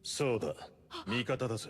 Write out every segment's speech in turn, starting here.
そうだ、味方だぜ。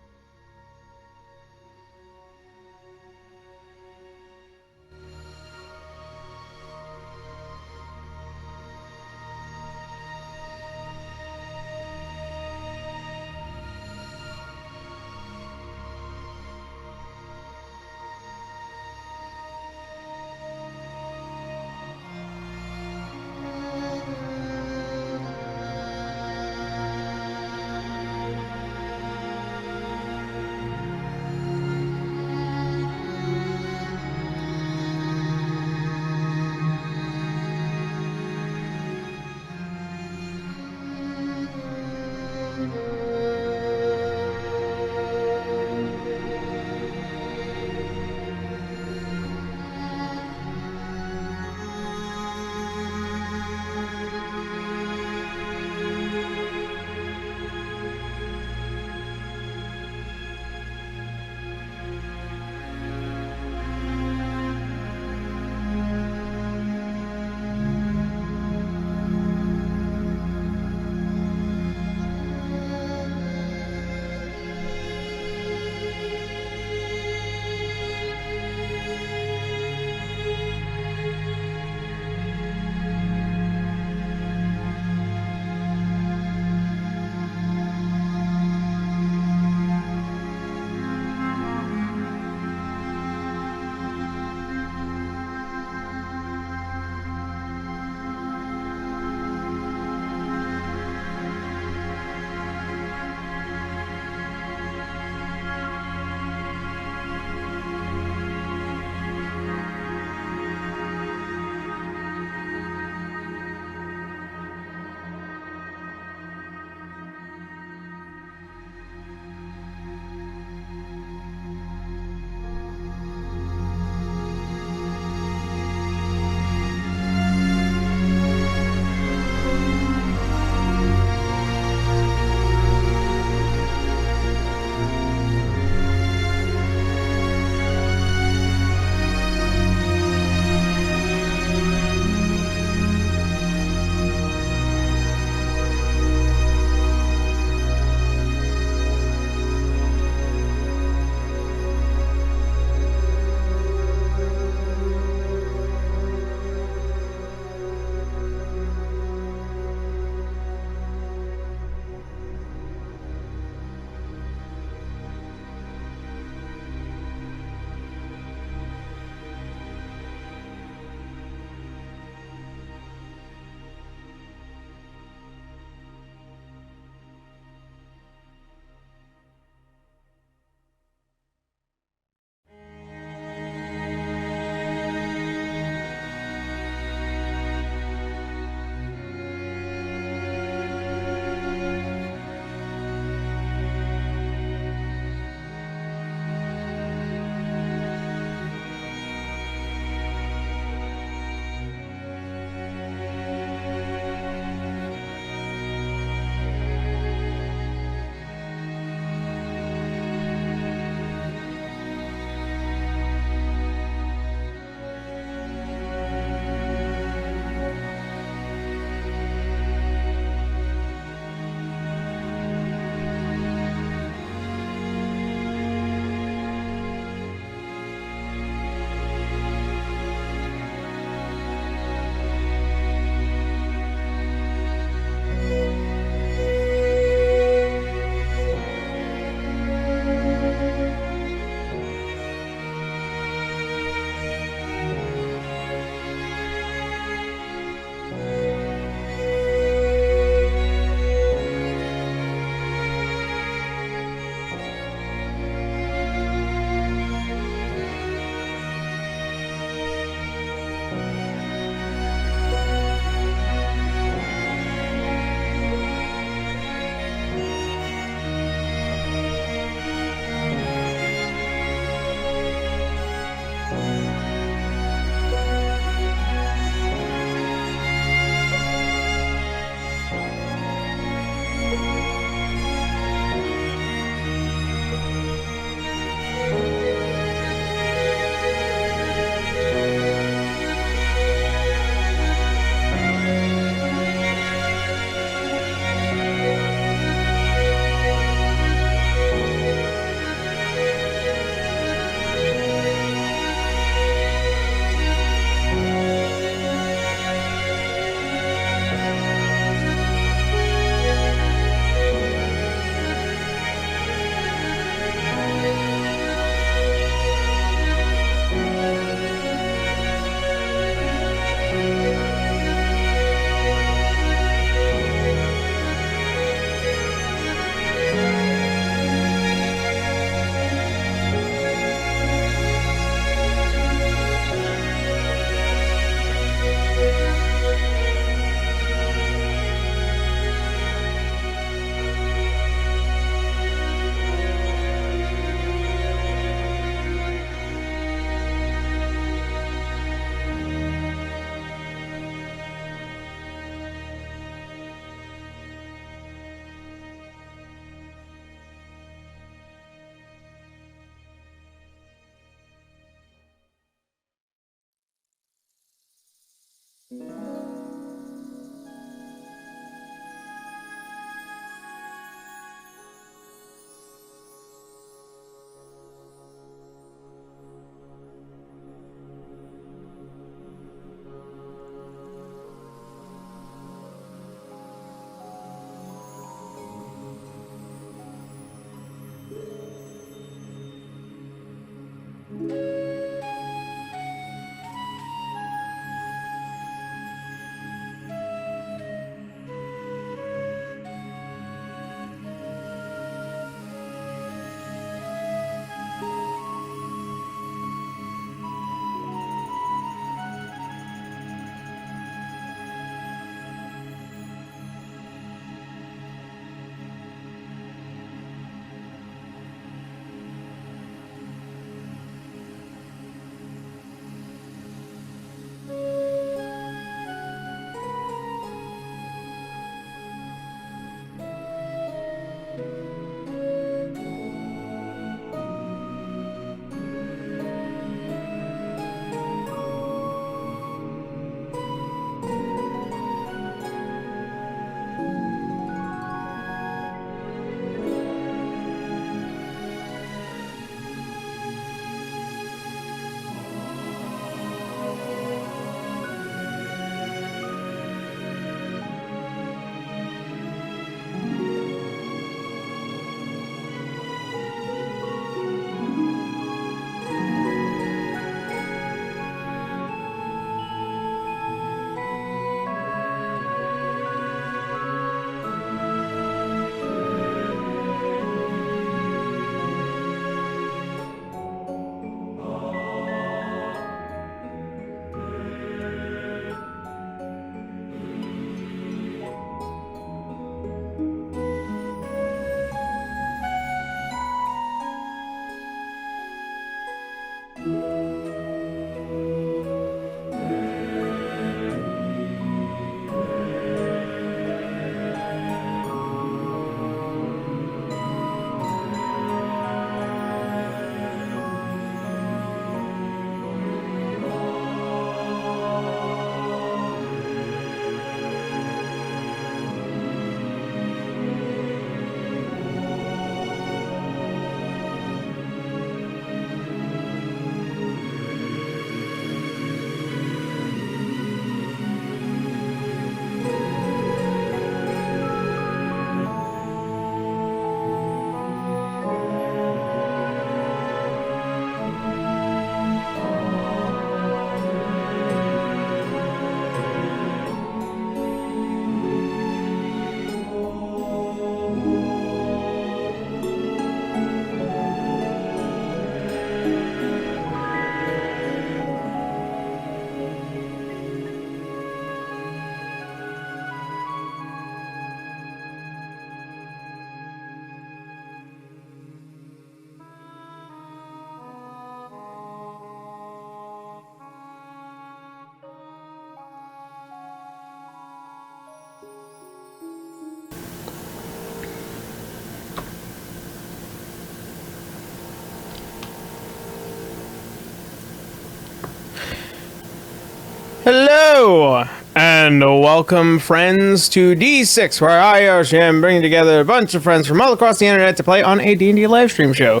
Hello, and welcome, friends, to D6, where I, Yoshi, am bringing together a bunch of friends from all across the internet to play on a D&D live stream show.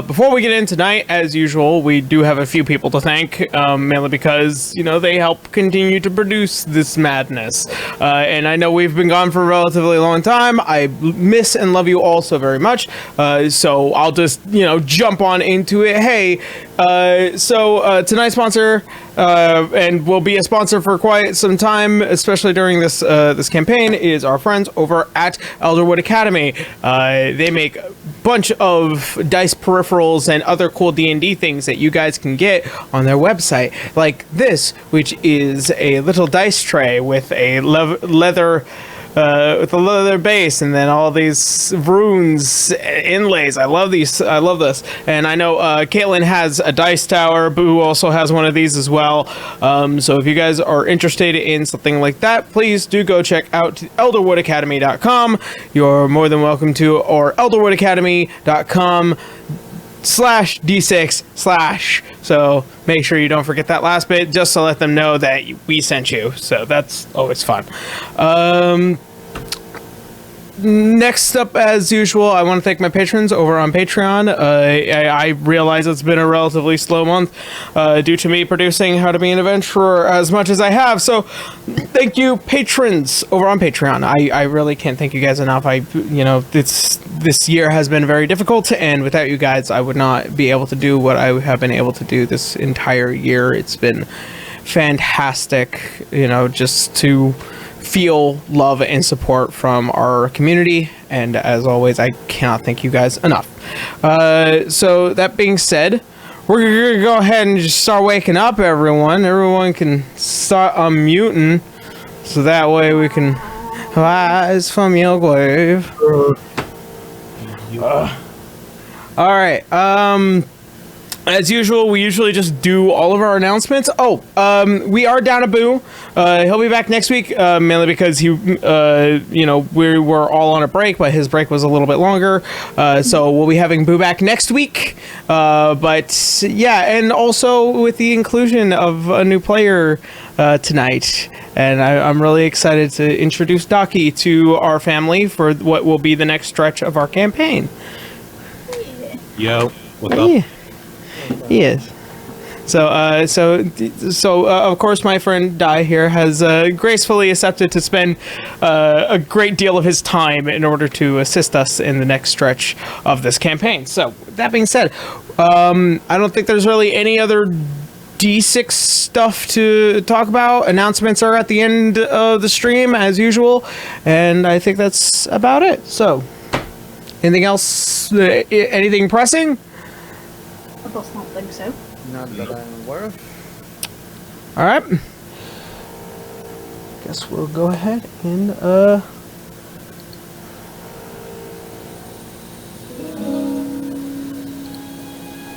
Before we get in tonight, as usual, we do have a few people to thank, mainly because, you know, they help continue to produce this madness. And I know we've been gone for a relatively long time. I miss and love you all so very much. So I'll just, you know, jump on into it. Hey, tonight's sponsor, and will be a sponsor for quite some time, especially during this this campaign, is our friends over at Elderwood Academy. They make a bunch of dice peripherals and other cool D&D things that you guys can get on their website, like this, which is a little dice tray with a leather base, and then all these runes, inlays. I love these. I love this. And I know Caitlin has a dice tower. Boo also has one of these as well. So if you guys are interested in something like that, please do go check out elderwoodacademy.com. You're more than welcome to, or elderwoodacademy.com/d6/ so make sure you don't forget that last bit, just to let them know that we sent you. So that's always fun. Next up, as usual, I want to thank my patrons over on Patreon. I realize it's been a relatively slow month due to me producing How to Be an Adventurer as much as I have. So thank you, patrons over on Patreon. I really can't thank you guys enough. This year has been very difficult, and without you guys, I would not be able to do what I have been able to do this entire year. It's been fantastic, you know, just to feel love and support from our community, and as always, I cannot thank you guys enough. So that being said, we're gonna go ahead and just start waking up everyone can start unmuting, so that way we can rise from your grave. All right, as usual, we usually just do all of our announcements. We are down a Boo. He'll be back next week, mainly because we were all on a break, but his break was a little bit longer. So we'll be having Boo back next week. But yeah, and also with the inclusion of a new player tonight. And I'm really excited to introduce Daki to our family for what will be the next stretch of our campaign. Yo, what's up? Yeah. Yes. So of course, my friend Dai here has gracefully accepted to spend a great deal of his time in order to assist us in the next stretch of this campaign. So that being said, I don't think there's really any other D6 stuff to talk about. Announcements are at the end of the stream as usual, and I think that's about it. So, anything else? Anything pressing? I don't think so. Not that I'm aware of. Alright. Guess we'll go ahead and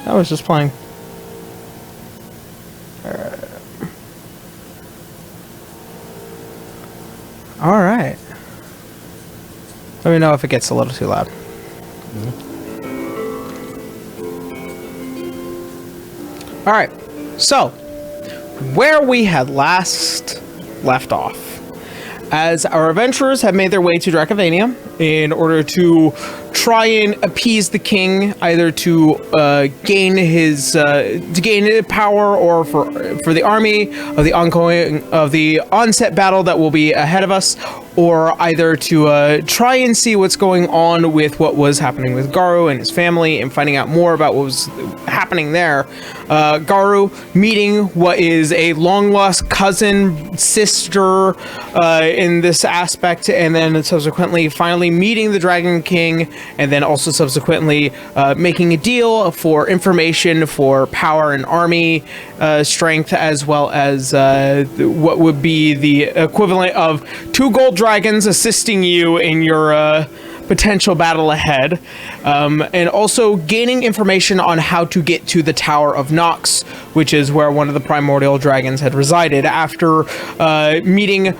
I was just playing. Alright. Let me know if it gets a little too loud. Alright, so, where we had last left off, as our adventurers have made their way to Dracovania in order to try and appease the king, either to gain power, or for the army of the onset battle that will be ahead of us, or either to try and see what's going on with what was happening with Garu and his family, and finding out more about what was happening there. Garu meeting what is a long-lost cousin, sister in this aspect, and then subsequently finally meeting the Dragon King, and then also subsequently making a deal for information, for power and army strength, as well as what would be the equivalent of 2 gold dragons assisting you in your potential battle ahead, and also gaining information on how to get to the Tower of Nox, which is where one of the primordial dragons had resided after meeting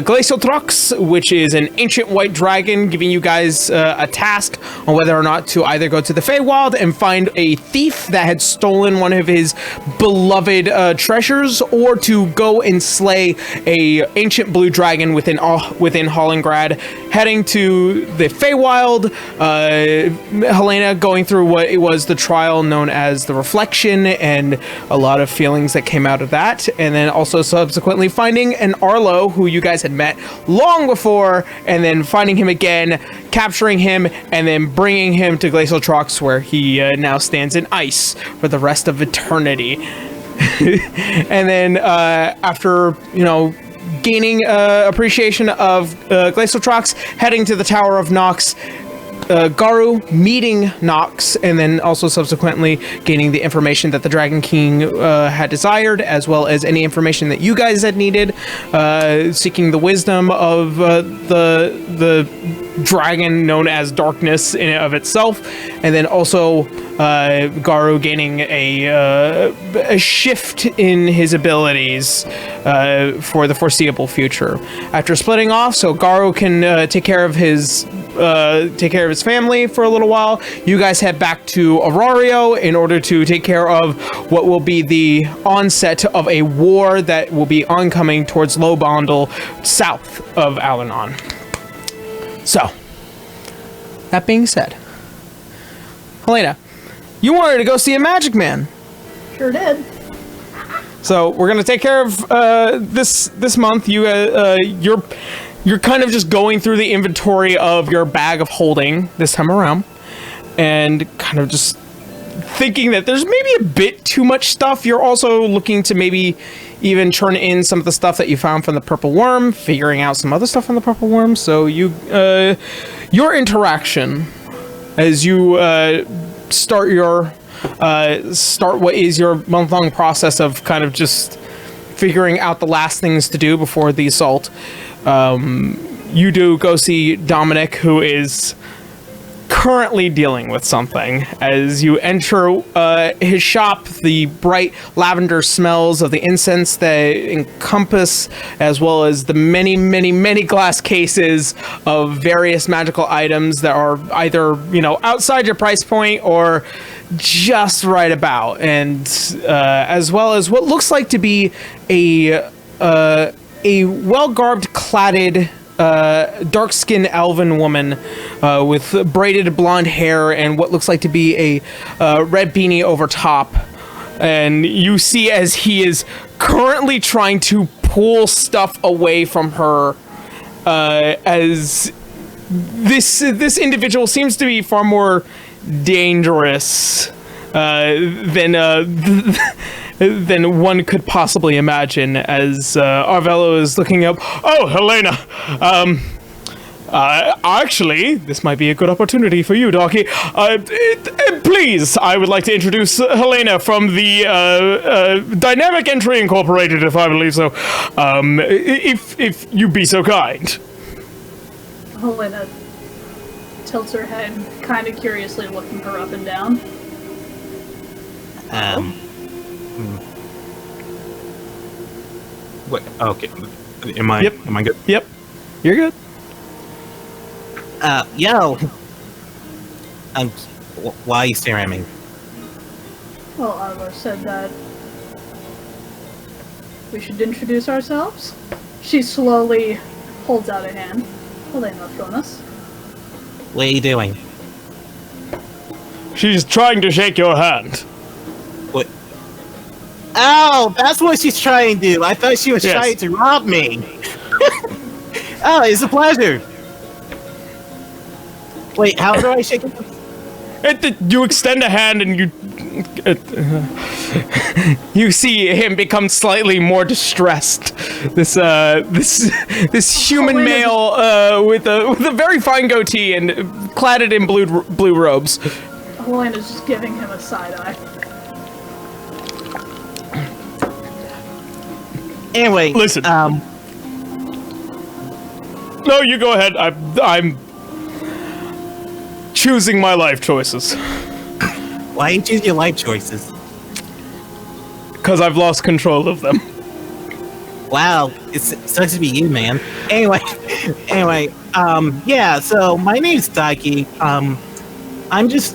Glacial Trox, which is an ancient white dragon, giving you guys a task on whether or not to either go to the Feywild and find a thief that had stolen one of his beloved treasures, or to go and slay a ancient blue dragon within Hollingrad. Heading to the Feywild, Helena going through what it was the trial known as the Reflection, and a lot of feelings that came out of that, and then also subsequently finding an Arlo who you guys had met long before, and then finding him again, capturing him, and then bringing him to Glacial Trox, where he now stands in ice for the rest of eternity. And then after, gaining appreciation of Glacial Trox, heading to the Tower of Nox, Garu meeting Nox, and then also subsequently gaining the information that the Dragon King had desired, as well as any information that you guys had needed, seeking the wisdom of the dragon known as Darkness in and of itself, and then also Garu gaining a shift in his abilities for the foreseeable future. After splitting off, so Garu can take care of his family for a little while, you guys head back to Aurario in order to take care of what will be the onset of a war that will be oncoming towards Lobondel, south of Alanon. So, that being said, Helena, you wanted to go see a magic man. Sure did. So we're gonna take care of this month. You're kind of just going through the inventory of your bag of holding this time around, and kind of just thinking that there's maybe a bit too much stuff. You're also looking to maybe even turn in some of the stuff that you found from the Purple Worm, figuring out some other stuff from the Purple Worm. So your interaction as you start what is your month-long process of kind of just figuring out the last things to do before the assault. You do go see Dominic, who is currently dealing with something. As you enter his shop, the bright lavender smells of the incense that encompass, as well as the many, many, many glass cases of various magical items that are either, outside your price point or just right about, and as well as what looks like to be a well-garbed, cladded, dark-skinned elven woman with braided blonde hair and what looks like to be a red beanie over top. And you see as he is currently trying to pull stuff away from her, as this individual seems to be far more dangerous than one could possibly imagine, as Arvello is looking up. Oh, Helena! Actually, this might be a good opportunity for you, Darky. Please, I would like to introduce Helena from the Dynamic Entry Incorporated, if I believe so. If you be so kind. Helena tilts her head, kind of curiously looking her up and down. What? Okay. Am I good? Yep. You're good. Yo. Why are you staring at me? Well, Arlo said that we should introduce ourselves. She slowly holds out a hand. Helena Thronas. What are you doing? She's trying to shake your hand. What? Oh, that's what she's trying to do. I thought she was trying to rob me. Oh, it's a pleasure. Wait, how do I shake it? You extend a hand and you see him become slightly more distressed. This human male with a very fine goatee and cladded in blue robes. Helena's just giving him a side eye. Anyway, listen. No, you go ahead. choosing my life choices. Why you choose your life choices? Because I've lost control of them. Wow, it sucks to be you, man. Anyway, yeah. So my name's Taiki. I'm just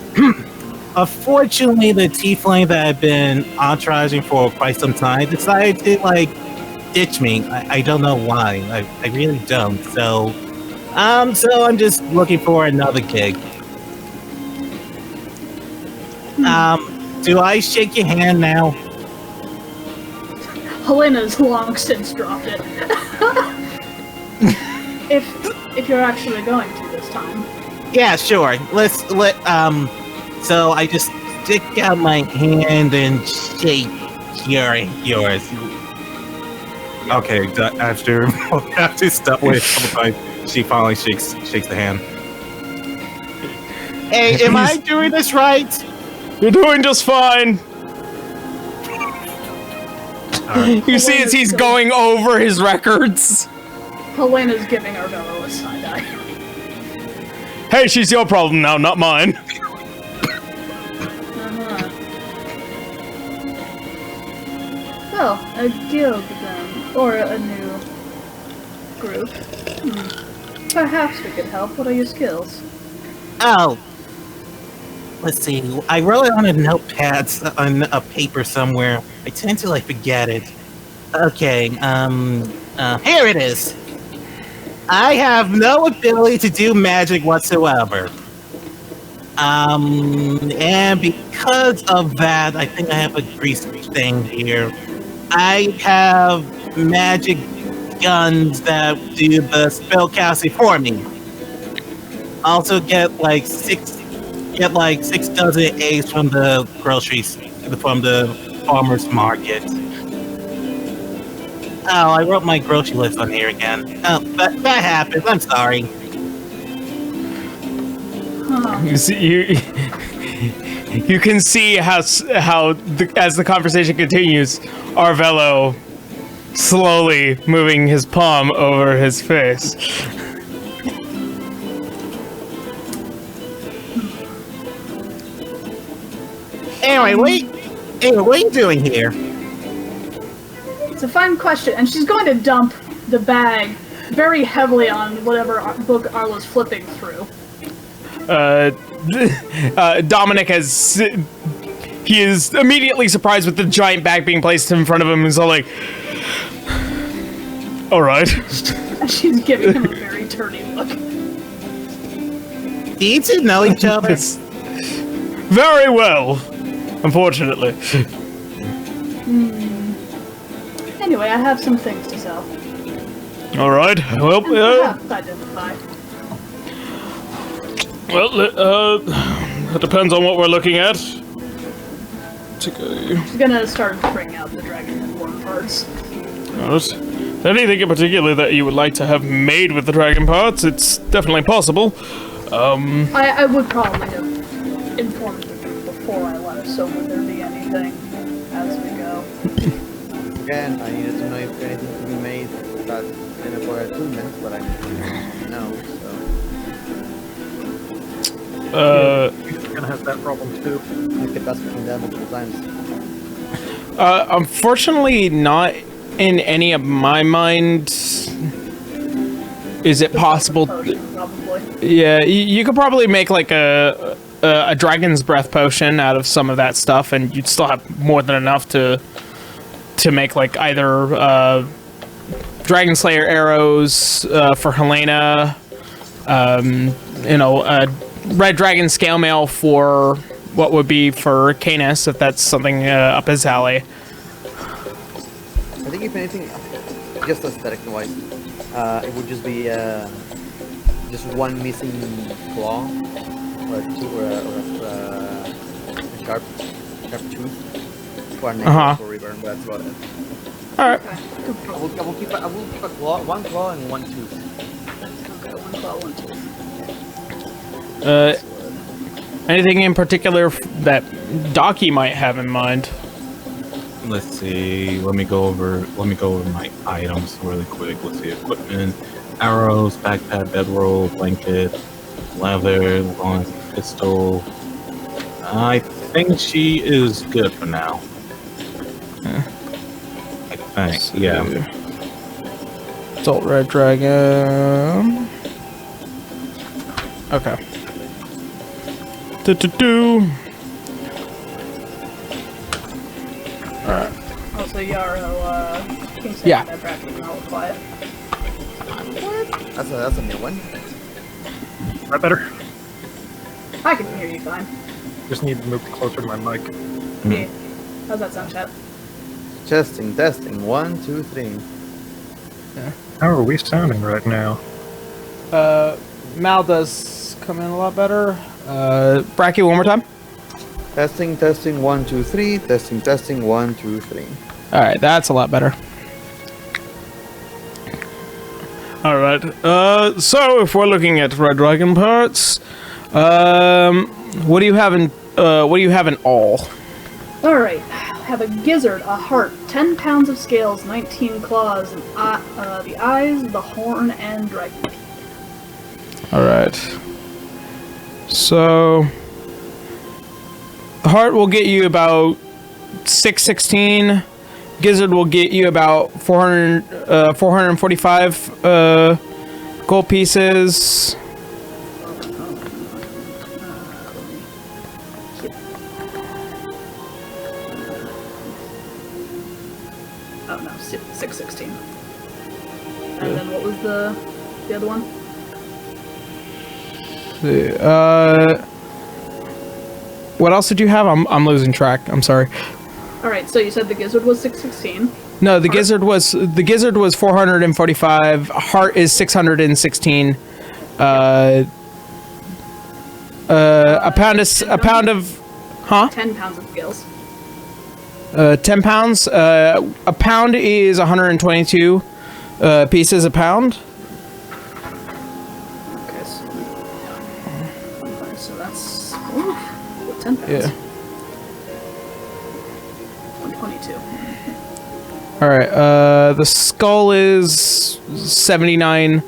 unfortunately the tiefling that I've been authorizing for quite some time decided to like ditch me. I don't know why. I really don't. So I'm just looking for another gig. Do I shake your hand now? Helena's long since dropped it. if you're actually going to this time. Yeah, sure. So I just stick out my hand and shake yours. Okay, after stop with a couple times, she finally shakes the hand. Hey, am I doing this right? You're doing just fine. You see as he's going over his records. Helena's giving Arvello a side eye. Hey, she's your problem now, not mine. Well, a guild then, or a new group. Perhaps we could help. What are your skills? Oh. Let's see. I wrote it on a notepad, on a paper somewhere. I tend to like forget it. Okay. Here it is. I have no ability to do magic whatsoever. And because of that, I think I have a grease thing here. I have magic guns that do the spell casting for me. Also get like six dozen eggs from the from the farmer's market. Oh, I wrote my grocery list on here again. Oh, that happens. I'm sorry. You see, you can see how as the conversation continues, Arvello slowly moving his palm over his face. Anyway, what are you doing here? It's a fine question, and she's going to dump the bag very heavily on whatever book Arlo's flipping through. Dominic he is immediately surprised with the giant bag being placed in front of him. He's all like, all right. And she's giving him a very dirty look. Do you two know each other? Very well, unfortunately. Anyway, I have some things to sell. All right. Well, perhaps identify. well, it depends on what we're looking at. She's gonna start bringing out the dragon and worm parts. Anything in particular that you would like to have made with the dragon parts? It's definitely possible. I would probably have informed the group before I left, so would there be anything as we go? Again, I needed to know if anything could be made that in for attunement, but I didn't know, so. You're gonna have that problem too. I kept asking them multiple times. Unfortunately, not in any of my mind. Is it possible? Potion, probably. Yeah, you could probably make like a dragon's breath potion out of some of that stuff, and you'd still have more than enough to make like either dragon slayer arrows for Helena, red dragon scale mail for what would be for Canis, if that's something up his alley. I think if anything, just aesthetic wise, it would just be just one missing claw, or two, or a sharp tooth for a neck for Reborn. That's about it. All right. Okay. I will keep a claw, one claw and one tooth. Okay, one claw, one tooth. Anything in particular that Docky might have in mind? Let's see. Let me go over my items really quick. Let's see. Equipment: arrows, backpack, bedroll, blanket, leather, long. pistol. I think she is good for now. I think, yeah. Adult Red Dragon. Okay. Also, Yaro, King Sam, Yeah. that bracket not quiet. That's a new one. Is that better? I can hear you fine. Just need to move closer to my mic. Yeah. How's that sound, chat? Testing. 1, 2, 3. How are we sounding right now? Mal does come in a lot better. Bracky, one more time. Testing. 1, 2, 3. Testing. 1, 2, 3. All right, that's a lot better. All right. So if we're looking at Red Dragon parts, what do you have in all? All right. Have a gizzard, a heart, 10 pounds of scales, 19 claws, and the eyes, the horn, and dragon teeth. All right. So the heart will get you about 616. Gizzard will get you about 445 gold pieces. Oh no, 616. And then what was the other one? What else did you have? I'm losing track. I'm sorry. All right, so you said the gizzard was 616. No, the gizzard was 445. Heart is 616. A pound of huh? 10 pounds of scales. 10 pounds. A pound is 122 pieces a pound. Okay, so that's 10 pounds. Yeah. 122. All right. The skull is 79.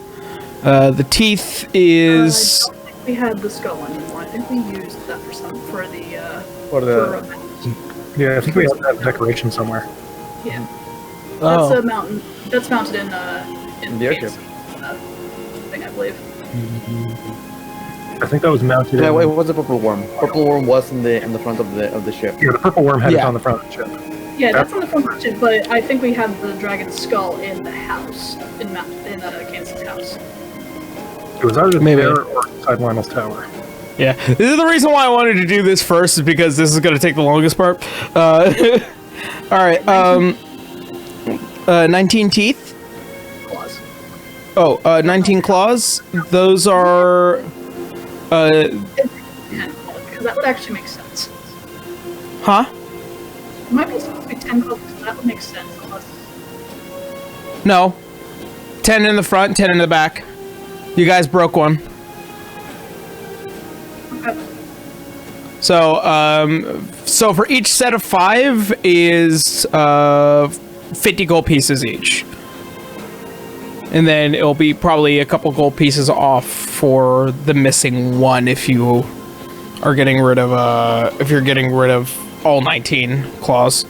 The teeth is. I don't think we had the skull anymore. I think we used that for the Yeah, I think we have that decoration somewhere. yeah. Oh. That's a mountain. That's mounted in the airship. Thing, I believe. I think that was mounted. Yeah, in, wait, what's the purple worm? Purple worm was in the front of the ship. Yeah, the purple worm had it Yeah. on the front of the ship. Yeah, that's on the front of the ship, but I think we have the dragon skull in the house, in Kansas' house. It was either Maybe. there or inside Lionel's tower. Yeah, this is the reason why I wanted to do this first, is because this is going to take the longest part. All right, 19 teeth. Claws. Oh, 19 claws. Those are, 10 claws, because that would actually make sense. huh? It might be supposed to be 10 claws, because that would make sense. Unless... No. 10 in the front, 10 in the back. You guys broke one. Okay. So, so for each set of 5 is 50 gold pieces each. And then it'll be probably a couple gold pieces off for the missing one if you are getting rid of if you're getting rid of all 19 claws.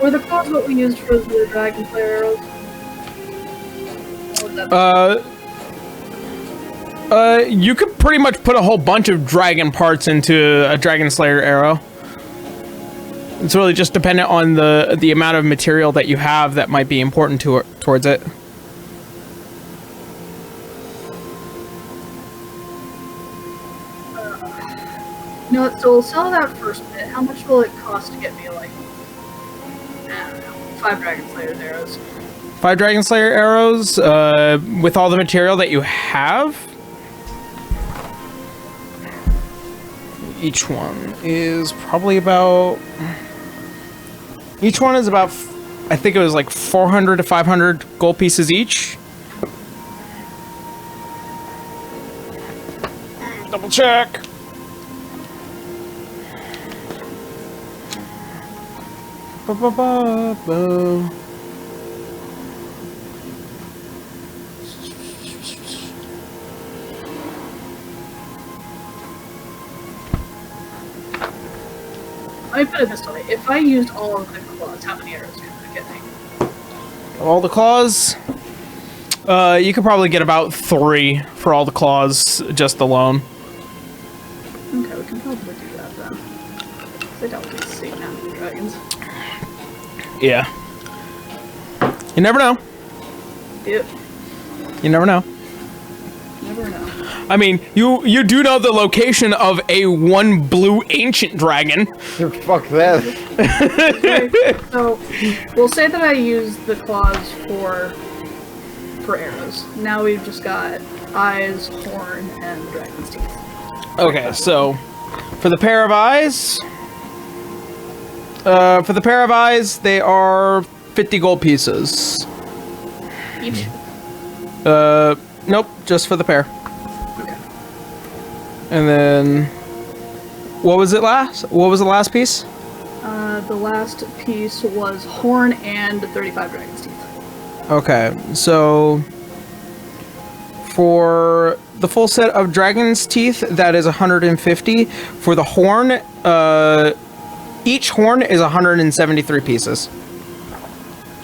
Were the claws what we used for the dragon slayer arrows? What was that? You could pretty much put a whole bunch of dragon parts into a dragon slayer arrow. It's really just dependent on the amount of material that you have that might be important towards it. No, so we'll sell that first bit. How much will it cost to get me, like, I don't know, 5 dragon slayers arrows? 5 dragon slayer arrows, with all the material that you have. Each one is probably about. Each one is about, I think it was like 400 to 500 gold pieces each. Double check. Let me put it this way. If I used all of the claws, how many arrows could I get? All the claws? You could probably get about 3 for all the claws just alone. Okay, we can probably do that then. They don't really see now the dragons. Yeah. You never know. Yep. You never know. Never know. I mean, you do know the location of a 1 blue ancient dragon. Fuck that. Okay, so we'll say that I use the claws for arrows. Now we've just got eyes, horn, and dragon's teeth. Okay, so for the pair of eyes, they are 50 gold pieces. Each. Nope, just for the pair. Okay. And then, what was it last? What was the last piece? The last piece was horn and 35 dragon's teeth. Okay, so for the full set of dragon's teeth, that is 150. For the horn, each horn is 173 pieces.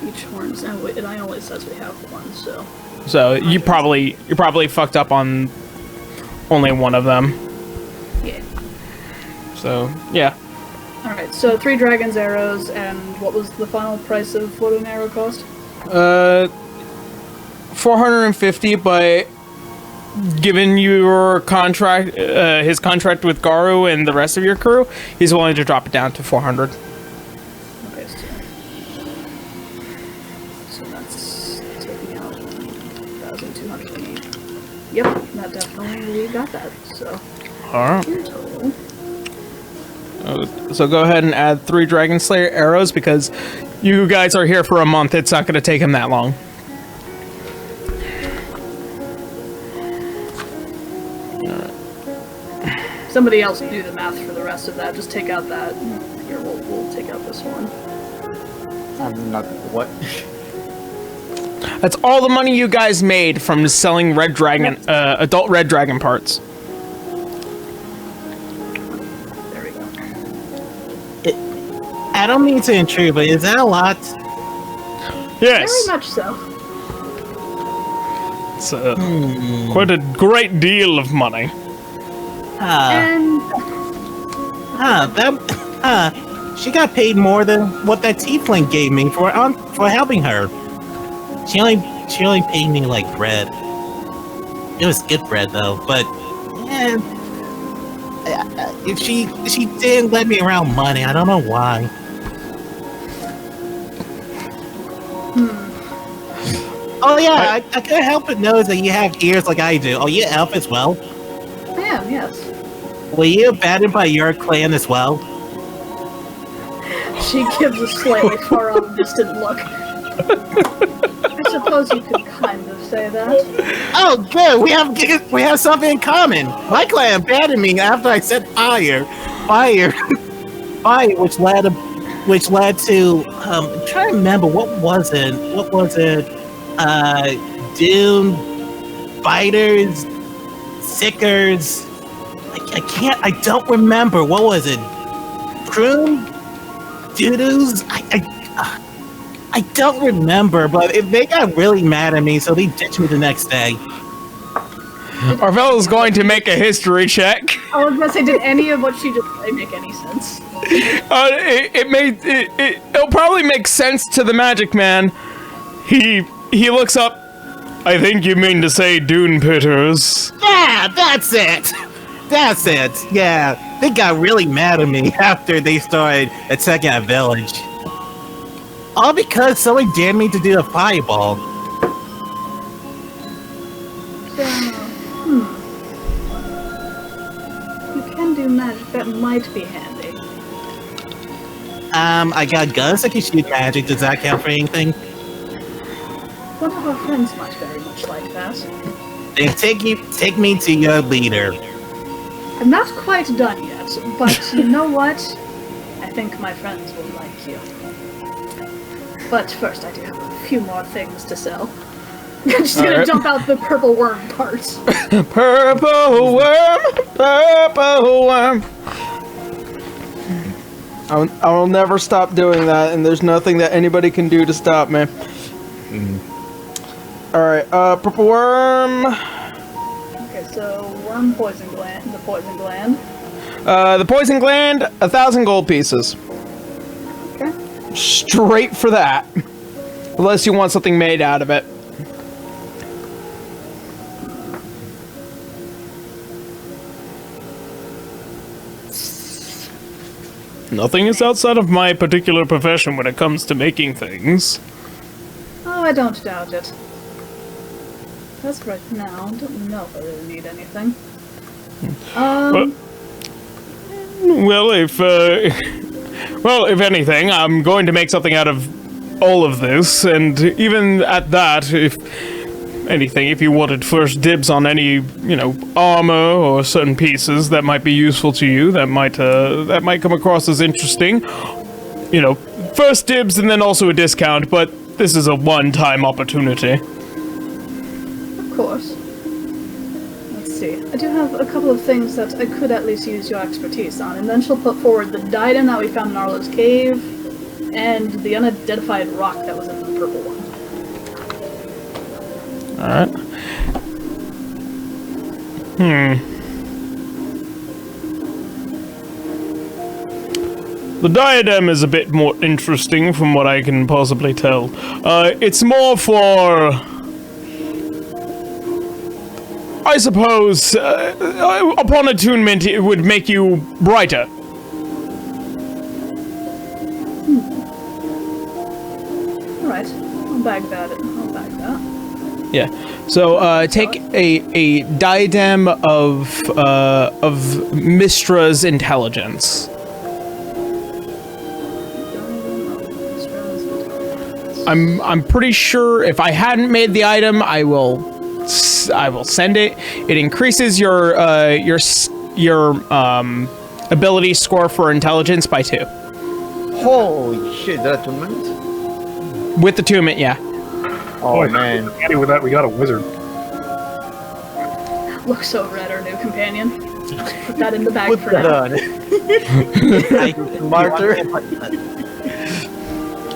Each horn's, and it only says we have one, so. So you probably fucked up on only one of them. Yeah. So yeah. Alright, so 3 dragon's arrows, and what was the final price of what an arrow cost? 450, but given your contract, his contract with Garu and the rest of your crew, he's willing to drop it down to 400. Okay, so that's taking out 1,280. Yep, that definitely, we got that, so. Alright. In total. So go ahead and add 3 Dragon Slayer arrows, because you guys are here for a month. It's not going to take him that long. Somebody else do the math for the rest of that. Just take out that. Here, we'll take out this one. I'm not what? That's all the money you guys made from selling red dragon, adult red dragon parts. There we go. I don't mean to intrude, but is that a lot? Yes. Very much so. It's quite a great deal of money. And She got paid more than what that tiefling gave me for helping her. She only paid me like bread. It was good bread though, but if she didn't let me around money, I don't know why. Oh yeah, I can't help but notice that you have ears like I do. Oh, you elf as well? I am, yes. Were you abandoned by your clan as well? She gives a slightly far off distant look. I suppose you could kind of say that. Oh, good. We have something in common. My clan abandoned me after I set fire, which led to I'm trying to remember what was it. Dune, fighters, sickers. I don't remember. What was it? Prune? Doodoo's? I don't remember, but they got really mad at me, so they ditched me the next day. Our fellow's going to make a history check. I was gonna say, did any of what she just said make any sense? It'll probably make sense to the magic man. He looks up. I think you mean to say Dune Pitters. Yeah, that's it. That's it. Yeah, they got really mad at me after they started attacking our village. All because someone dared me to do a fireball. So, you can do magic. That might be handy. I got guns that can shoot magic. Does that count for anything? One of our friends might very much like that. Then take me to your leader. I'm not quite done yet, but you know what? I think my friends will like you. But first, I do have a few more things to sell. I'm just gonna dump out the purple worm parts. Purple worm, purple worm. I will never stop doing that, and there's nothing that anybody can do to stop me. Alright, purple worm. Okay, so worm poison gland, the poison gland. The poison gland, 1,000 gold pieces. Okay. Straight for that. Unless you want something made out of it. Nothing is outside of my particular profession when it comes to making things. Oh, I don't doubt it. As of right now, I don't know if I really need anything. Well, if anything, I'm going to make something out of all of this, and even at that, if anything, if you wanted first dibs on any, armor or certain pieces that might be useful to you, that might come across as interesting. First dibs and then also a discount, but this is a one-time opportunity. Of course. Let's see. I do have a couple of things that I could at least use your expertise on, and then she'll put forward the diadem that we found in Arlo's cave, and the unidentified rock that was in the purple one. Alright. The diadem is a bit more interesting from what I can possibly tell. It's more for... I suppose, upon attunement, it would make you brighter. Alright, I'll bag that. Yeah. So take a diadem of Mistra's intelligence. I'm pretty sure if I hadn't made the item, I will send it. It increases your ability score for intelligence by 2. Holy shit, is that attunement? With attunement, yeah. Oh man. Handy with that, we got a wizard. Looks over at our new companion. Put that in the bag Put for that now. on. Smarter.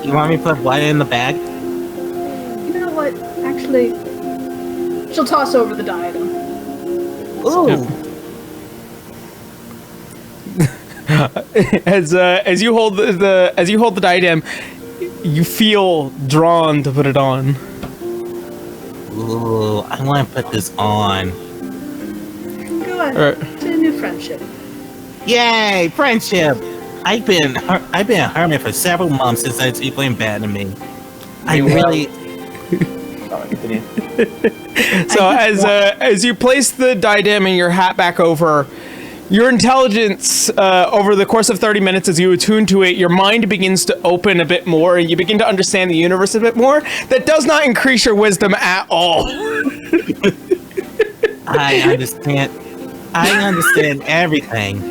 You want me to put what in the bag? You know what? Actually, she'll toss over the diadem. Ooh. As you hold the diadem, you feel drawn to put it on. Ooh, I want to put this on. Go ahead. Alright. To a new friendship. Yay, friendship! I've been a hermit for several months since I see playing bad to me. I really. So as you place the diadem and your hat back over, your intelligence over the course of 30 minutes, as you attune to it, your mind begins to open a bit more, and you begin to understand the universe a bit more. That does not increase your wisdom at all. I understand everything.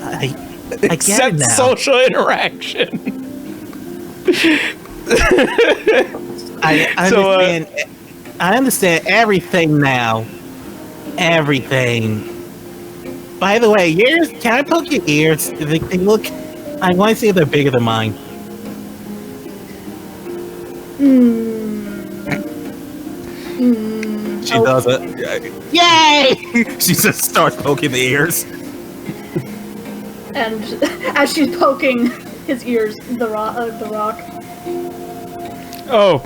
I get Except it now. social interaction. I understand everything now. Everything. By the way, ears, can I poke your ears? They look... I want to see if they're bigger than mine. She does it. Yay! She just starts poking the ears. And as she's poking his ears, the rock. Oh,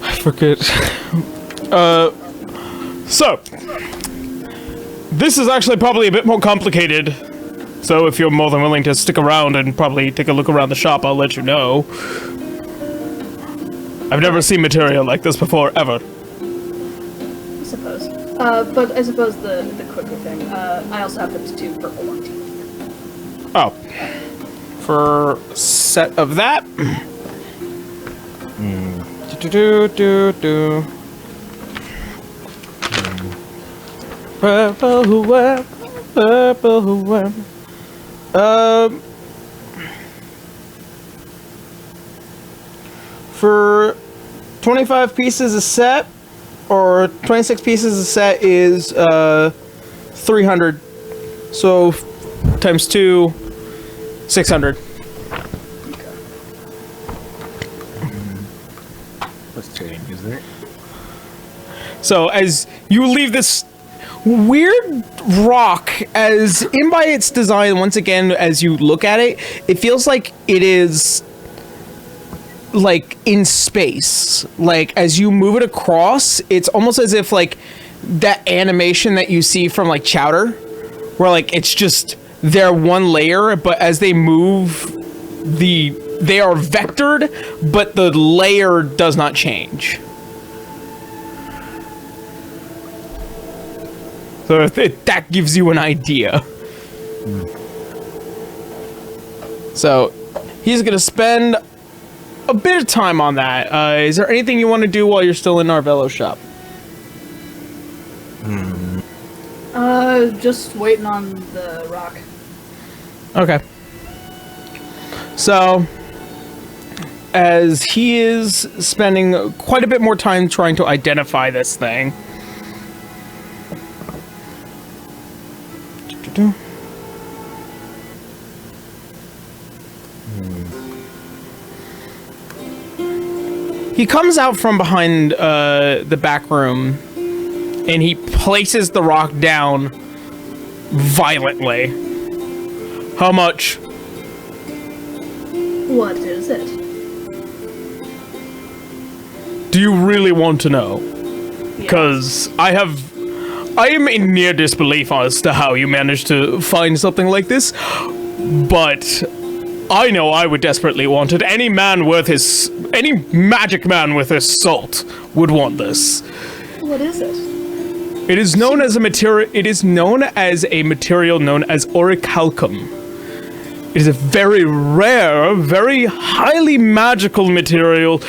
I forget. So, this is actually probably a bit more complicated. So if you're more than willing to stick around and probably take a look around the shop, I'll let you know. I've never seen material like this before, ever. I suppose. But I suppose the quicker thing. I also have the 2 purple ones. Oh. For a set of that. Purple web, purple web. For 25 pieces a set, or 26 pieces a set is 300. So times 2 600. Let's change, is there? So as you leave this weird rock, as in by its design, once again, as you look at it, it feels like it is like in space. Like as you move it across, it's almost as if like that animation that you see from like Chowder, where like it's just they're one layer, but as they move, they are vectored, but the layer does not change. So that gives you an idea. So he's gonna spend a bit of time on that. Is there anything you want to do while you're still in Narvello's shop? Just waiting on the rock. Okay. So, as he is spending quite a bit more time trying to identify this thing. He comes out from behind the back room, and he places the rock down violently. How much? What is it? Do you really want to know? Because I am in near disbelief as to how you managed to find something like this, but I know I would desperately want it. Any magic man with his salt would want this. What is it? It is known as a material. It is known as a material known as orichalcum. It is a very rare, very highly magical material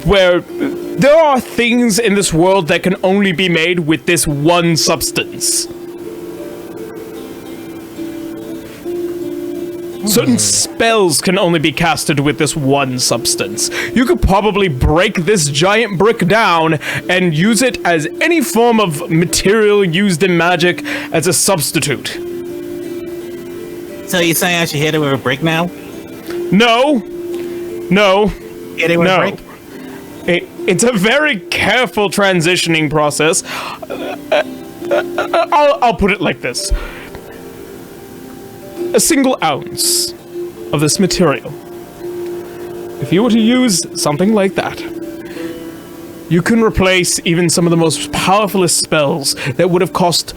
where there are things in this world that can only be made with this one substance. Certain spells can only be casted with this one substance. You could probably break this giant brick down and use it as any form of material used in magic as a substitute. So you're saying I should hit it with a brick now? No. Hit it with a brick? It's a very careful transitioning process. I'll put it like this. A single ounce of this material. If you were to use something like that, you can replace even some of the most powerfulest spells that would have cost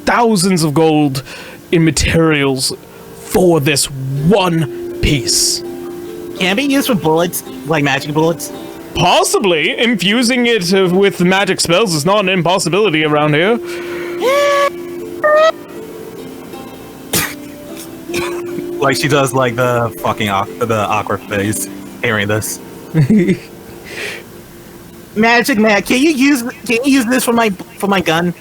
thousands of gold in materials for this one piece. Can it be used for bullets, like magic bullets? Possibly. Infusing it with magic spells is not an impossibility around here. Like she does, like the fucking the awkward face hearing this. Magic man, can you use this for my gun?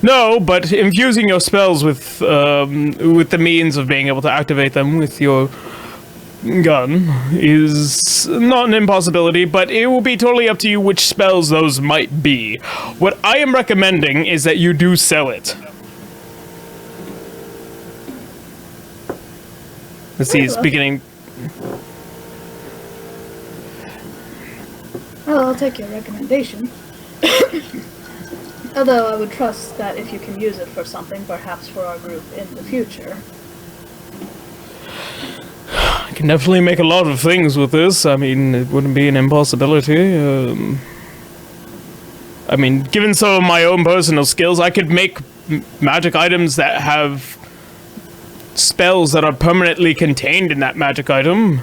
No, but infusing your spells with the means of being able to activate them with your gun is not an impossibility, but it will be totally up to you which spells those might be. What I am recommending is that you do sell it. Let's see, he's beginning. Well, I'll take your recommendation. Although I would trust that if you can use it for something, perhaps for our group in the future. I can definitely make a lot of things with this. I mean, it wouldn't be an impossibility. I mean, given some of my own personal skills, I could make magic items that have spells that are permanently contained in that magic item.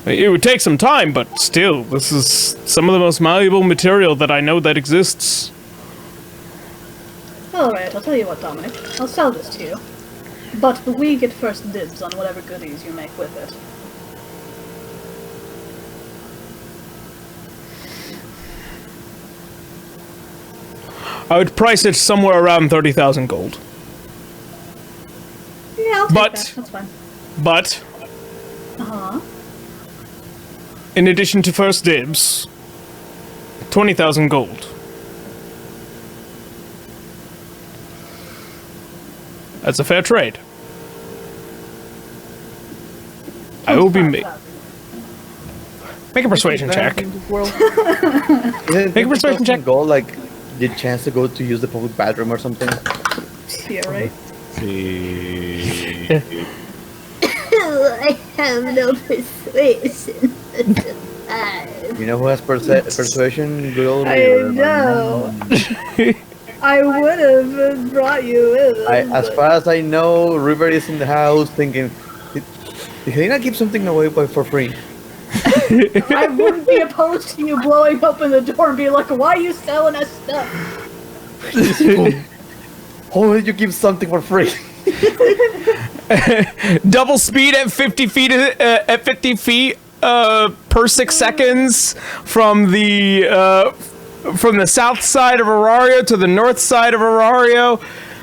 It would take some time, but still, this is some of the most valuable material that I know that exists. Alright, I'll tell you what, Dominic. I'll sell this to you. But we get first dibs on whatever goodies you make with it. I would price it somewhere around 30,000 gold. Yeah, I'll take that. That's fine. But Uh-huh. in addition to first dibs, 20,000 gold. That's a fair trade. I will be make a persuasion check. Make a persuasion check. Go like the chance to go to use the public bathroom or something. Yeah, right. See. I have no persuasion. You know who has persuasion? Good old I River. know. I would have brought you with us. As far as I know, River is in the house thinking, did Helena keep something away for free? I wouldn't be opposed to you blowing open the door and be like, why are you selling us stuff? How did you keep something for free? Double speed at 50 feet per 6 seconds from the south side of Arario to the north side of Arario.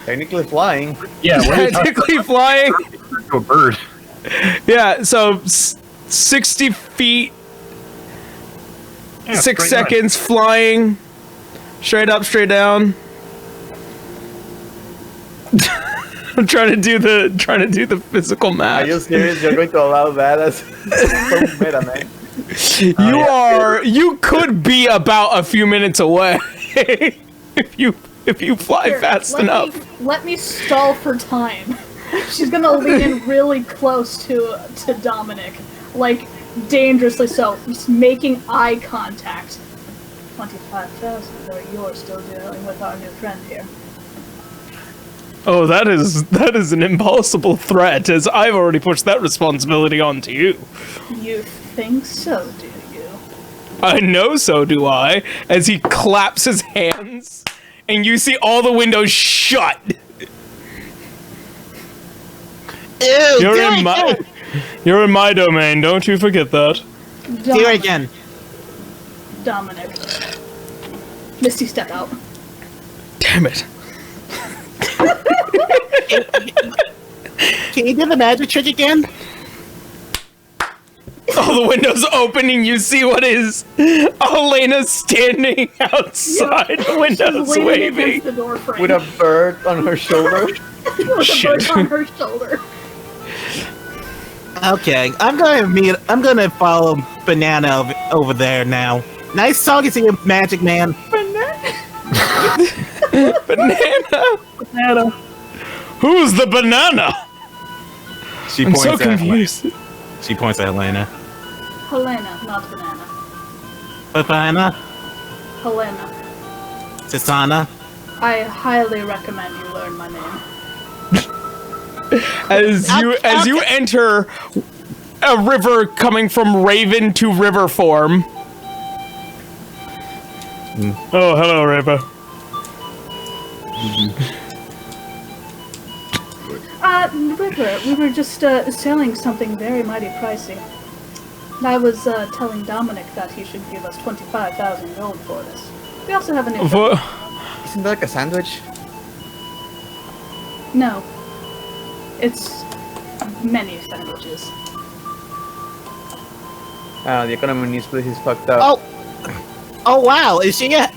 Technically flying. Yeah, we're Technically flying. to a bird. Yeah, so 60 feet, Yeah, 6 straight line. seconds flying, straight up, straight down. I'm trying to do the physical Are math. you serious? You're going to allow that as so meta, man. You could be about a few minutes away if you fly Here, fast enough. Let me stall for time. She's gonna lean really close to Dominic, like dangerously so, just making eye contact. 25,000, or you're still dealing with our new friend here. Oh, that is an impossible threat, as I've already pushed that responsibility onto you. You think so, do you? I know, so do I. As he claps his hands, and you see all the windows shut. Ew, You're in my domain. Don't you forget that. Here again. Dominic. Misty, step out. Damn it. Can you do the magic trick again? All the windows open and you see what is Elena standing outside the windows She's leaning waving. against the door frame. With a bird on her shoulder. With a bird Shit. on her shoulder. Okay, I'm gonna follow Banana over there now. Nice talking to you, Magic Man. Banana. Who's the banana? She I'm points so at confused. She points at Helena. Helena, not banana. Banana, Helena. Tisana. I highly recommend you learn my name. As you enter a river coming from Raven to river form. Oh, hello, River. River, we were just selling something very mighty pricey. I was telling Dominic that he should give us 25,000 gold for this. We also have a new... For, Isn't that like a sandwich? No. It's many sandwiches. The economy in this place is fucked up. Oh wow, is she an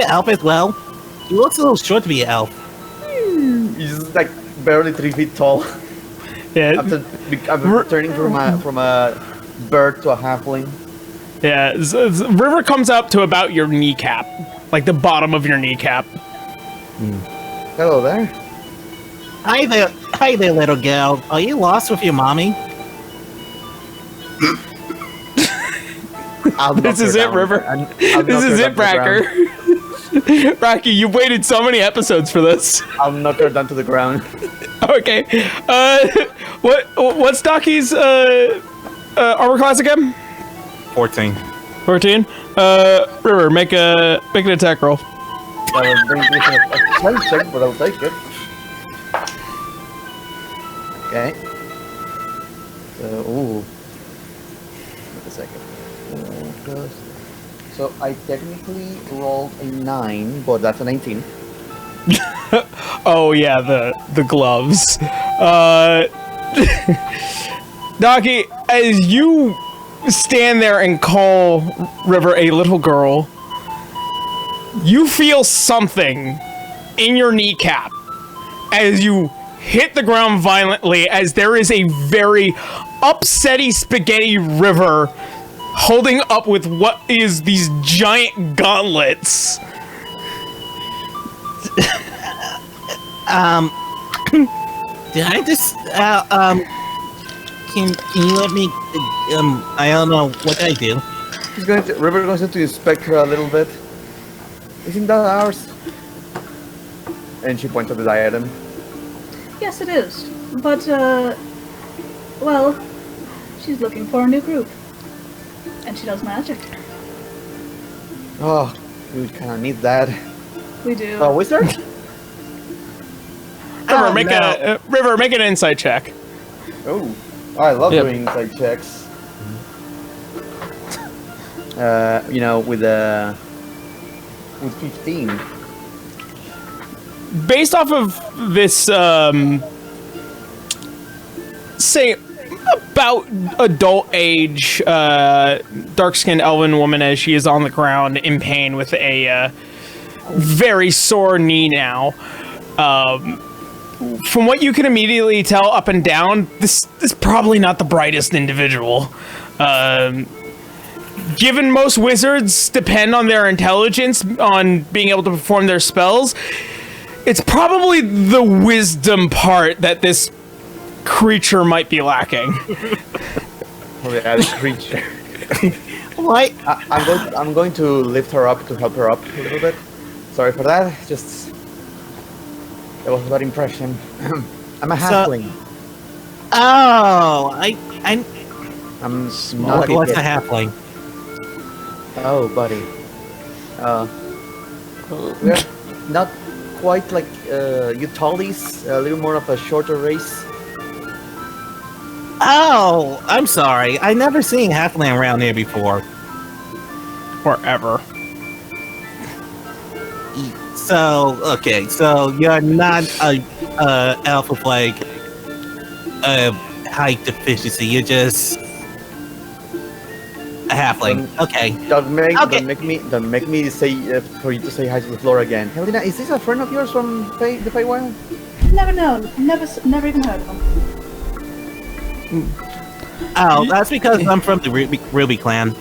elf as well? She looks a little short to be an elf. He's like barely 3 feet tall. yeah, After turning from a bird to a halfling. yeah. River comes up to about your kneecap, like the bottom of your kneecap. Hello there. Hi there, little girl. Are you lost with your mommy? This is it, River. This is it, Bracker. Bracky, you waited so many episodes for this. I'll knock her down to the ground. Okay. What's Docky's armor class again? 14. 14. River, make an attack roll. I was thinking a strength check, but I'll take it. Okay. Ooh. Wait a second. So I technically rolled a 9, but that's a 19. Oh yeah, the gloves. Docky, as you stand there and call River a little girl, you feel something in your kneecap as you hit the ground violently as there is a very upsetty spaghetti river holding up with what is these giant gauntlets. Did I just can you let me I don't know what I do. River goes into inspect her a little bit. Isn't that ours? And she points at the diadem. Yes, it is. But, well, she's looking for a new group. And she does magic. Oh, we kinda need that. We do. Oh, wizard? River, make an insight check. Oh, I love Yep. doing inside checks. You know, with 15. Based off of this, say, about adult age, dark-skinned elven woman as she is on the ground in pain with a very sore knee now. From what you can immediately tell up and down, this is probably not the brightest individual. Given most wizards depend on their intelligence on being able to perform their spells, it's probably the wisdom part that this creature might be lacking. Probably as a creature. What? I'm going to lift her up to help her up a little bit. Sorry for that. Just that was a bad impression. I'm a halfling. Oh, I'm not. what's a halfling? Oh, buddy. We're not quite like you tallies. A little more of a shorter race. Oh, I'm sorry. I never seen halfling around here before. Forever. So okay, so you're not a elf with like height deficiency. You're just a halfling. Okay. Don't make me say for you to say hi to the floor again. Helena, is this a friend of yours from the Feywild? Never known. Never even heard of them. Oh, that's because I'm from the Ruby clan.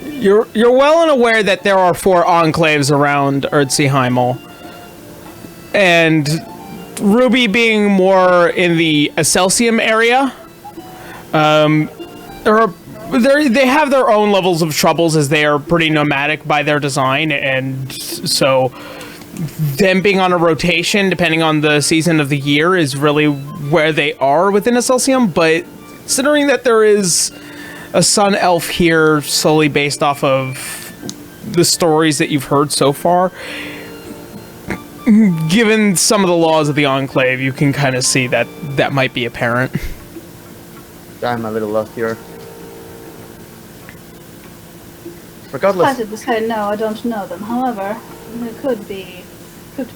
You're well and aware that there are 4 enclaves around Earthseaheimel, and Ruby being more in the Acelsium area. They have their own levels of troubles as they are pretty nomadic by their design, and so them being on a rotation depending on the season of the year is really where they are within Acelsium. But considering that there is a sun elf here solely based off of the stories that you've heard so far, given some of the laws of the Enclave, you can kind of see that that might be apparent. I'm a little lost here. I Regardless, did say no, I don't know them. However, it could be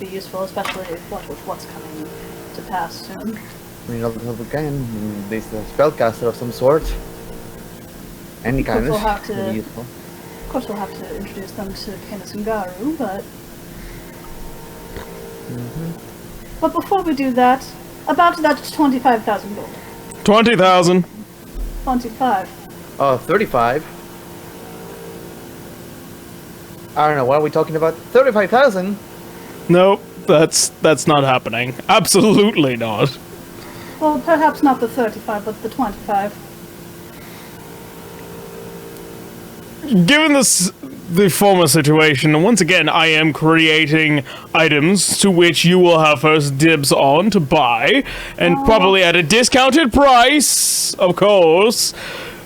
useful, especially with what's coming to pass soon. I mean, if we can, this spellcaster of some sort. Any kind We'll of have to- would be useful. Of course, we'll have to introduce them to Canis and Garu, but but before we do that, about that 25,000 gold. 20,000. 25. Oh, 35. I don't know, what are we talking about? 35,000? Nope, that's not happening. Absolutely not. Well, perhaps not the 35, but the 25. Given the former situation, once again, I am creating items to which you will have first dibs on to buy, and probably at a discounted price, of course.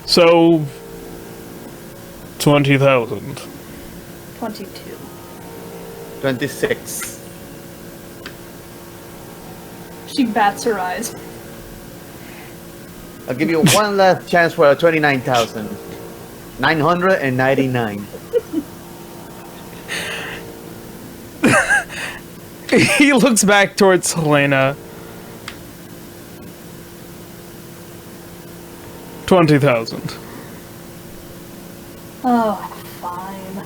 So, 20,000. 22. 26. She bats her eyes. I'll give you one last chance for a 29,000. 999. He looks back towards Helena. 20,000. Oh, fine.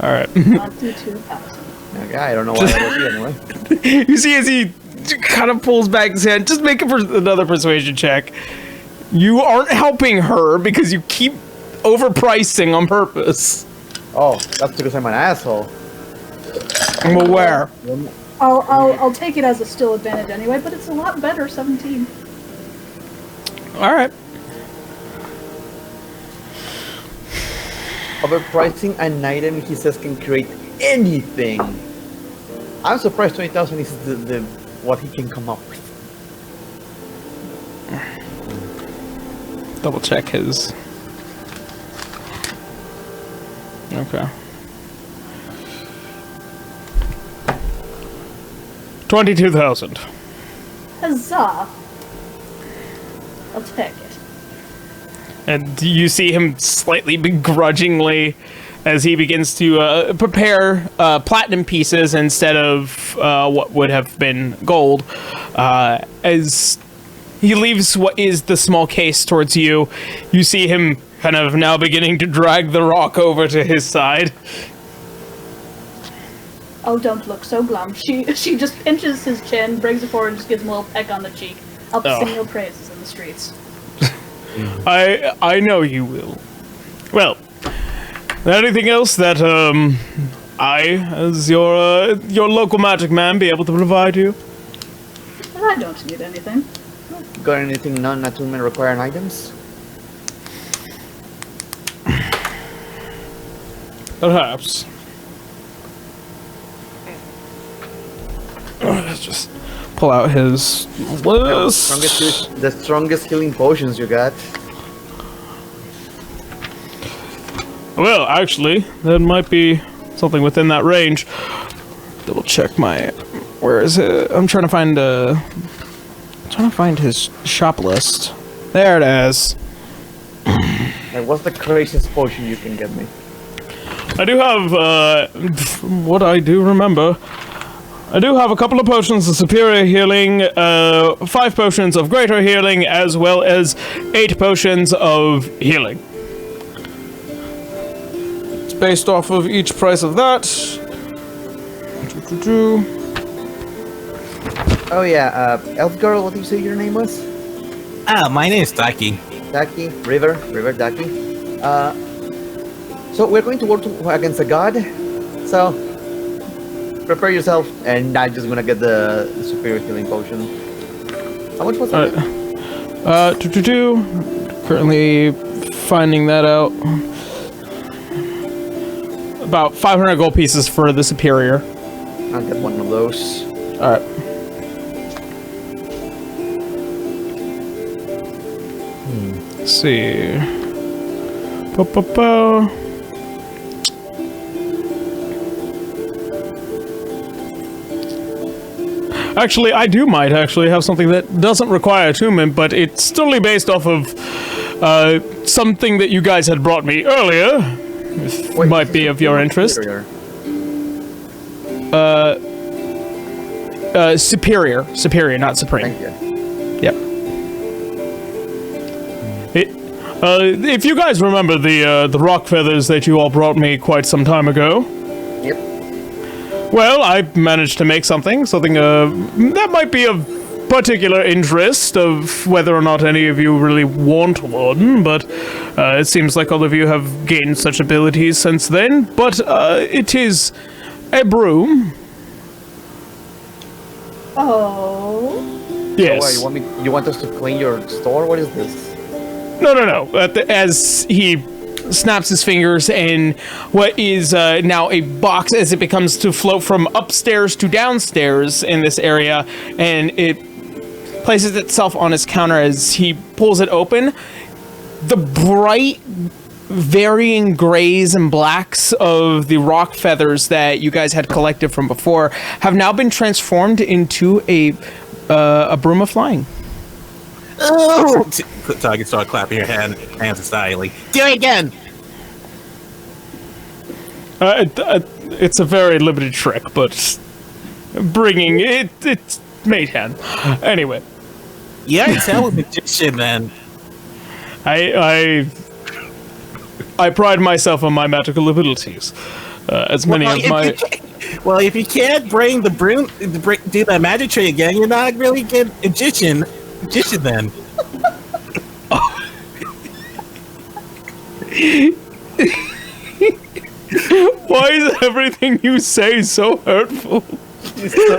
All right. 22,000. Okay, I don't know why I was here anyway. You see as he kind of pulls back his hand, just make another persuasion check. You aren't helping her because you keep overpricing on purpose. Oh, that's because I'm an asshole. I'm aware. I'll take it as a still advantage anyway, but it's a lot better, 17. All right. Overpricing an item he says can create anything. I'm surprised 20,000 is the what he can come up with. Double check his. Okay. 22,000. Huzzah! I'll take it. And you see him slightly begrudgingly as he begins to prepare platinum pieces instead of what would have been gold. As he leaves what is the small case towards you, you see him kind of now beginning to drag the rock over to his side. Oh, don't look so glum. She just pinches his chin, brings it forward, and just gives him a little peck on the cheek. I'll sing your praises in the streets. I know you will. Well, anything else that I, as your local magic man, be able to provide you? Well, I don't need anything. Got anything non-natural men requiring items? Perhaps. Let's just pull out his list. The strongest healing potions you got. Well, actually, that might be something within that range. Double check my. Where is it? I'm trying to find his shop list. There it is. Like, what's the craziest potion you can get me? I do have what I do remember. I do have a couple of potions of superior healing, 5 potions of greater healing, as well as 8 potions of healing. It's based off of each price of that. Oh yeah, elf girl, what did you say your name was? My name is Taki. Daki, River Daki. So we're going to work against a god, so prepare yourself, and I'm just gonna get the superior healing potion. How much was it? Currently finding that out. About 500 gold pieces for the superior. I'll get one of those. Alright. Let's see. Actually, I might have something that doesn't require attunement, but it's still based off of something that you guys had brought me earlier. It might be of your interest. Superior, not supreme. Thank you. Yep. If you guys remember the rock feathers that you all brought me quite some time ago. Yep. Well, I managed to make something that might be of particular interest, of whether or not any of you really want one, but it seems like all of you have gained such abilities since then. But it is a broom. Oh. Yes. Oh, you want us to clean your store? What is this? No. As he snaps his fingers, and what is now a box, as it becomes to float from upstairs to downstairs in this area, and it places itself on his counter as he pulls it open. The bright, varying grays and blacks of the rock feathers that you guys had collected from before have now been transformed into a broom of flying. Oh! So I can start clapping your hands excitedly. Do it again! It's a very limited trick, but bringing it's made hand. Anyway. Yeah, tell a magician then. I pride myself on my magical abilities. as many of my... Well, if you can't bring the broom, do that magic trick again, you're not really good magician then. Why is everything you say so hurtful?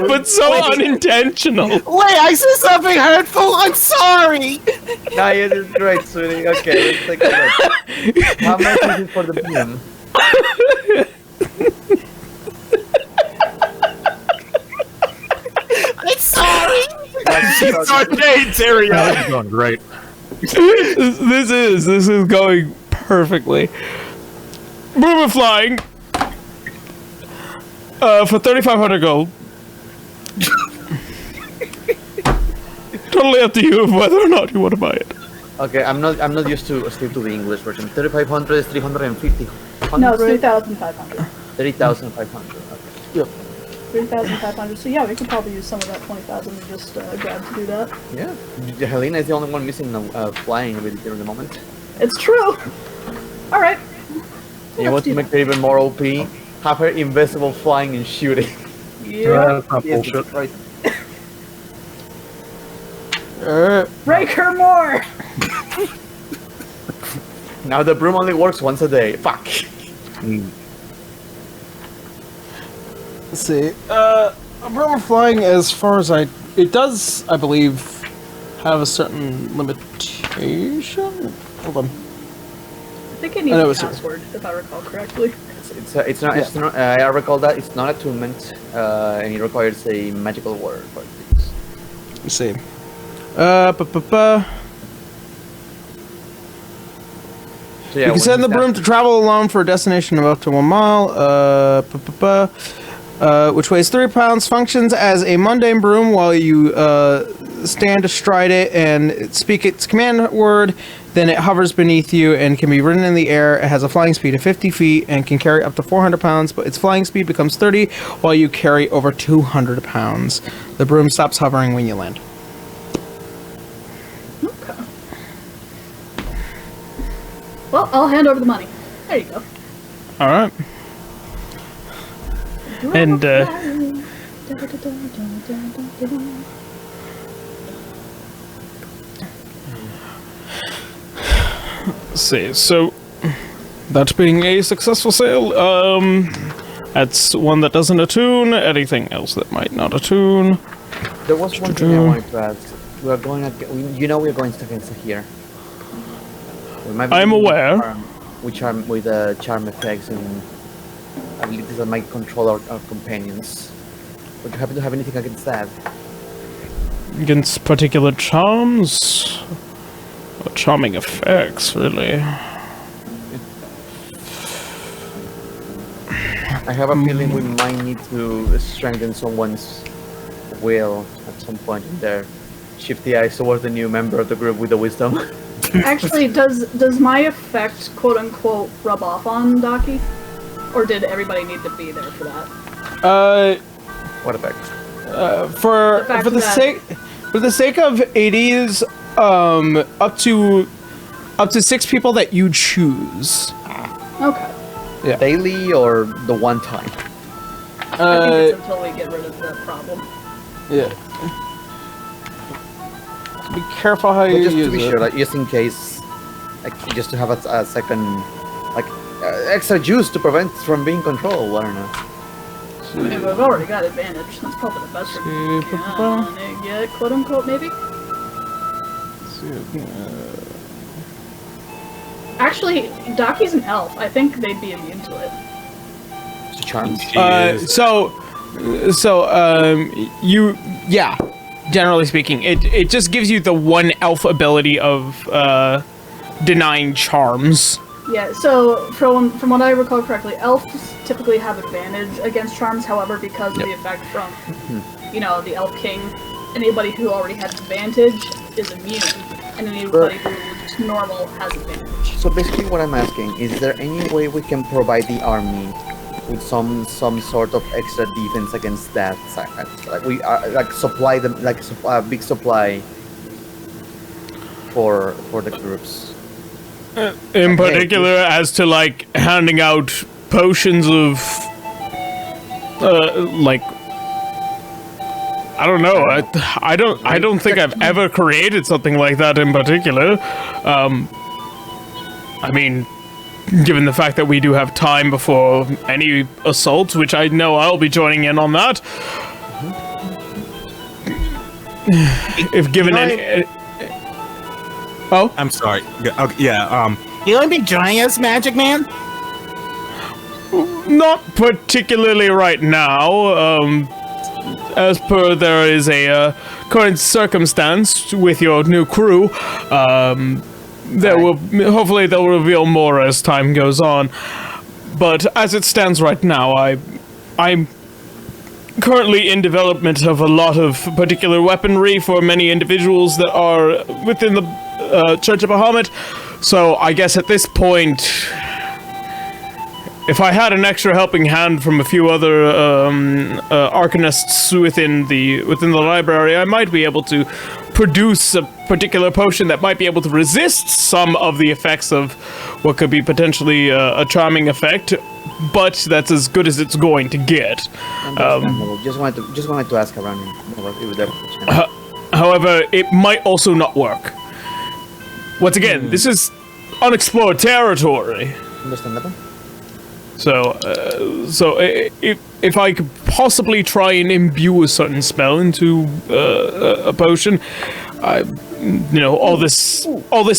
But so unintentional. Wait, I said something hurtful. I'm sorry. Nah, it is great, sweetie. Okay, let's take a look. How much is it for the broom? I'm sorry. It's going great. This is going perfectly. Broom of flying. For 3,500 gold. Totally up to you whether or not you want to buy it. Okay, I'm not used to still to the English version. 3,500 is 350. No, it's 3,500. 3,500. Okay. Yep. 3,500. So yeah, we could probably use some of that 20,000 we just grabbed to do that. Yeah. Helena is the only one missing flying ability at the moment. It's true. All right. You want to make her even more OP? Have her invisible flying and shooting. Yeah. That's not bullshit. Right. Break her more. Now the broom only works once a day. Fuck. Let's see. A broom of flying, as far as it does, I believe, have a certain limitation. Hold on. I think it needs a password, if I recall correctly. It's not. I recall that it's not attunement, and it requires a magical word for things. Let's see. So yeah, you can send the broom to travel alone for a destination of up to 1 mile. Which weighs 3 pounds. Functions as a mundane broom while you stand astride it and speak its command word. Then it hovers beneath you and can be ridden in the air. It has a flying speed of 50 feet and can carry up to 400 pounds, but its flying speed becomes 30 while you carry over 200 pounds. The broom stops hovering when you land. Okay. Well, I'll hand over the money. There you go. All right. And let's see. So that being a successful sale, that's one that doesn't attune. Anything else that might not attune? There was one thing I wanted to ask. We are going. You know, we are going against here. I'm aware. With charm effects and abilities that might control our companions. Would you happen to have anything against that? Against particular charms? Or charming effects, really. I have a feeling we might need to strengthen someone's will at some point in there. Shift the eyes towards the new member of the group with the wisdom. Actually, does my effect, quote unquote, rub off on Daki? Or did everybody need to be there for that? What effect? For the sake of 80s, up to 6 people that you choose. Okay. Yeah. Daily or the one time? I think it's until we get rid of the problem. Yeah. Be careful how you use it. Just to be sure, like, just in case, like, just to have a second, like, extra juice to prevent from being controlled. I don't know. I mean, we've already got advantage. That's probably the best we're gonna get, quote unquote, maybe. Actually, Daki's an elf. I think they'd be immune to it. It's a charm. Yeah. Generally speaking, it just gives you the one elf ability of denying charms. Yeah, so from what I recall correctly, elves typically have advantage against charms. However, because of the effect from, you know, the Elf King, anybody who already has advantage is immune, and anybody who is normal has advantage. So basically, what I'm asking is there any way we can provide the army with some sort of extra defense against that? Like we like supply them like a big supply for the groups. In particular, as to like handing out potions of, like, I don't know. I don't think I've ever created something like that in particular. I mean, given the fact that we do have time before any assault, which I know I'll be joining in on that. If given any... Oh? I'm sorry. Yeah, you want to be joining us, Magic Man? Not particularly right now. As per there is a current circumstance with your new crew. There will hopefully they'll reveal more as time goes on. But as it stands right now, I'm currently in development of a lot of particular weaponry for many individuals that are within the Church of Bahamut. So I guess at this point, if I had an extra helping hand from a few other arcanists within the library, I might be able to produce a particular potion that might be able to resist some of the effects of what could be potentially a charming effect, but that's as good as it's going to get. Just wanted to ask around if that. However, it might also not work. Once again, this is unexplored territory. Understandable. So if I could possibly try and imbue a certain spell into a potion, all this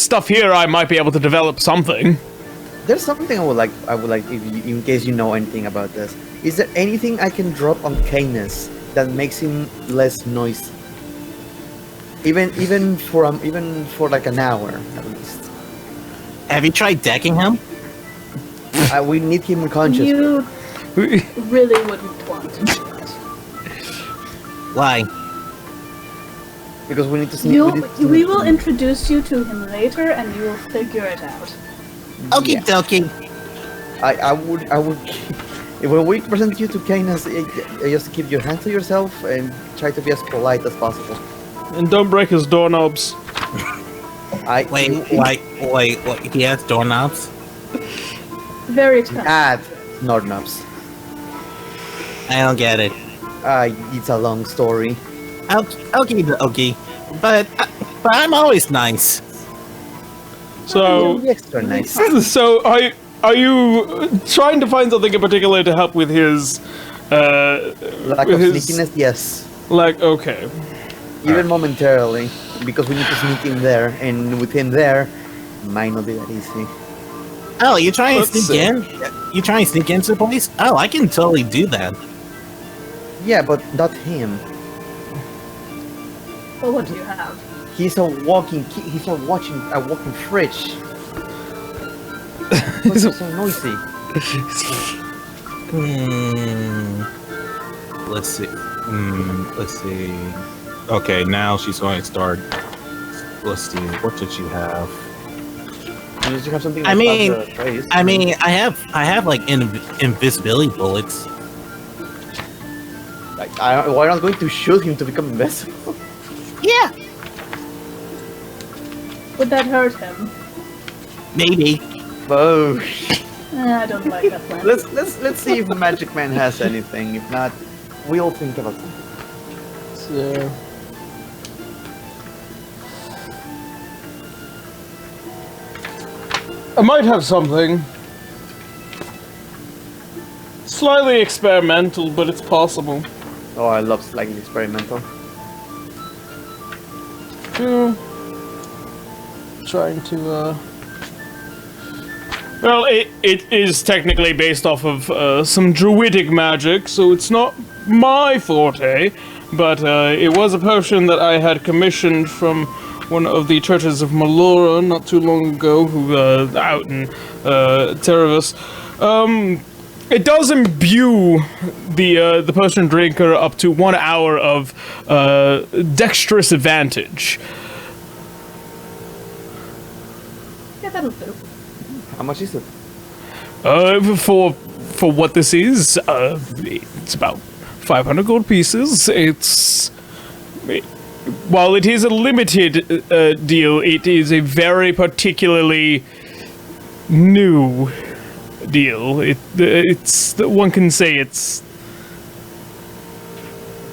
stuff here, I might be able to develop something. There's something I would like if you, in case you know anything about this. Is there anything I can drop on Canis that makes him less noisy? Even for like an hour at least. Have you tried decking him? We need him unconscious. You really wouldn't want to do that. Why? Because we need to sneak. We will introduce you to him later, and you will figure it out. Okie dokie. I would. When we present you to Canis, just keep your hands to yourself and try to be as polite as possible. And don't break his doorknobs. Wait, he has doorknobs? Very expensive. Doorknobs. I don't get it. It's a long story. Okay, but I'm always nice. So, Extra nice. so are you trying to find something in particular to help with his Lack of sneakiness, yes. Like, okay. Even momentarily, because we need to sneak in there, and with him there, might not be that easy. Oh, you trying to Let's sneak in? You trying to sneak into the place? Oh, I can totally do that. Yeah, but not him. Well, what do you have? He's a walking fridge. What's so noisy? Let's see. Okay, now she's going to start. Let's see. What did she have? You just have something. I mean, I have like invisibility bullets. Why not going to shoot him to become invisible? Yeah, Would that hurt him? maybe. Oh. I don't like that plan. Let's see if the Magic Man has anything. If not, we'll think about it. So, I might have something. Slightly experimental, but it's possible. Oh, I love slightly experimental. Trying to, Well, it is technically based off of some druidic magic, so it's not my forte, but it was a potion that I had commissioned from one of the churches of Melora not too long ago, who out in Terevis. It does imbue the potion drinker up to 1 hour of dexterous advantage. Yeah, that'll do. How much is it? For what this is, it's about 500 gold pieces. While it is a limited deal, it is a very particularly new deal. It's one can say it's.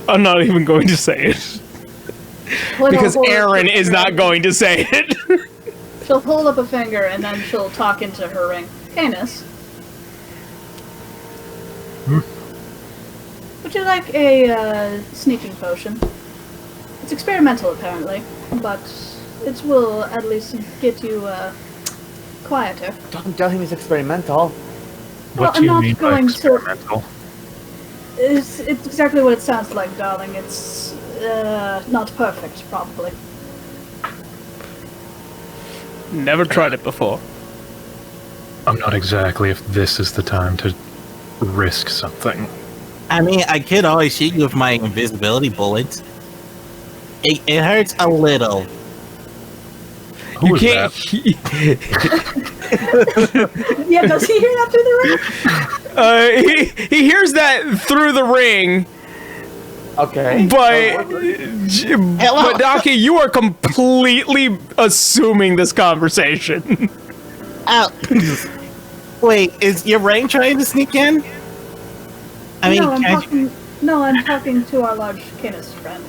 I'm not even going to say it because Aaron is not going to say it. She'll hold up a finger and then she'll talk into her ring. Canis. Would you like a sneaking potion? It's experimental, apparently, but it will at least get you quieter. Don't tell him it's experimental. Well, What do you mean by going experimental? It's exactly what it sounds like, darling. It's not perfect, probably. Never tried it before. I'm not exactly if this is the time to risk something. I mean, I could always shoot you with my invisibility bullets. It hurts a little. Who You was can't. Yeah, does he hear that through the ring? He hears that through the ring, Okay. but Daki, you are completely assuming this conversation. Ow. Wait, is your ring trying to sneak in? I mean, I'm talking to our large Canis friend.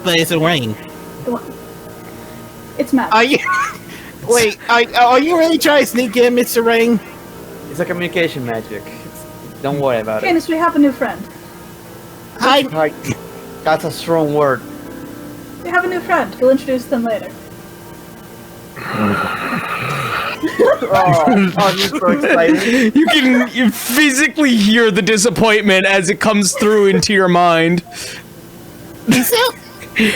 but it's a ring. The one- It's Matt. Are you? Wait, are you really trying to sneak in, Mr. Ring? It's a communication magic. Don't worry about it. Canis, we have a new friend. Right. That's a strong word. We have a new friend. We'll introduce them later. Oh, I'm so excited. You physically hear the disappointment as it comes through into your mind.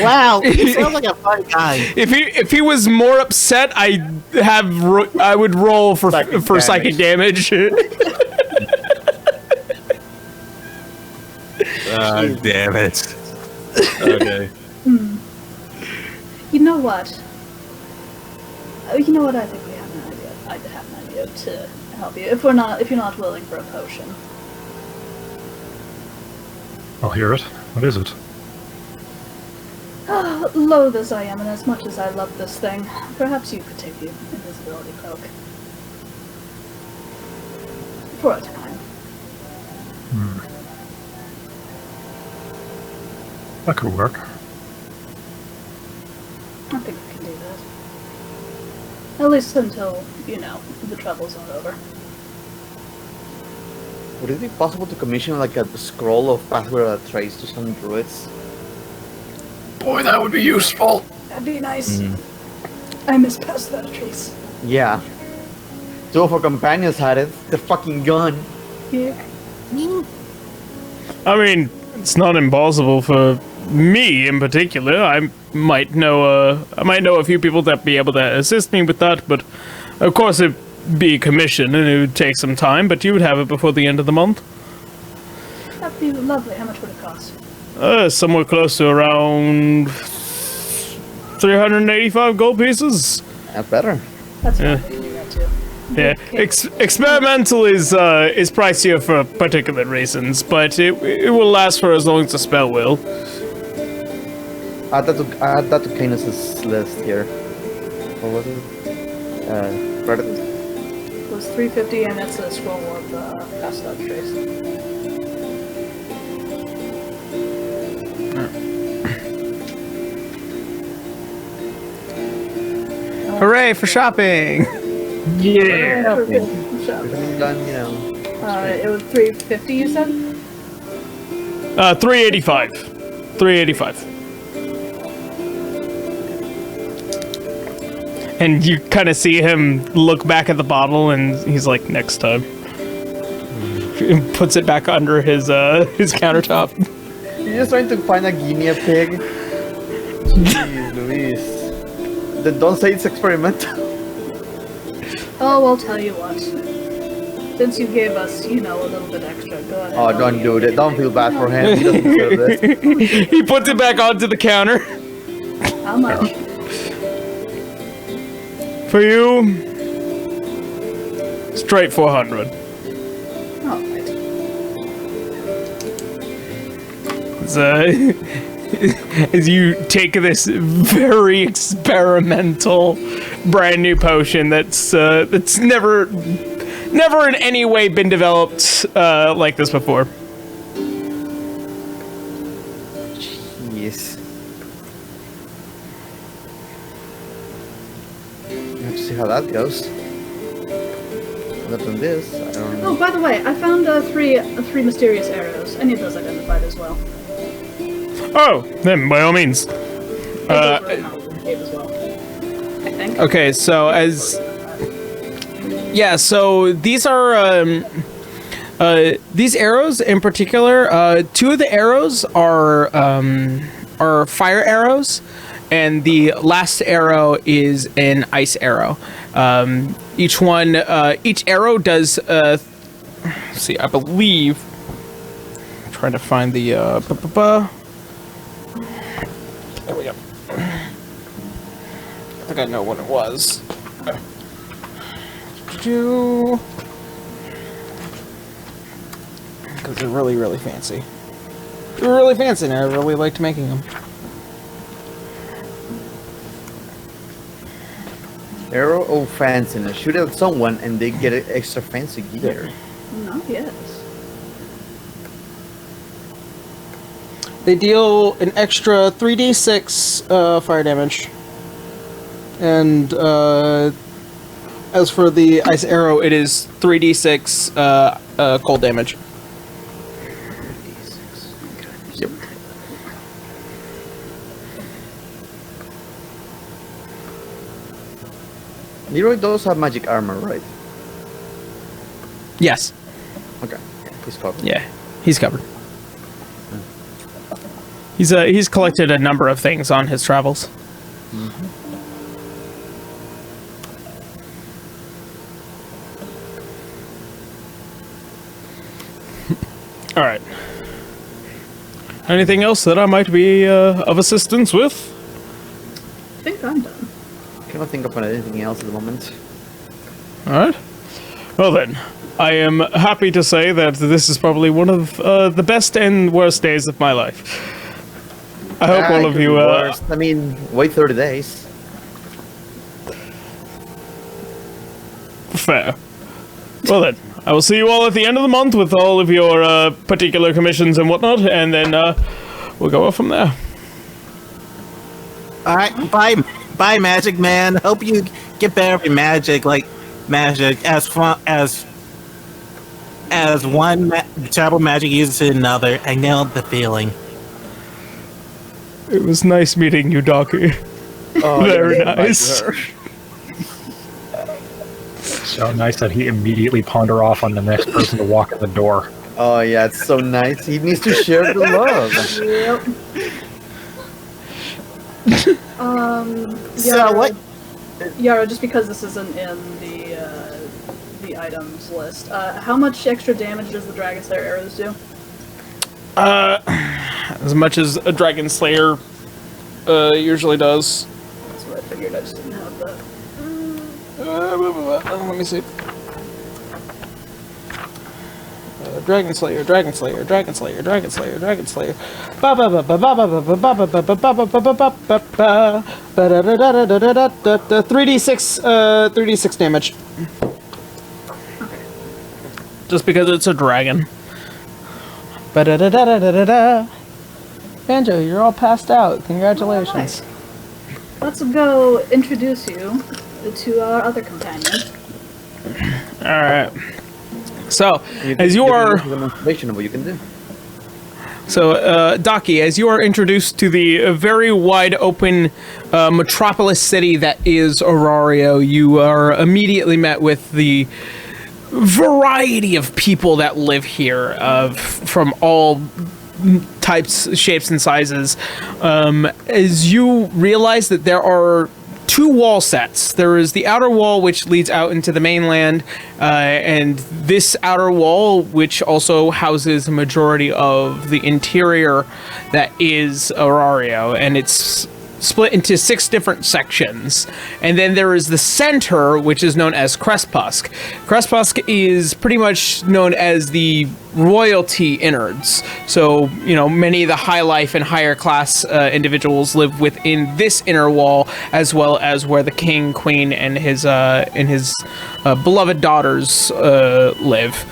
Wow, he sounds like a fun guy. If he was more upset, I would roll for psychic damage. Damn it. Okay. You know what? You know what? I think we have an idea. I have an idea to help you. If you're not willing for a potion. I'll hear it. What is it? Loath as I am, and as much as I love this thing, perhaps you could take the invisibility cloak. For a time. That could work. I think we can do that. At least until, the troubles are over. Would it be possible to commission like a scroll of password trace to some druids? Boy, that would be useful. That'd be nice. I miss pathologies. Yeah. Two of our companions had it. The fucking gun. Yeah. I mean, it's not impossible for me in particular. I might know a few people that be able to assist me with that, but of course it'd be a commission and it would take some time, but you would have it before the end of the month. That'd be lovely. How much would it cost? Somewhere close to around 385 gold pieces. Better. That's Yeah. fine. We can do that too. Yeah, experimental is pricier for particular reasons, but it will last for as long as the spell will. Add that to Canis' list here. What was it? Predator. It was 350, and that's a scroll of passed out trace. Hooray for shopping! Yeah. Done, It was 350, you said? 385. 385. And you kind of see him look back at the bottle, and he's like, "Next time." He puts it back under his countertop. You're just trying to find a guinea pig. Jeez, Luis. Then don't say it's experimental. Oh, I'll tell you what. Since you gave us, a little bit extra, go ahead. Oh, don't do that. Don't feel bad for him. He doesn't deserve this. He puts it back onto the counter. How much? For you, straight 400. Alright. As you take this very experimental, brand new potion that's never never in any way been developed like this before. Jeez. Let's see how that goes. Other than this, I don't know. Oh, by the way, I found three mysterious arrows. I need those identified as well. Oh, then by all means. Those were in the cave as well, I think. Okay, so so these are these arrows in particular. Two of the arrows are fire arrows, and the last arrow is an ice arrow. Each arrow does. Let's see, I believe. I'm trying to find the. There we go. I think I know what it was. Because they're really, really fancy. They're really fancy, and I really liked making them. Arrow or fanciness. Shoot at someone and they get an extra fancy gear. Not yet. They deal an extra 3d6 fire damage. And as for the ice arrow, it is 3d6 cold damage. Yep. Leroy does have magic armor, right? Yes. Okay. Yeah, he's covered. Yeah, he's covered. He's collected a number of things on his travels. All right. Anything else that I might be of assistance with? I think I'm done. Cannot think of anything else at the moment. All right. Well then, I am happy to say that this is probably one of the best and worst days of my life. I hope all of you. I mean, wait 30 days. Fair. Well then, I will see you all at the end of the month with all of your particular commissions and whatnot, and then we'll go off from there. All right, bye, Magic Man. Hope you get better at magic, like magic as fun as one terrible magic uses to another. I know the feeling. It was nice meeting you, Docky. Oh, Very yeah, nice. So nice that he immediately pawned her off on the next person to walk in the door. Oh yeah, it's so nice. He needs to share the love. Yep. So Yaro, what? Yaro, just because this isn't in the items list, how much extra damage does the Dragon Slayer arrows do? As much as a Dragon Slayer usually does. That's what I figured. I just didn't have that. Let me see. Dragon Slayer, Dragon Slayer, Dragon Slayer, Dragon Slayer, Dragon Slayer. 3d6 damage. Okay. Just because it's a dragon. Banjo, you're all passed out. Congratulations. Let's go introduce you to our other companion. All right. So, as you are, demonstration of what you can do. so Docky, as you are introduced to the very wide open metropolis city that is Aurario, you are immediately met with the variety of people that live here, from all types, shapes, and sizes. As you realize that there are two wall sets. There is the outer wall, which leads out into the mainland, and this outer wall, which also houses a majority of the interior that is Aurario, and it's split into 6 different sections. And then there is the center, which is known as Crespusque. Crespusque is pretty much known as the royalty innards. So, you know, many of the high life and higher class individuals live within this inner wall, as well as where the king, queen, and his beloved daughters live.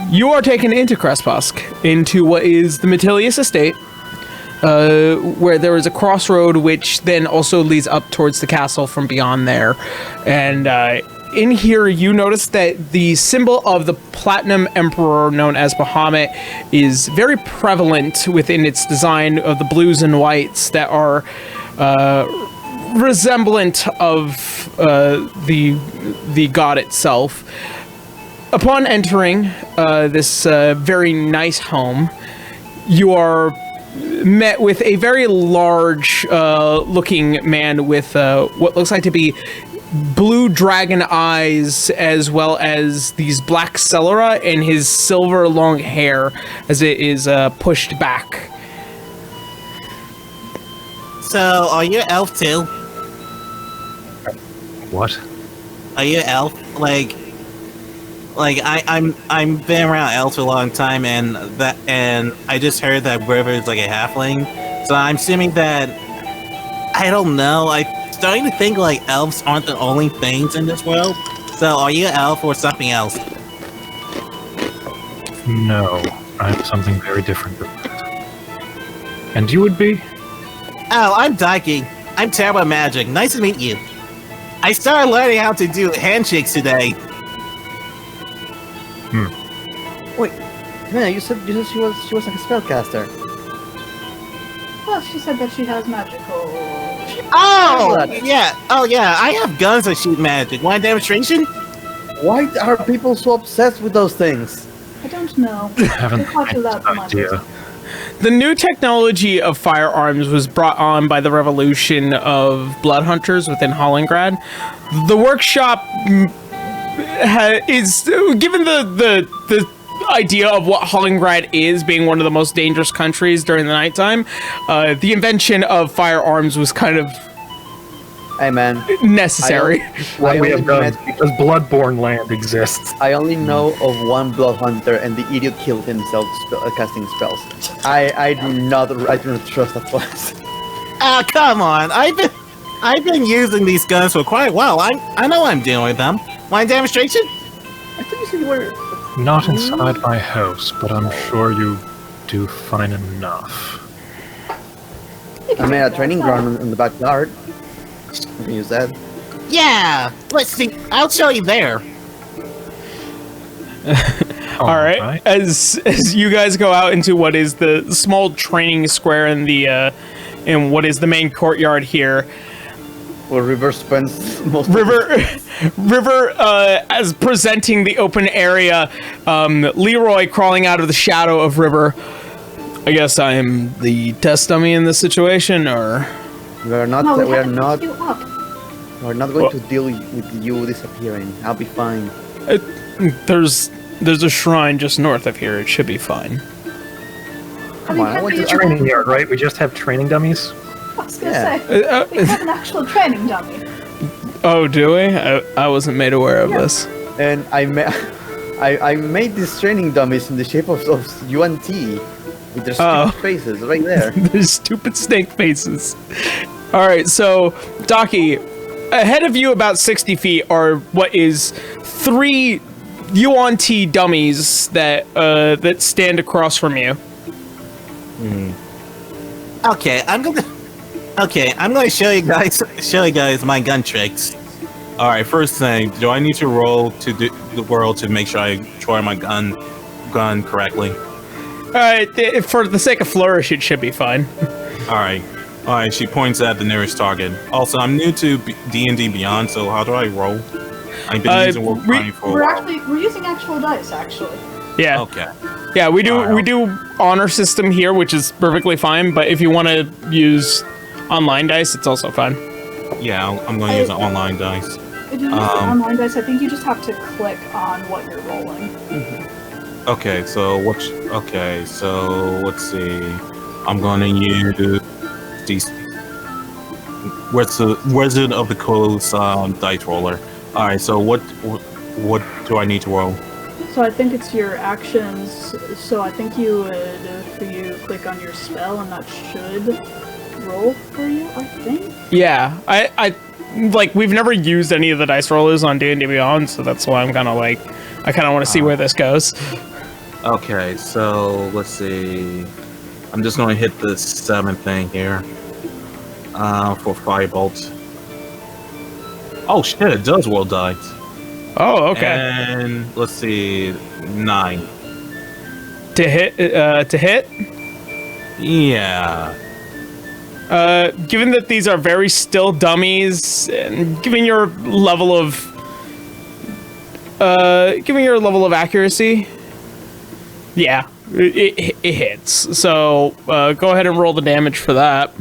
You are taken into Crespusque, into what is the Metilius estate, where there is a crossroad which then also leads up towards the castle from beyond there. And in here, you notice that the symbol of the Platinum Emperor, known as Bahamut, is very prevalent within its design of the blues and whites that are resemblant of the god itself. Upon entering this very nice home, you are met with a very large looking man with what looks like to be blue dragon eyes, as well as these black sclera and his silver long hair as it is pushed back. So, are you an elf too? What? Are you an elf? I'm been around elves for a long time, and I just heard that River is like a halfling. So I'm assuming that, I don't know. I'm starting to think like elves aren't the only things in this world. So are you an elf or something else? No, I'm something very different than that. And you would be? Oh, I'm Dikey. I'm terrible at magic. Nice to meet you. I started learning how to do handshakes today. Wait, man, you said she was like a spellcaster. Well, she said that she has magical. Oh yeah, I have guns that shoot magic. Want a demonstration? Why are people so obsessed with those things? I don't know. I haven't They're quite loud for my idea. The new technology of firearms was brought on by the revolution of blood hunters within Hollingrad. The workshop is given the idea of what Hollingrad is, being one of the most dangerous countries during the nighttime. The invention of firearms was kind of Hey man, necessary. What we have done met- because Bloodborne land exists. I only know of one blood hunter, and the idiot killed himself casting spells. I do not trust that place. Oh come on! I've been using these guns for quite a while. I know what I'm doing with them. Want a demonstration? I thought you said you were. Not inside my house, but I'm sure you do fine enough. I made a training ground in the backyard. You can use that. Yeah. Let's see. I'll show you there. All right. As you guys go out into what is the small training square in the in what is the main courtyard here, Well, River spends most. River as presenting the open area, Leroy crawling out of the shadow of River. I guess I am the test dummy in this situation, or We are not. No, we we are haven't not. picked you up. We're not going to deal with you disappearing. I'll be fine. there's a shrine just north of here. It should be fine. Come on, I want to. Training yard, right? We just have training dummies? I was gonna Yeah. say, we have an actual training dummy. Oh, do we? I wasn't made aware of this. And I made these training dummies in the shape of UNT with their stupid faces right there. There's stupid snake faces. All right, so Daki, ahead of you about 60 feet are what is 3 UNT dummies that stand across from you. Okay, I'm gonna show you guys my gun tricks. All right, first thing, do I need to roll to do the world to make sure I try my gun correctly? All right, for the sake of flourish, it should be fine. All right. She points at the nearest target. Also, I'm new to D&D Beyond, so how do I roll? I've been using Warcraft for a while. We're using actual dice, actually. Yeah. Okay. Yeah, we do Alright. we do honor system here, which is perfectly fine. But if you want to use online dice, it's also fine. Yeah, I'm going to use an online dice. If you use the online dice, I think you just have to click on what you're rolling. Okay, so let's see. I'm going to use these. Wizard of the Coast dice roller. All right, so what do I need to roll? So I think it's your actions. So I think you would, click on your spell, and that should roll for you. I think. Yeah, I like we've never used any of the dice rollers on D&D Beyond, so that's why I'm kind of like I kind of want to see where this goes. Okay, so let's see. I'm just going to hit the 7th thing here for Firebolt. Oh shit! It does roll dice. Oh, okay. And let's see, 9 To hit. Yeah. Given that these are very still dummies, and given your level of accuracy, yeah, it hits. So go ahead and roll the damage for that.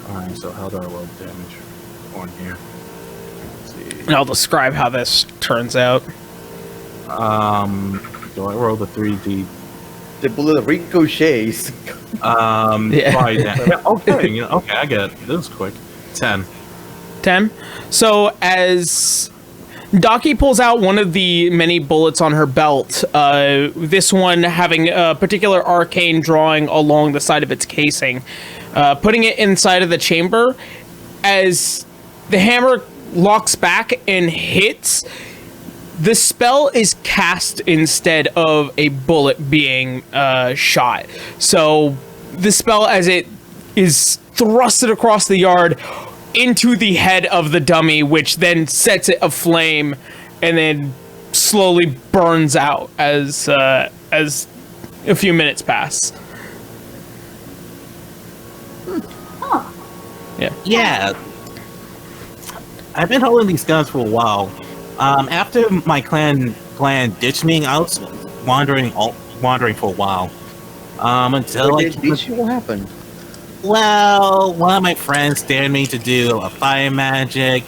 All right. So how do I roll the damage on here? And I'll describe how this turns out. Do I roll the 3D? The bullet ricochets. Yeah. Right, yeah. Okay, okay, I get it. This is quick. 10. 10. So as Daki pulls out one of the many bullets on her belt, this one having a particular arcane drawing along the side of its casing, putting it inside of the chamber, as the hammer locks back and hits, the spell is cast instead of a bullet being shot. So the spell, as it is thrusted across the yard into the head of the dummy, which then sets it aflame and then slowly burns out as a few minutes pass. Huh. Yeah. I've been holding these guns for a while. After my clan ditched me, I was wandering for a while. Until What happened? Well, one of my friends dared me to do a fire magic.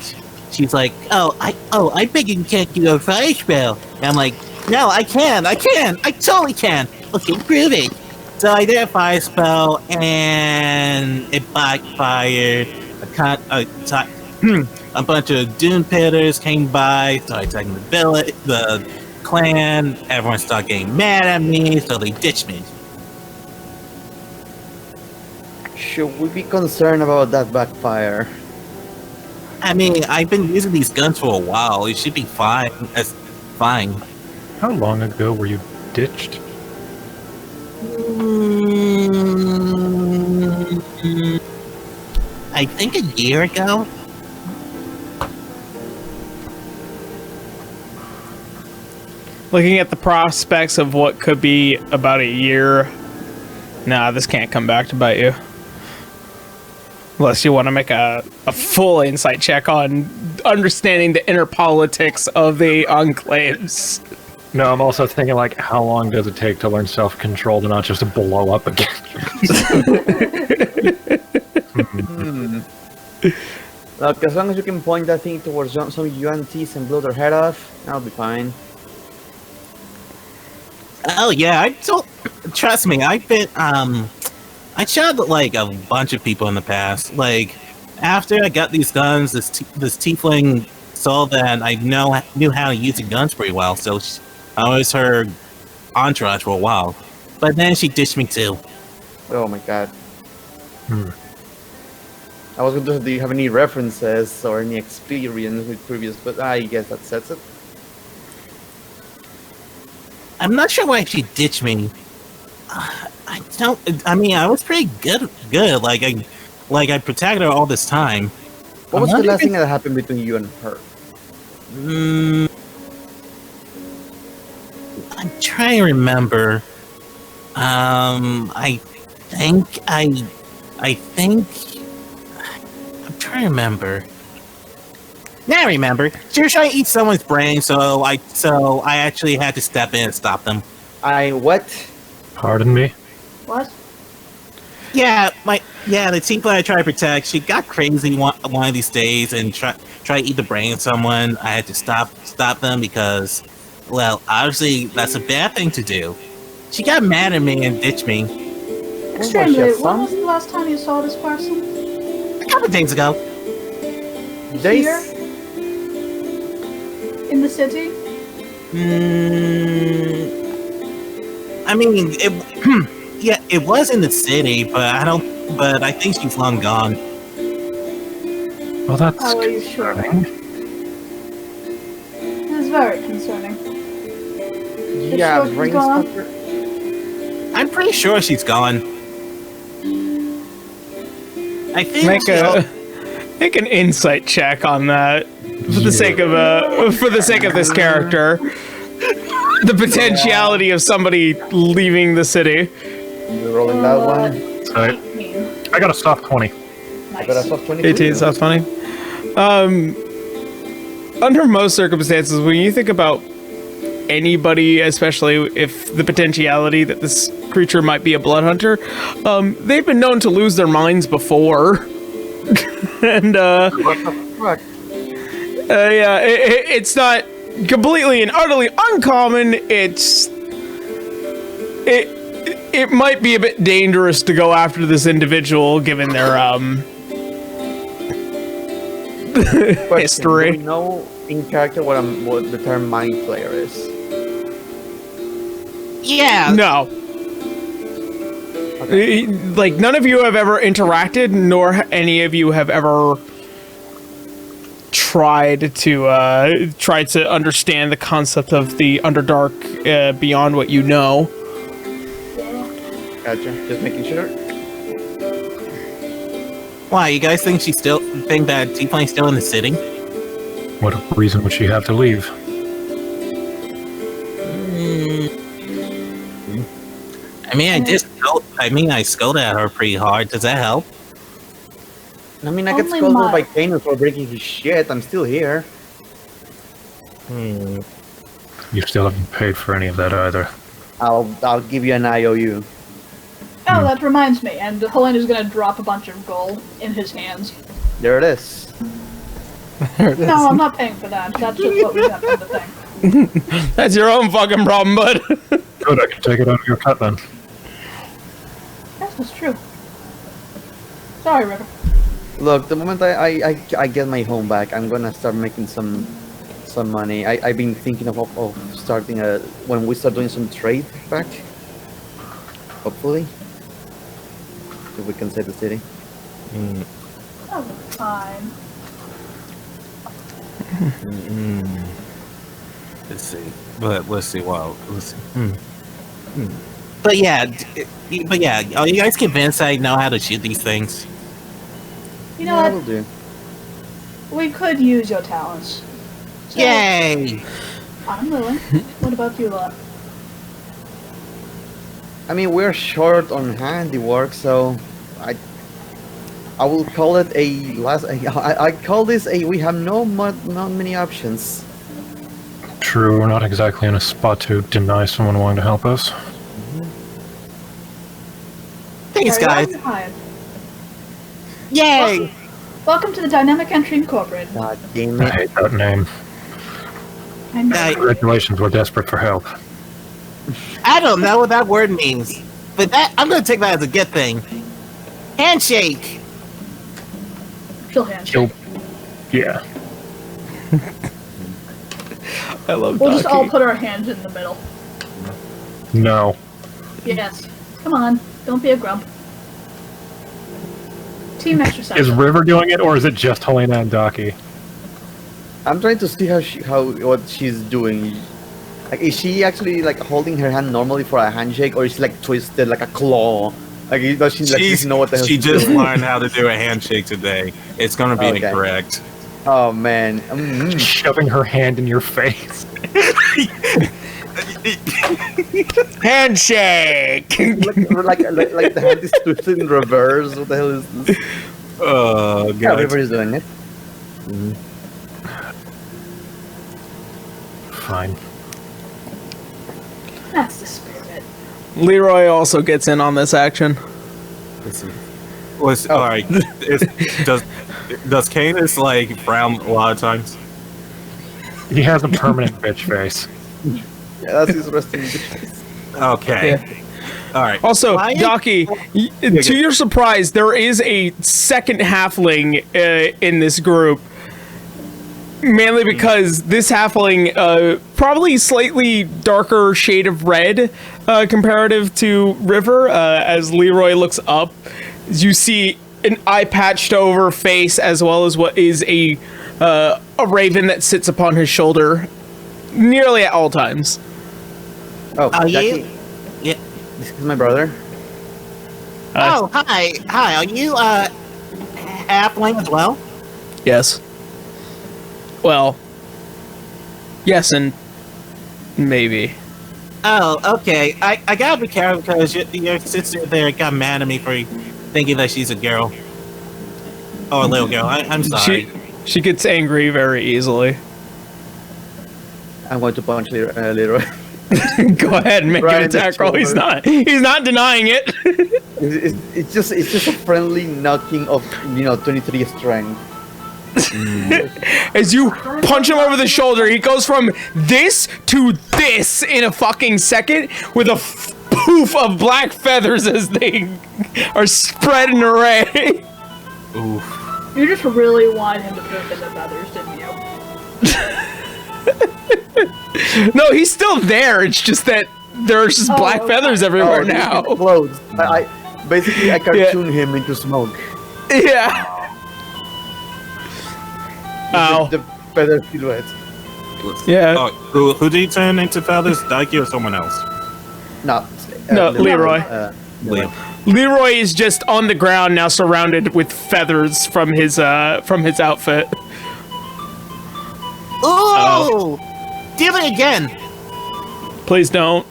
She's like, I bet you can't do a fire spell. And I'm like, no, I totally can. Okay, prove it. So I did a fire spell, and it backfired. A bunch of dune pitters came by, started attacking the clan. Everyone started getting mad at me, so they ditched me. Should we be concerned about that backfire? I mean, I've been using these guns for a while. It should be fine. It's fine. How long ago were you ditched? I think a year ago. Looking at the prospects of what could be about a year, nah, this can't come back to bite you. Unless you want to make a full insight check on understanding the inner politics of the enclaves. No, I'm also thinking, like, how long does it take to learn self-control to not just blow up again? Look, as long as you can point that thing towards some UNTs and blow their head off, that'll be fine. Oh yeah, trust me. I've been I shot like a bunch of people in the past. Like after I got these guns, this tiefling saw that I knew how to use the guns pretty well, so I was her entourage for a while. But then she ditched me too. Oh my god. I was going to say, do you have any references or any experience with previous, but I guess that sets it. I'm not sure why she ditched me. I mean, I was pretty good. Like I protected her all this time. What was the last thing that happened between you and her? I'm trying to remember. I think I'm trying to remember. Now I remember. She was trying to eat someone's brain, so I actually had to step in and stop them. What? Pardon me? What? Yeah, the team that I try to protect, she got crazy one of these days and try to eat the brain of someone. I had to stop them because, well, obviously that's a bad thing to do. She got mad at me and ditched me. Extremely. When was the last time you saw this person? A couple days ago. Here? In the city? I mean, yeah, it was in the city, but I think she's long gone. Well, that's How are you sure? concerning. It is very concerning. Yeah, Is she brain gone? sucker. I'm pretty sure she's gone. I think Make an insight check on that for the sake of this character. The potentiality of somebody leaving the city. You're rolling that one. So, 18. I got a soft 20. I got a Nice. soft 22. 18 sounds funny. Under most circumstances, when you think about anybody, especially if the potentiality that this creature might be a blood hunter, they've been known to lose their minds before. And What the fuck? yeah, it's not completely and utterly uncommon. It might be a bit dangerous to go after this individual given their Question, history. Do you know in character what the term mind player is? yeah. No. Like, none of you have ever interacted, nor any of you have ever tried to understand the concept of the Underdark beyond what you know. Gotcha. Just making sure. Why, you guys think that T-Plane's still in the city? What reason would she have to leave? I mean, I scolded at her pretty hard. Does that help? I mean, I get Only scolded mine. by Kanos for breaking his shit. I'm still here. You still haven't paid for any of that either. I'll give you an IOU. Oh, that reminds me. And Helena's gonna drop a bunch of gold in his hands. There it is. No, I'm not paying for that. That's just what we got from the thing. That's your own fucking problem, bud. Good, I can take it out of your cut then. That's true. Sorry, River. Look, the moment I get my home back, I'm gonna start making some money. I've been thinking of starting when we start doing some trade back. Hopefully, if we can save the city. That was fine. Let's see. But let's see. Wow. Let's see. But yeah, are you guys convinced I know how to shoot these things? You know That'll what? do. We could use your talents. So, Yay! I'm willing. What about you lot? I mean, we're short on handiwork, so I will call it a last. I call this a. We have not many options. True, we're not exactly in a spot to deny someone wanting to help us. Thanks, Carry guys. on higher. Yay! Welcome to the Dynamic Entry Incorporated. God damn I it! hate that name. I know. I- Congratulations, we're desperate for help. I don't know what that word means, but I'm gonna take that as a good thing. Handshake. She'll handshake. Yeah. I love We'll just all Donkey. put our hands in the middle. No. Yes. Come on. Don't be a grump. Team exercise. Is River doing it, or is it just Helena and Daki? I'm trying to see what she's doing. Like, is she actually like holding her hand normally for a handshake, or is she like twisted like a claw? Like, does she like She's, know what the hell she she's just doing? learned how to do a handshake today. It's gonna be Okay. incorrect. Oh man. Shoving her hand in your face. Handshake! like the hand is twisted in reverse. What the hell is this? Oh Yeah, god. everybody's doing it. Fine. That's the spirit. Leroy also gets in on this action. All right. Does Canis like frown a lot of times? He has a permanent bitch face. Yeah, that's his resting face. Okay. All right. Also, Why- Daki, to your surprise, there is a second halfling in this group. Mainly because this halfling, probably slightly darker shade of red, comparative to River. As Leroy looks up, you see an eye-patched over face, as well as what is a raven that sits upon his shoulder, nearly at all times. Oh, Are Jackie, you? Yeah. this is my brother. Oh, hi. Hi. Are you halfling as well? Yes. Well, yes and maybe. Oh, okay. I gotta be careful because your sister there got mad at me for thinking that she's a girl. Or a little girl. I'm sorry. She gets angry very easily. I'm going to punch Leroy. Go ahead and make Right an in the attack roll. He's shoulder. not denying it. It's just a friendly knocking of 23 strength. As you punch him over the shoulder, he goes from this to this in a fucking second with a poof of black feathers as they are spread in array. Oof. You just really wanted him to poof in the feathers, didn't you? No, he's still there. It's just that there's just black okay. feathers everywhere now. Clothes. I cartoon him into smoke. Yeah. Ow. The feather silhouette. Yeah. Oh, who did he turn into feathers? Daiki or someone else? No. Leroy. Leo. Leroy is just on the ground now, surrounded with feathers from his outfit. Oh! Do it again! Please don't.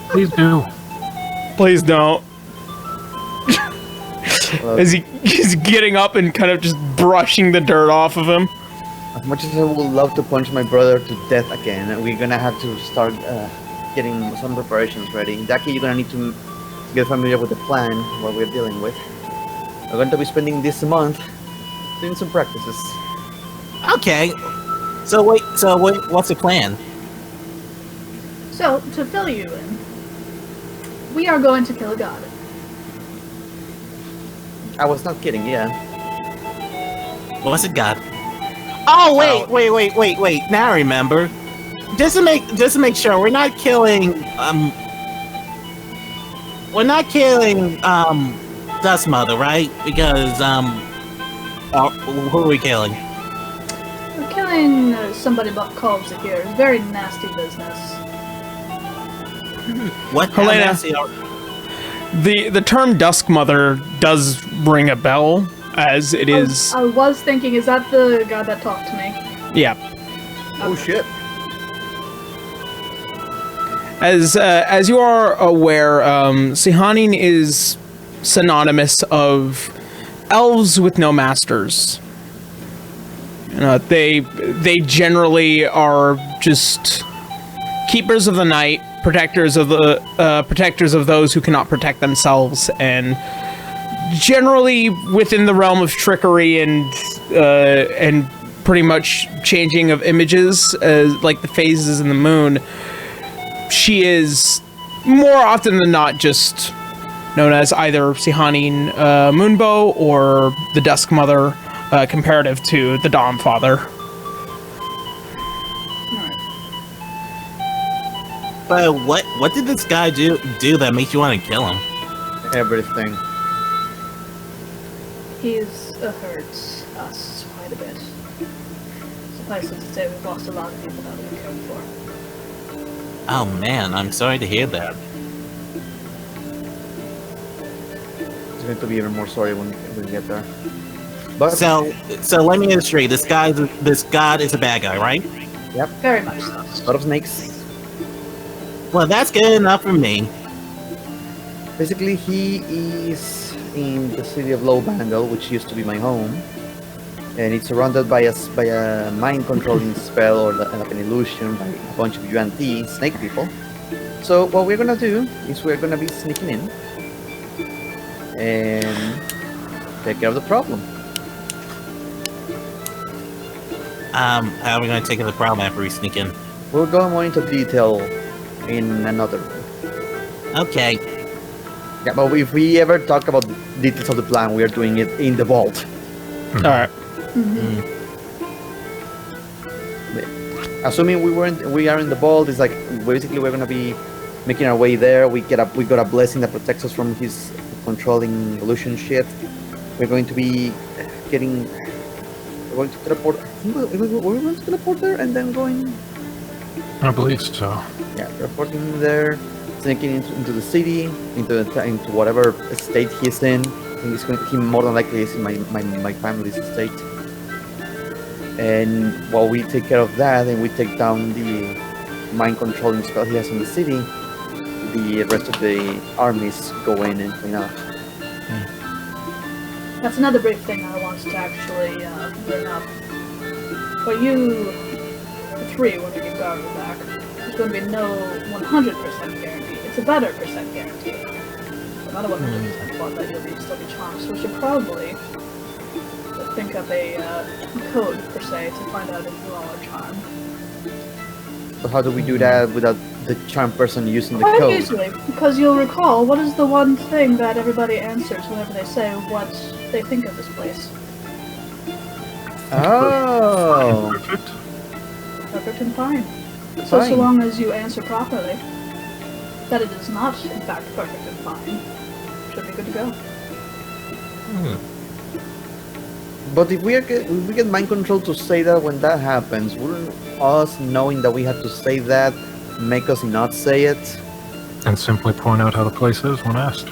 Please do. Please don't. As he's getting up and kind of just brushing the dirt off of him. As much as I would love to punch my brother to death again, we're gonna have to start getting some preparations ready. Jackie, you're gonna need to get familiar with the plan, what we're dealing with. We're going to be spending this month doing some practices. Okay. So wait, what's the plan? So, to fill you in, we are going to kill a god. I was not kidding, yeah. What's it got? Oh wait. Now I remember. Just to make sure we're not killing Dust Mother, right? Because who are we killing? We're killing somebody called Zahir. It's very nasty business. What? Helena. The term Dusk Mother does ring a bell, as it is. I was thinking, is that the guy that talked to me? Yeah. Oh shit. As you are aware, Sihanin is synonymous of elves with no masters. They generally are just keepers of the night, protectors of those who cannot protect themselves, and generally within the realm of trickery and pretty much changing of images, like the phases in the moon. She is more often than not just known as either Sihanin Moonbow or the Dusk Mother, comparative to the Dawn Father. But what did this guy do that makes you want to kill him? Everything. He's hurt us quite a bit. Suffice it to say, we've lost a lot of people that we cared for. Oh man, I'm sorry to hear that. It's going to be even more sorry when we get there. But So let me get it straight. This god is a bad guy, right? Very much so. a lot of snakes. Well, that's good enough for me. Basically, he is in the city of Low Bangle, which used to be my home, and it's surrounded by a mind controlling spell or like an illusion by a bunch of UNT snake people. So what we're gonna do is we're gonna be sneaking in and take care of the problem. How are we gonna take care of the problem after we sneak in? We'll go more into detail in another room. Okay. Yeah, but if we ever talk about the details of the plan, we are doing it in the vault. All right. assuming we are in the vault, it's like basically we're gonna be making our way there. We got a blessing that protects us from his controlling illusion shit. We're going to be getting. We're going to teleport. We're going to teleport there and then going. I believe so. Yeah, teleporting there, sneaking into the city, into whatever state he's in. I think he more than likely is in my family's estate. And while we take care of that and we take down the mind controlling spell he has in the city, the rest of the armies go in and clean up. That's another brief thing I wanted to actually bring up. For you three, when we get Garver back, there's going to be no 100% guarantee. It's a better percent guarantee. But not a 100% one that you'll still be charmed. So we should probably think up a code, per se, to find out if you all are charmed. So how do we do that without the charmed person using the Quite code? easily, because you'll recall, what is the one thing that everybody answers whenever they say what they think of this place? Oh! Perfect. Perfect and fine. So long as you answer properly, that it is not, in fact, perfect and fine, should be good to go. But if we get mind control to say that when that happens, wouldn't us knowing that we have to say that make us not say it? And simply point out how the place is when asked.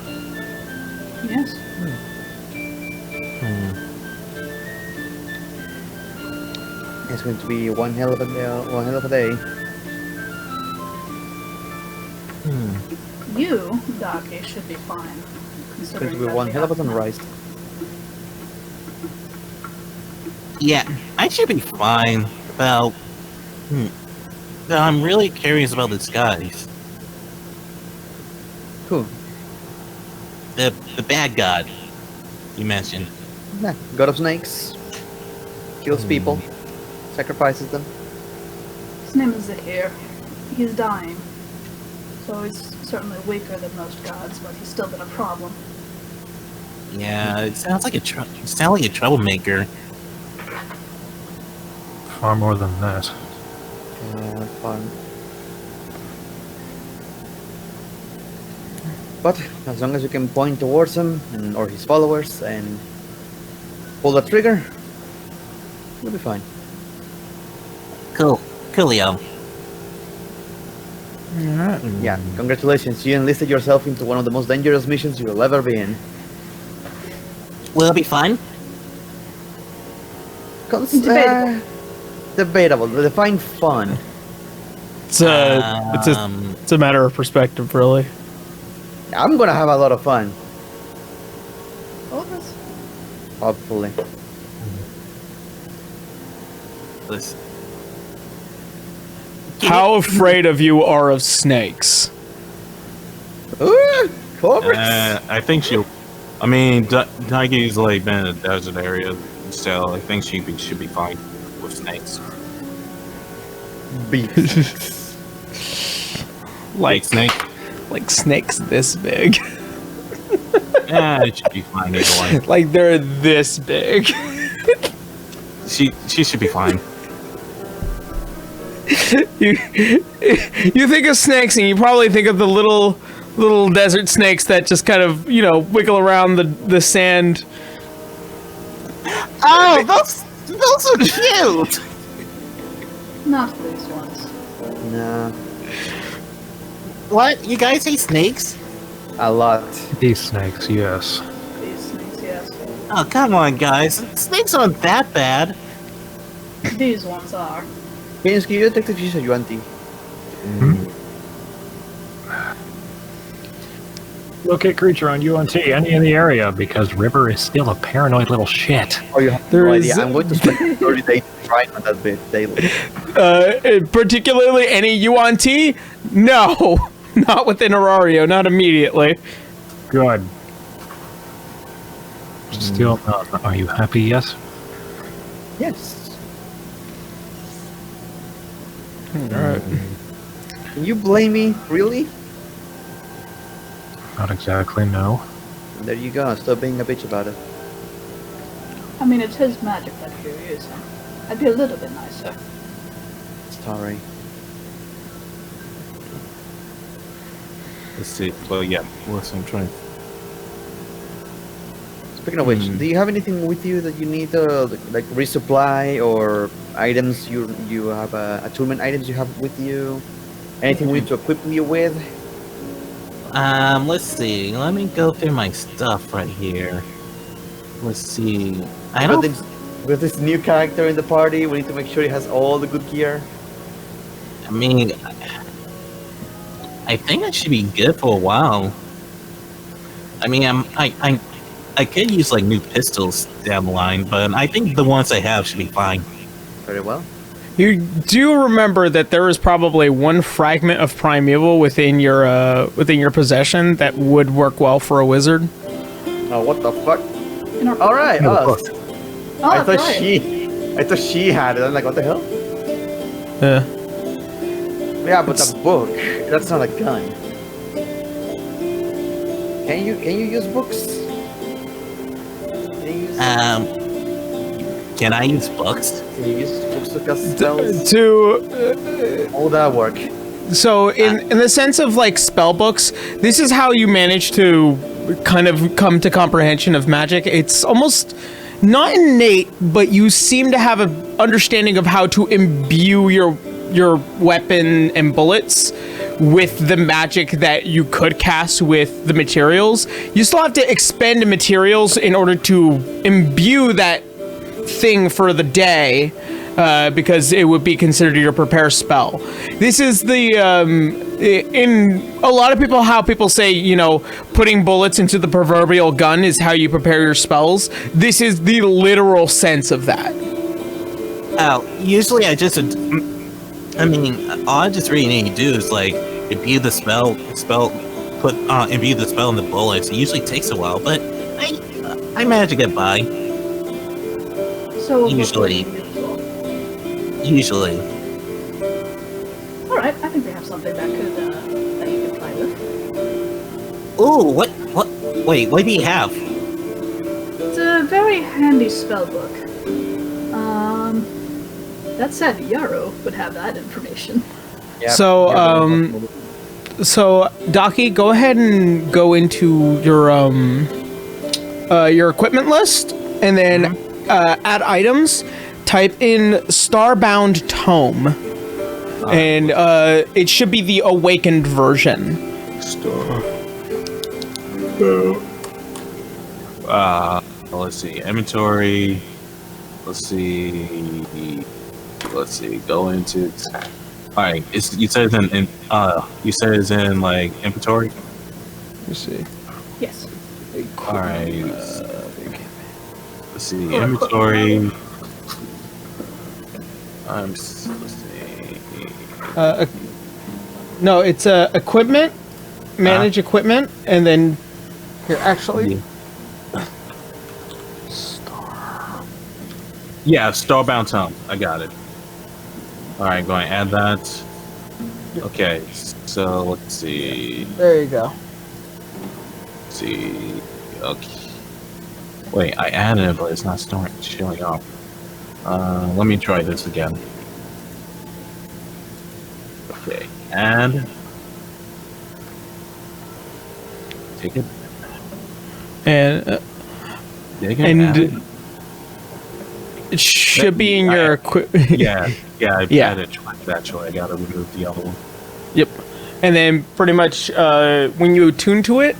Yes. It's going to be one hell of a day. You, Daki, should be fine. It's going to be one hell of a sunrise. Yeah, I should be fine. Well, I'm really curious about this guys. Cool. The bad god you mentioned. Yeah, God of Snakes. Kills people. Sacrifices them. His name is Zahir. He's dying. So he's certainly weaker than most gods, but he's still been a problem. Yeah, it sounds like a troublemaker. Far more than that. Fun. But as long as you can point towards him or his followers and pull the trigger, you'll be fine. Coolio. Yeah, congratulations. You enlisted yourself into one of the most dangerous missions you'll ever be in. Will it be fun? Debatable. Debatable. Define fun. It's a matter of perspective, really. I'm gonna have a lot of fun. All of us. Hopefully. Listen. How afraid of you are of snakes? Ooh, cobras! I think she'll. I mean, Nike's like been in a desert area, so I think she should be fine with snakes. Beef. Like snake. Like snakes this big. Yeah, it should be fine either way. Like they're this big. She should be fine. You think of snakes and you probably think of the little desert snakes that just kind of, wiggle around the sand. Oh, those are cute. Not these ones. Nah, What? You guys hate snakes? a lot. These snakes, yes. These snakes, yes. Oh, come on, guys. Snakes aren't that bad. These ones are. Pinsky, you detective she's a Yuan-Ti. Locate creature on UNT, any in the area, because River is still a paranoid little shit. Oh, you have There no is- idea. I'm going to spend 30 days trying on that bit daily. Particularly any Yuan-Ti? No. Not within Aurario, not immediately. Good. Still none. Are you happy, yes? Yes. Alright. Can you blame me? Really? Not exactly, no. There you go. Stop being a bitch about it. I mean, it's his magic that you're using. I'd be a little bit nicer. story. Let's see. Well, yeah. I'm trying. Speaking of which, do you have anything with you that you need to like resupply or items you have attunement items you have with you? Anything we need to equip you with? Let's see. Let me go through my stuff right here. Let's see. I don't. With this new character in the party, we need to make sure he has all the good gear. I mean, I think I should be good for a while. I mean, I could use like new pistols down the line, but I think the ones I have should be fine. Very well. You do remember that there is probably one fragment of primeval within your possession that would work well for a wizard. Oh, what the fuck! In our All right, Oh, I that's thought right. she had it. I'm like, what the hell? Yeah, but the book, that's not a gun. Can you use books? Can I use books? Can you use books to cast spells? All that work. So in the sense of like spell books, this is how you manage to kind of come to comprehension of magic. It's almost not innate, but you seem to have an understanding of how to imbue your weapon and bullets with the magic that you could cast with the materials. You still have to expend materials in order to imbue that thing for the day, because it would be considered your prepare spell. This is the in a lot of people, how people say, you know, putting bullets into the proverbial gun is how you prepare your spells. This is the literal sense of that. Usually I mean, all I just really need to do is like imbue the spell, imbue the spell in the bullets. It usually takes a while, but I manage to get by. So Usually. All right, I think they have something that could that you can play with. Ooh, what? Wait, what do you have? It's a very handy spell book. That said, Yaro would have that information. Yeah, So Daki, go ahead and go into your equipment list, and then add items. Type in Starbound Tome, and it should be the awakened version. Let's see. Inventory. Let's see. Go into. All right. You said it's in like inventory. Let's see. Yes. All right. Let's see. Inventory. Let's see. No, it's equipment. Manage equipment, and then here actually. Yeah, Starbound Tome. I got it. All right, going to add that. Okay, so let's see. There you go. Let's see. Okay. Wait, I added it, but it's not showing up. Let me try this again. Okay, add. Take it. And Add it. it should be in your equipment. Yeah, I Yeah. added twice actually. I gotta remove the other one. Yep. And then pretty much when you attune to it,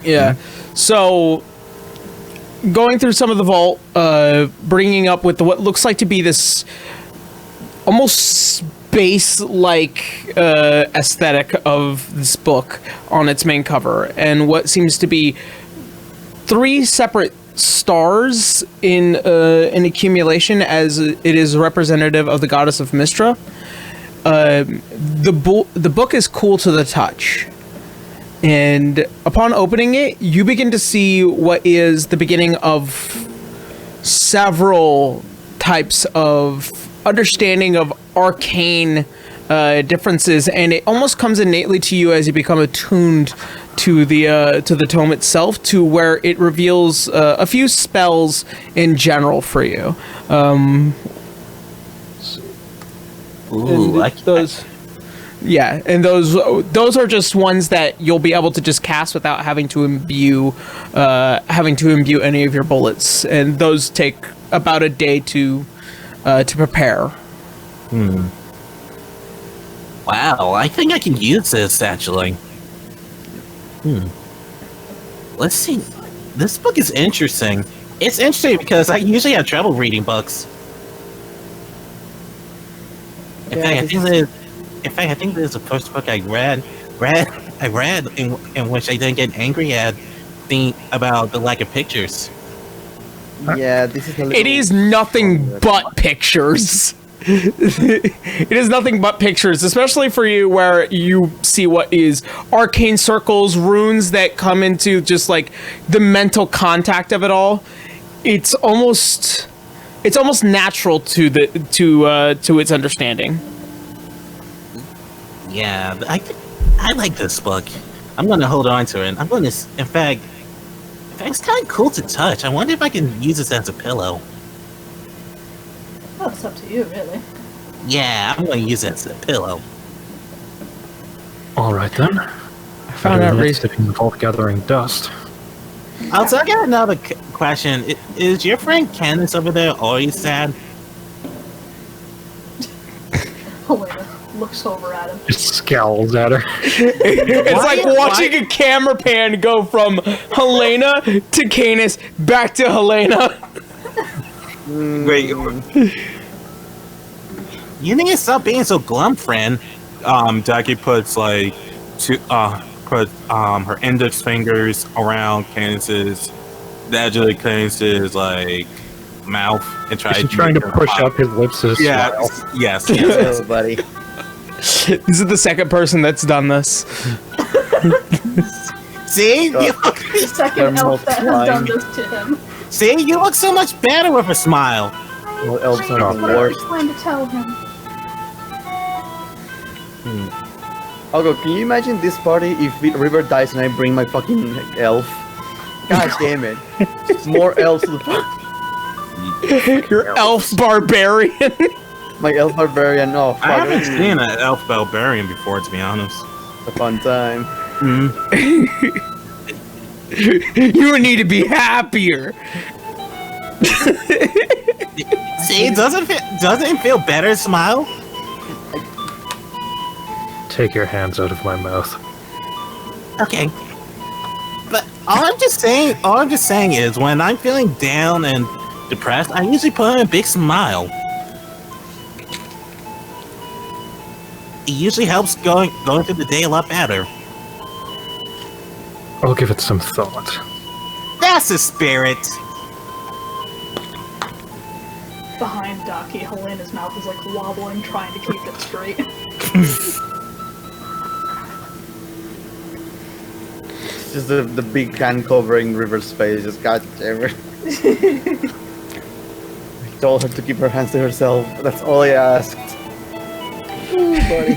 yeah. So going through some of the vault, bringing up with what looks like to be this almost space-like aesthetic of this book on its main cover, and what seems to be 3 separate stars in an accumulation, as it is representative of the goddess of Mistra. The book is cool to the touch, and upon opening it, you begin to see what is the beginning of several types of understanding of arcane differences, and it almost comes innately to you as you become attuned to the tome itself, to where it reveals a few spells in general for you. Ooh, those. Yeah, and those are just ones that you'll be able to just cast without having to imbue any of your bullets, and those take about a day to prepare. Wow, I think I can use this actually. Let's see. This book is interesting. It's interesting because I usually have trouble reading books. In fact, I think this is the first book I read in which I didn't get angry at about the lack of pictures. Yeah, this is a little... It is nothing but pictures. It is nothing but pictures, especially for you where you see what is arcane circles, runes that come into just like the mental contact of it all. It's almost natural to its understanding. Yeah, I like this book. I'm going to hold on to it. In fact, it's kind of cool to touch. I wonder if I can use this as a pillow. Well, it's up to you, really. Yeah, I'm going to use it as a pillow. All right then. I found out recently. If you involve gathering dust. Also, I got another question. Is your friend Candace over there always sad? Helena looks over at him. Just scowls at her. It's like watching a camera pan go from Helena to Canis back to Helena. Wait, You need to stop being so glum, friend. Jackie puts like her index fingers around Candace's, Candace's like mouth and She's trying to push up his lips to smile. Yes. Hello, buddy. This is the second person that's done this. See? God. You look, The second elf that has done this to him. see? You look so much better with a smile. Well, elves are the What are worst. you trying to tell him? Algo, can you imagine this party if River dies and I bring my fucking elf? God damn it. More elves to the party. Your elf barbarian. My elf barbarian, oh fuck. I haven't seen an elf barbarian before, to be honest. A fun time. You need to be happier. See? Doesn't it feel better to smile? Take your hands out of my mouth. Okay. But all I'm just saying is when I'm feeling down and depressed, I usually put on a big smile. It usually helps going through the day a lot better. I'll give it some thought. That's the spirit. Behind Daki, Helena's mouth is like wobbling, trying to keep it straight. It's just the big hand covering River's face, just god damn it. I told her to keep her hands to herself, that's all I asked. Ooh, buddy.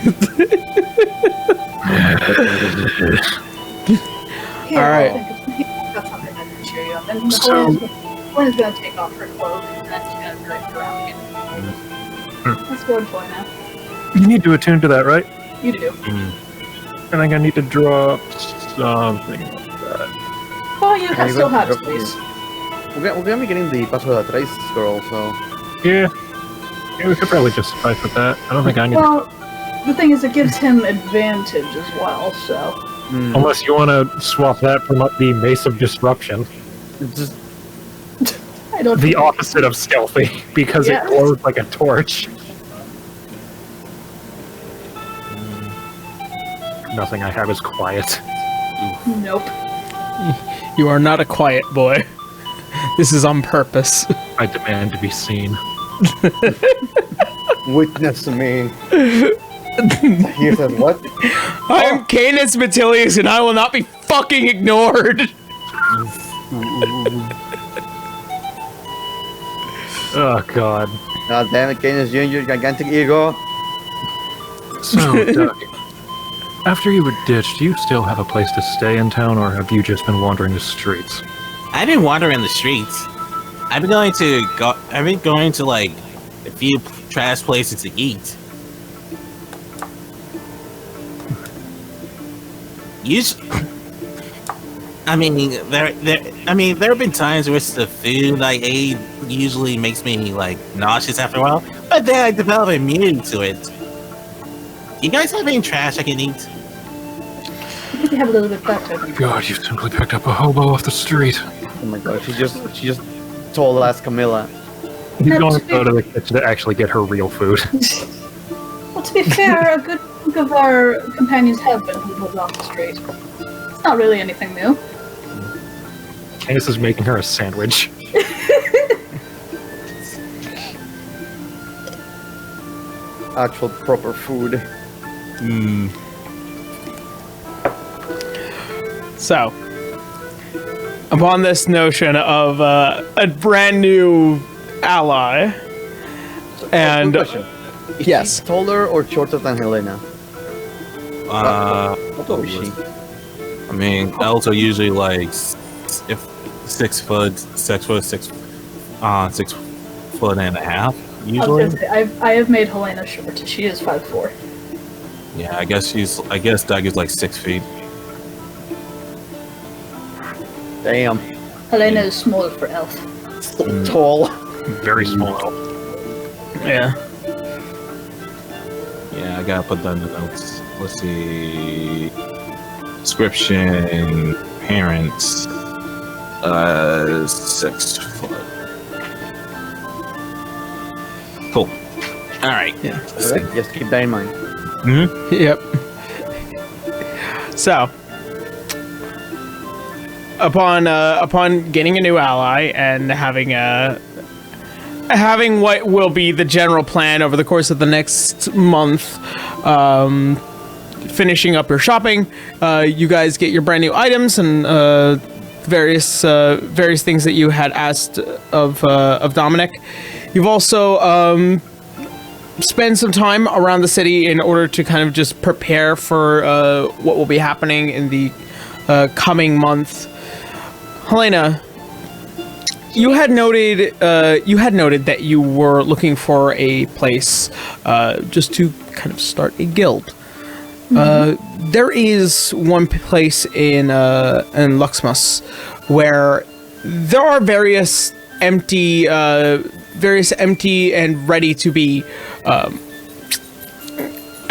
Here, Alright. I've got something that can cheer you up. And Helena's gonna take off her cloak, and then she's gonna drape around you. Let's go and toy now. You need to attune to that, right? You do. I think I need to draw something like that. Oh, you Yeah, you still got- have space. We're gonna be getting the Paso de la Tres scroll, so... Yeah, we could probably just suffice with that. I don't think I need Well, the thing is, it gives him advantage as well, so... Unless you want to swap that for the Mace of Disruption. Just, I don't The think- opposite of stealthy, because Yeah. it glows like a torch. Nothing I have is quiet. Nope. You are not a quiet boy. This is on purpose. I demand to be seen. witness me. He said, what? I am Canis Metilius, and I will not be fucking ignored. Oh god. God damn it, Canis, you and your gigantic ego. So, Doug, after you were ditched, do you still have a place to stay in town, or have you just been wandering the streets? I've been wandering the streets. I've been going to like a few trash places to eat. usually, there have been times where the food I ate usually makes me like nauseous after a while, but then I develop immunity to it. You guys have any trash I can eat? Maybe have a little bit better. God, you simply picked up a hobo off the street. Oh my god, she just told us Camilla. He's going to go to the kitchen to actually get her real food. Well, to be fair, a good chunk of our companions have been hoboed off the street. It's not really anything new. Candace is making her a sandwich. Actual proper food. So, upon this notion of a brand new ally, and Quick question. Is yes. she taller or shorter than Helena? How tall is she? I mean, elves are usually like 6 foot, 6 foot and a half. I was Usually, gonna say, I have made Helena short. She is 5'4". yeah. I guess Doug is like 6 feet. Damn. Helena is small for elf. So tall. Very small. yeah, Yeah, I gotta put that in the notes. Let's see. Description: parents, 6 foot. Cool. All right. yeah. Alright, just keep that in mind. Yep. So, upon getting a new ally and having what will be the general plan over the course of the next month, finishing up your shopping, you guys get your brand new items and various things that you had asked of Dominic. You've also spend some time around the city in order to kind of just prepare for what will be happening in the coming month. Helena, you had noted that you were looking for a place just to kind of start a guild. There is one place in Luxmus where there are various empty and ready to be, I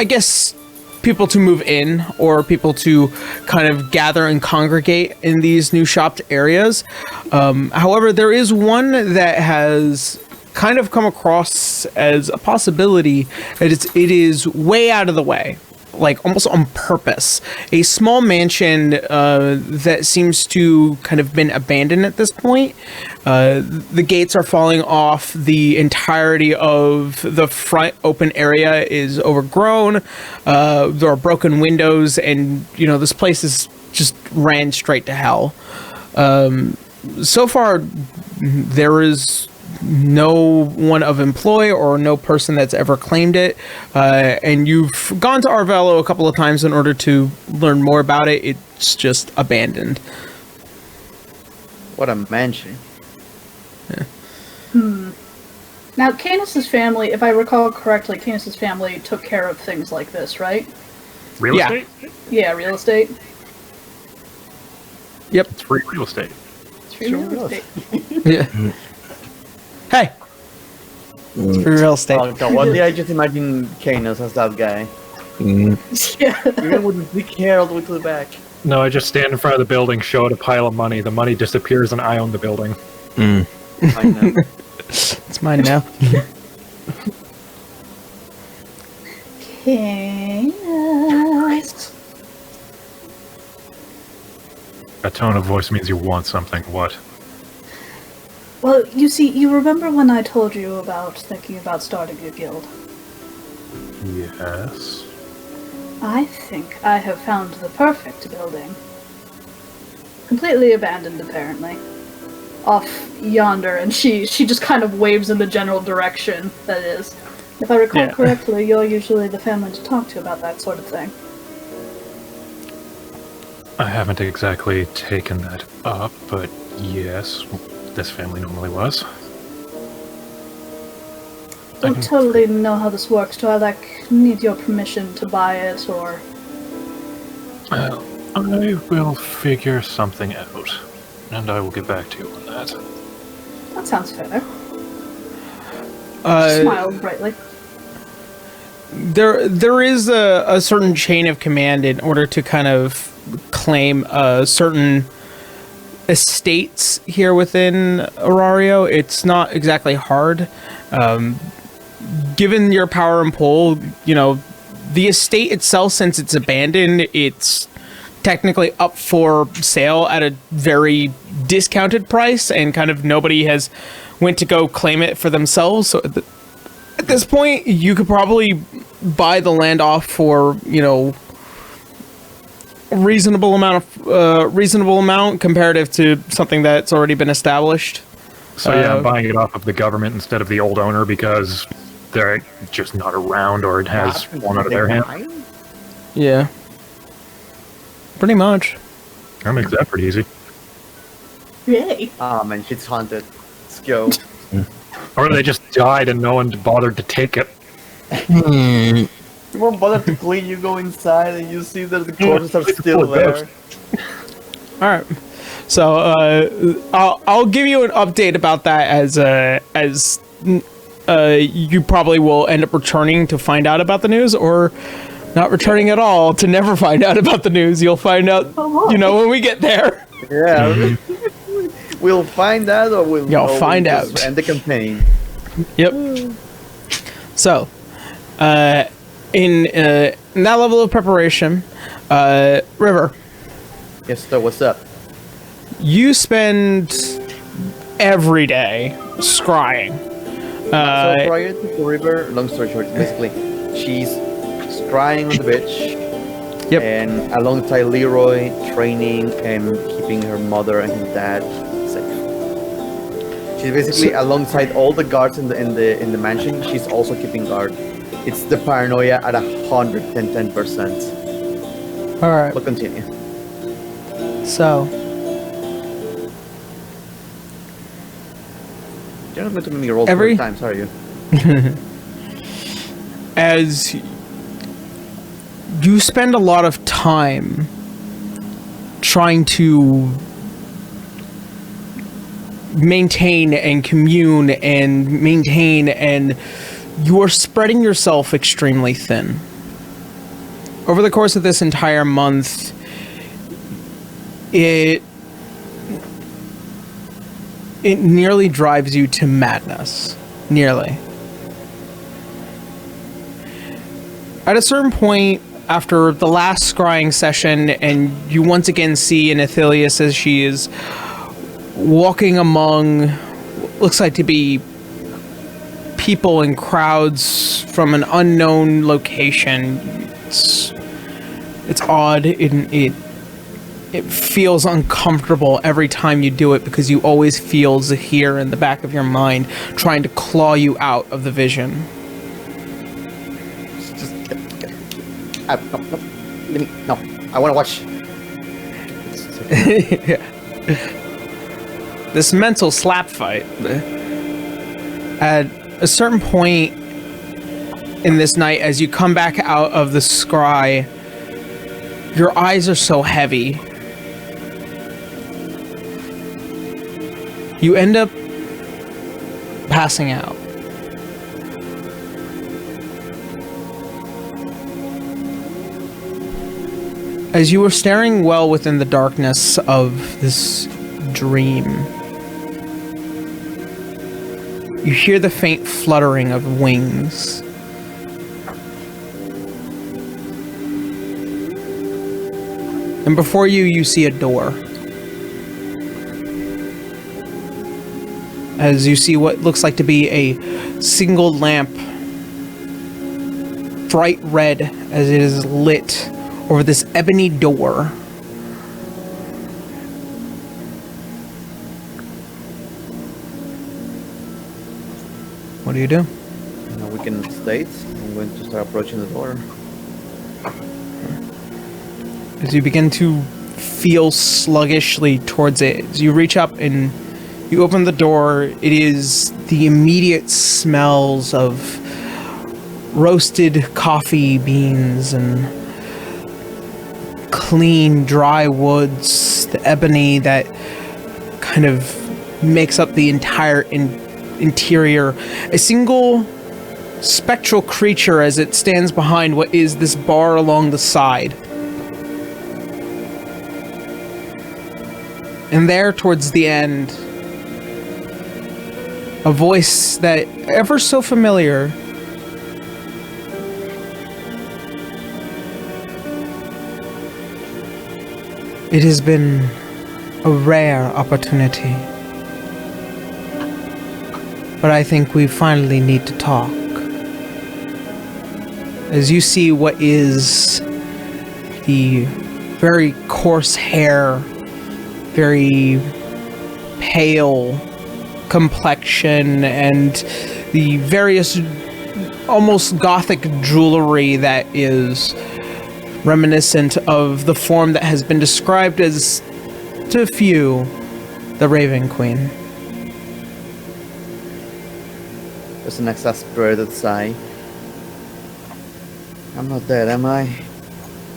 guess, people to move in or people to kind of gather and congregate in these new shopped areas. However, there is one that has kind of come across as a possibility that it is way out of the way, like almost on purpose. A small mansion that seems to kind of been abandoned at this point. The gates are falling off. The entirety of the front open area is overgrown. There are broken windows, and this place is just ran straight to hell. So far, there is no one of employ or no person that's ever claimed it, and you've gone to Arvello a couple of times in order to learn more about it. It's just abandoned. What a mansion. Now, Canis's family, if I recall correctly, Canis's family took care of things like this, right? Real Yeah. estate? Yeah, real estate. Yep. It's free real estate. It's free real estate. Yeah. Hey. It's for real estate. Oh god, one day I just imagine Canis as that guy. Yeah. Even with the big hair all the way to the back. No, I just stand in front of the building, show it a pile of money. The money disappears, and I own the building. I know. It's mine now. Canis. A tone of voice means you want something. What? Well, you see, you remember when I told you about thinking about starting a guild? Yes. I think I have found the perfect building. Completely abandoned, apparently. Off yonder, and she just kind of waves in the general direction, that is. If I recall correctly, you're usually the family to talk to about that sort of thing. I haven't exactly taken that up, but yes, this family normally was. I don't totally know how this works. Do I, need your permission to buy it, or... I will figure something out, and I will get back to you on that. That sounds fair. Uh, Smiled brightly. there is a certain chain of command in order to kind of claim certain estates here within Aurario. It's not exactly hard. Given your power and pull, you know, the estate itself, since it's abandoned, it's technically up for sale at a very discounted price, and kind of nobody has went to go claim it for themselves. So at this point, you could probably buy the land off for, you know, a reasonable amount comparative to something that's already been established. So yeah, I'm buying it off of the government instead of the old owner because they're just not around, or it has fallen out of their hand. Yeah. Pretty much. That makes that pretty easy. Really? Ah man, shit's haunted. Let's go. Or they just died and no one bothered to take it. You won't bother to clean, you go inside and you see that the corpses are still there. All right. So I'll give you an update about that as you probably will end up returning to find out about the news, or not returning at all to never find out about the news. You'll find out, you know, when we get there. Yeah. We'll find out, or You'll find we'll out. just end the campaign. Yep. So, in that level of preparation, River, Yes, so what's up? you spend every day scrying. So prior to River, long story short, basically, she's scrying on the beach. Yep. And alongside Leroy, training and keeping her mother and her dad safe. She's basically alongside all the guards in the mansion. She's also keeping guard. It's the paranoia at 110%. All right. But continue. So, You're not going to make me roll Every- 4 times, are you? as you spend a lot of time trying to maintain and commune and maintain, and you are spreading yourself extremely thin. Over the course of this entire month, it nearly drives you to madness. Nearly. At a certain point, after the last scrying session, and you once again see Anathilius as she is walking among what looks like to be people and crowds from an unknown location. It's odd. It feels uncomfortable every time you do it, because you always feel Zahir in the back of your mind trying to claw you out of the vision. No, I want to watch. This mental slap fight. At a certain point in this night, as you come back out of the scry, your eyes are so heavy. You end up passing out. As you were staring well within the darkness of this dream, you hear the faint fluttering of wings. And before you, you see a door. As you see what looks like to be a single lamp, bright red as it is lit over this ebony door. What do you do? Now we can state. I'm going to start approaching the door. As you begin to feel sluggishly towards it, as you reach up and you open the door, it is the immediate smells of roasted coffee beans and clean, dry woods, the ebony that kind of makes up the entire interior. A single spectral creature as it stands behind what is this bar along the side. And there, towards the end, a voice that ever so familiar. It has been a rare opportunity, but I think we finally need to talk. As you see what is the very coarse hair, very pale complexion, and the various almost gothic jewelry that is reminiscent of the form that has been described as, to few, the Raven Queen. There's an exasperated sigh. I'm not dead, am I?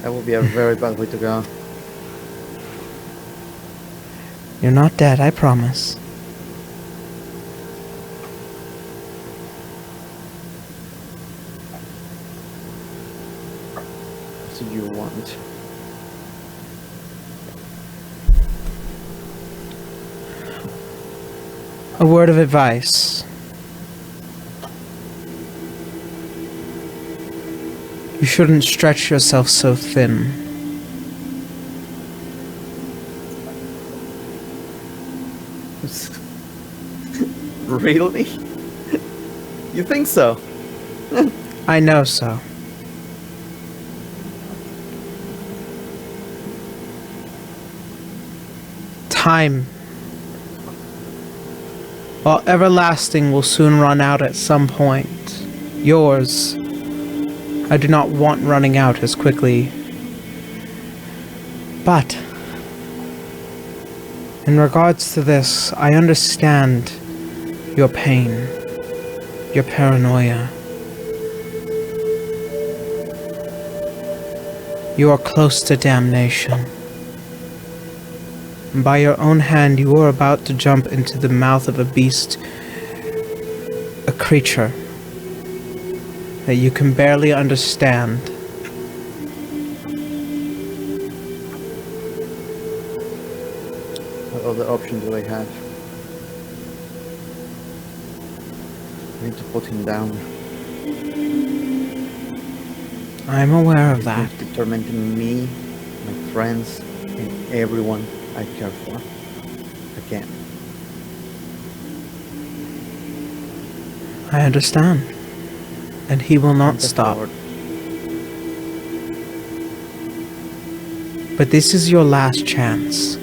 That would be a very bad way to go. You're not dead, I promise. What do you want? A word of advice. You shouldn't stretch yourself so thin. Really? You think so? I know so. Time, while everlasting, will soon run out at some point. Yours, I do not want running out as quickly. But, in regards to this, I understand your pain, your paranoia. You are close to damnation. And by your own hand, you are about to jump into the mouth of a beast, a creature that you can barely understand. What other options do I have? I need to put him down. I'm aware of that. He's tormenting me, my friends, and everyone I care for. Again. I understand. And he will not stop. Lord. But this is your last chance.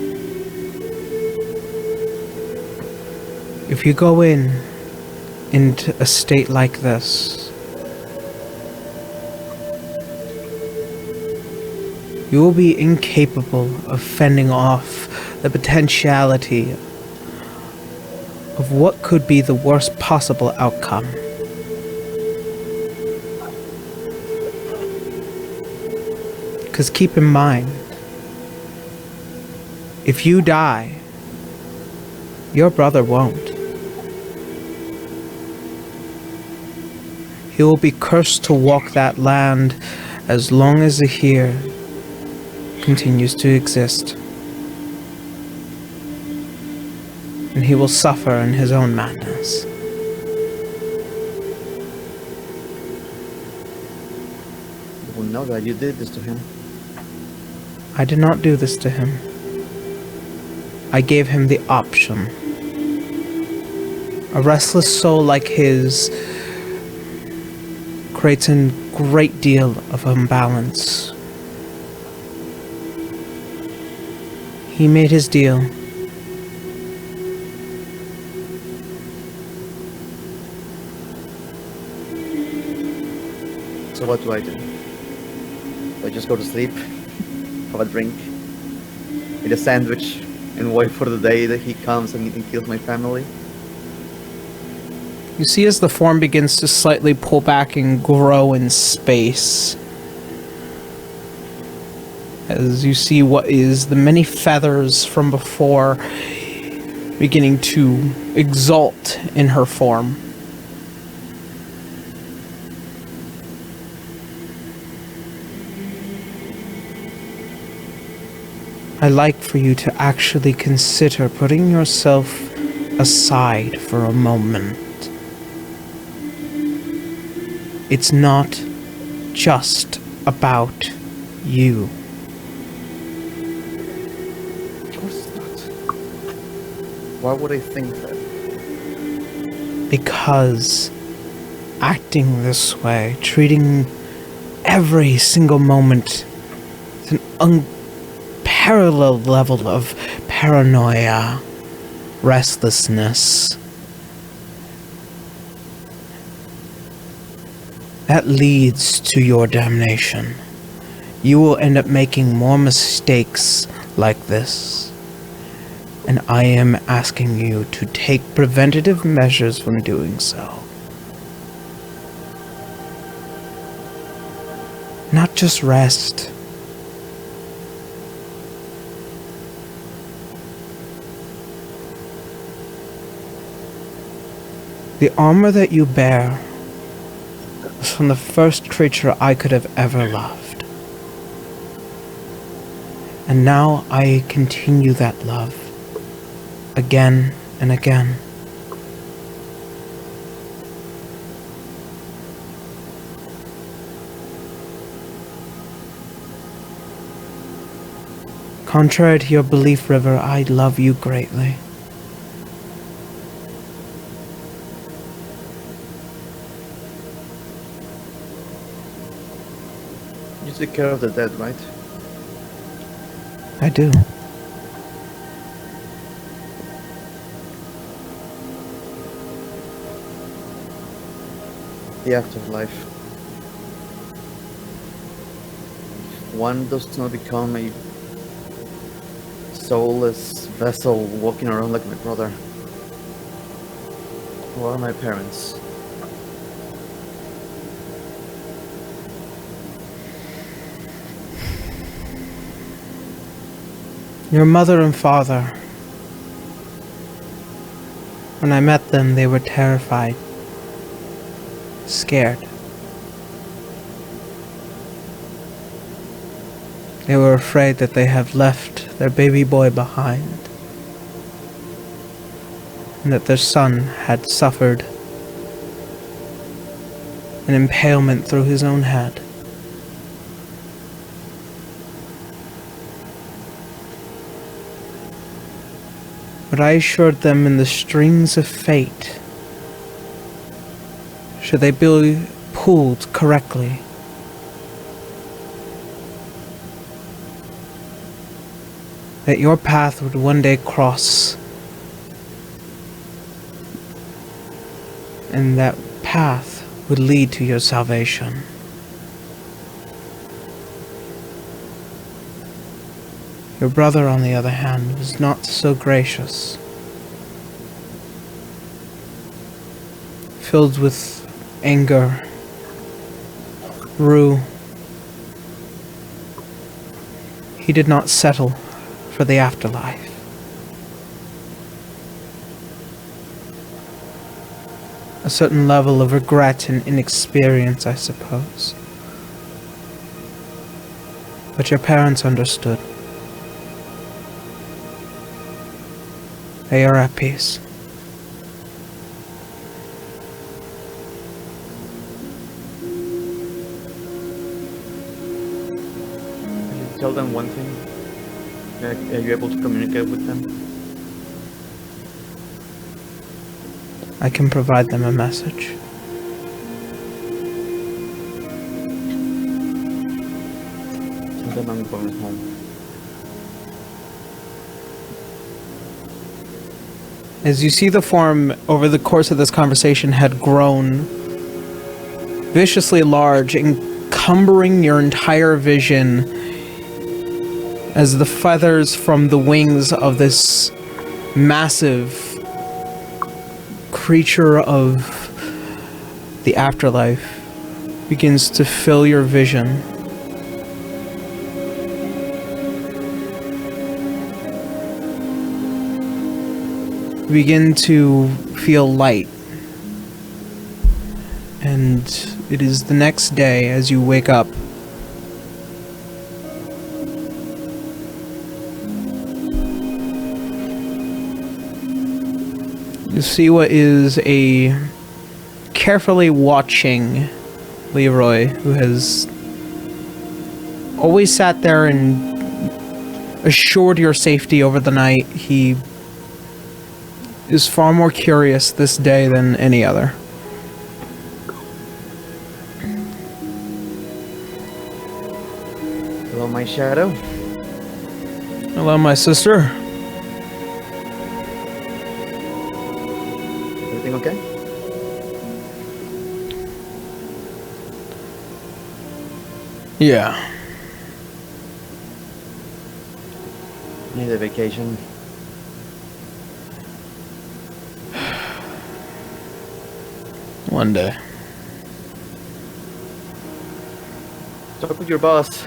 If you go into a state like this, you will be incapable of fending off the potentiality of what could be the worst possible outcome. Because keep in mind, if you die, your brother won't. He will be cursed to walk that land as long as the here continues to exist. And he will suffer in his own madness. You will know that you did this to him. I did not do this to him. I gave him the option. A restless soul like his creates a great deal of imbalance. He made his deal. So what do? Do I just go to sleep, have a drink, eat a sandwich, and wait for the day that he comes and kills my family? You see as the form begins to slightly pull back and grow in space. as you see what is the many feathers from before beginning to exalt in her form. I'd like for you to actually consider putting yourself aside for a moment. It's not just about you. Of course it's not. Why would I think that? Because acting this way, treating every single moment with an unparalleled level of paranoia, restlessness, that leads to your damnation. You will end up making more mistakes like this. And I am asking you to take preventative measures from doing so. Not just rest. The armor that you bear was from the first creature I could have ever loved. And now I continue that love again and again. Contrary to your belief, River, I love you greatly. You take care of the dead, right? I do. The afterlife. One does not become a soulless vessel walking around like my brother. Who are my parents? Your mother and father. When I met them, they were terrified, scared. They were afraid that they have left their baby boy behind, and that their son had suffered an impalement through his own head. But I assured them in the strings of fate, should they be pulled correctly, that your path would one day cross, and that path would lead to your salvation. Your brother, on the other hand, was not so gracious. Filled with anger, rue, he did not settle for the afterlife. A certain level of regret and inexperience, I suppose. But your parents understood. They are at peace. Can you tell them one thing? Are you able to communicate with them? I can provide them a message. Tell them I'm going home. As you see, the form over the course of this conversation had grown viciously large, encumbering your entire vision as the feathers from the wings of this massive creature of the afterlife begins to fill your vision. begin to feel light. And it is the next day as you wake up. You see what is a carefully watching Leroy, who has always sat there and assured your safety over the night. He is far more curious this day than any other. Hello, my shadow. Hello, my sister. Everything okay? Yeah. Need a vacation. One day. Talk with your boss.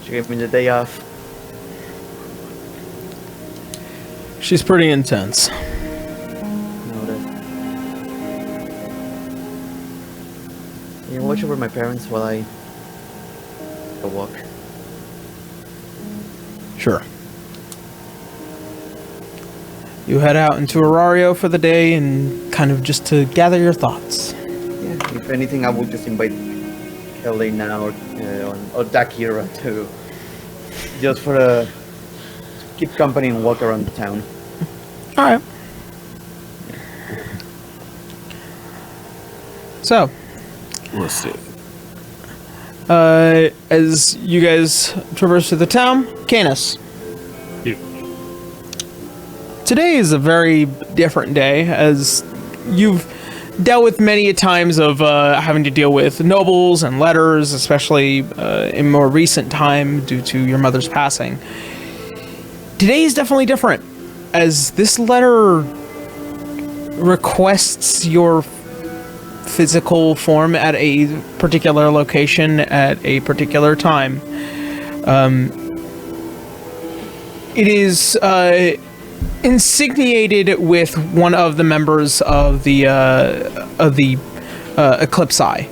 She gave me the day off. She's pretty intense. Noted. You watch over my parents while I go walk. Sure. You head out into Arario for the day and kind of just to gather your thoughts. Yeah, if anything, I would just invite Helena or Dakira to just for a keep company and walk around the town. All right. So, Let's see. as you guys traverse through the town, Canis. You. Today is a very different day, as you've dealt with many times of having to deal with nobles and letters, especially in more recent time due to your mother's passing. Today is definitely different, as this letter requests your physical form at a particular location at a particular time. It is insigniated with one of the members of the Eclipse Eye.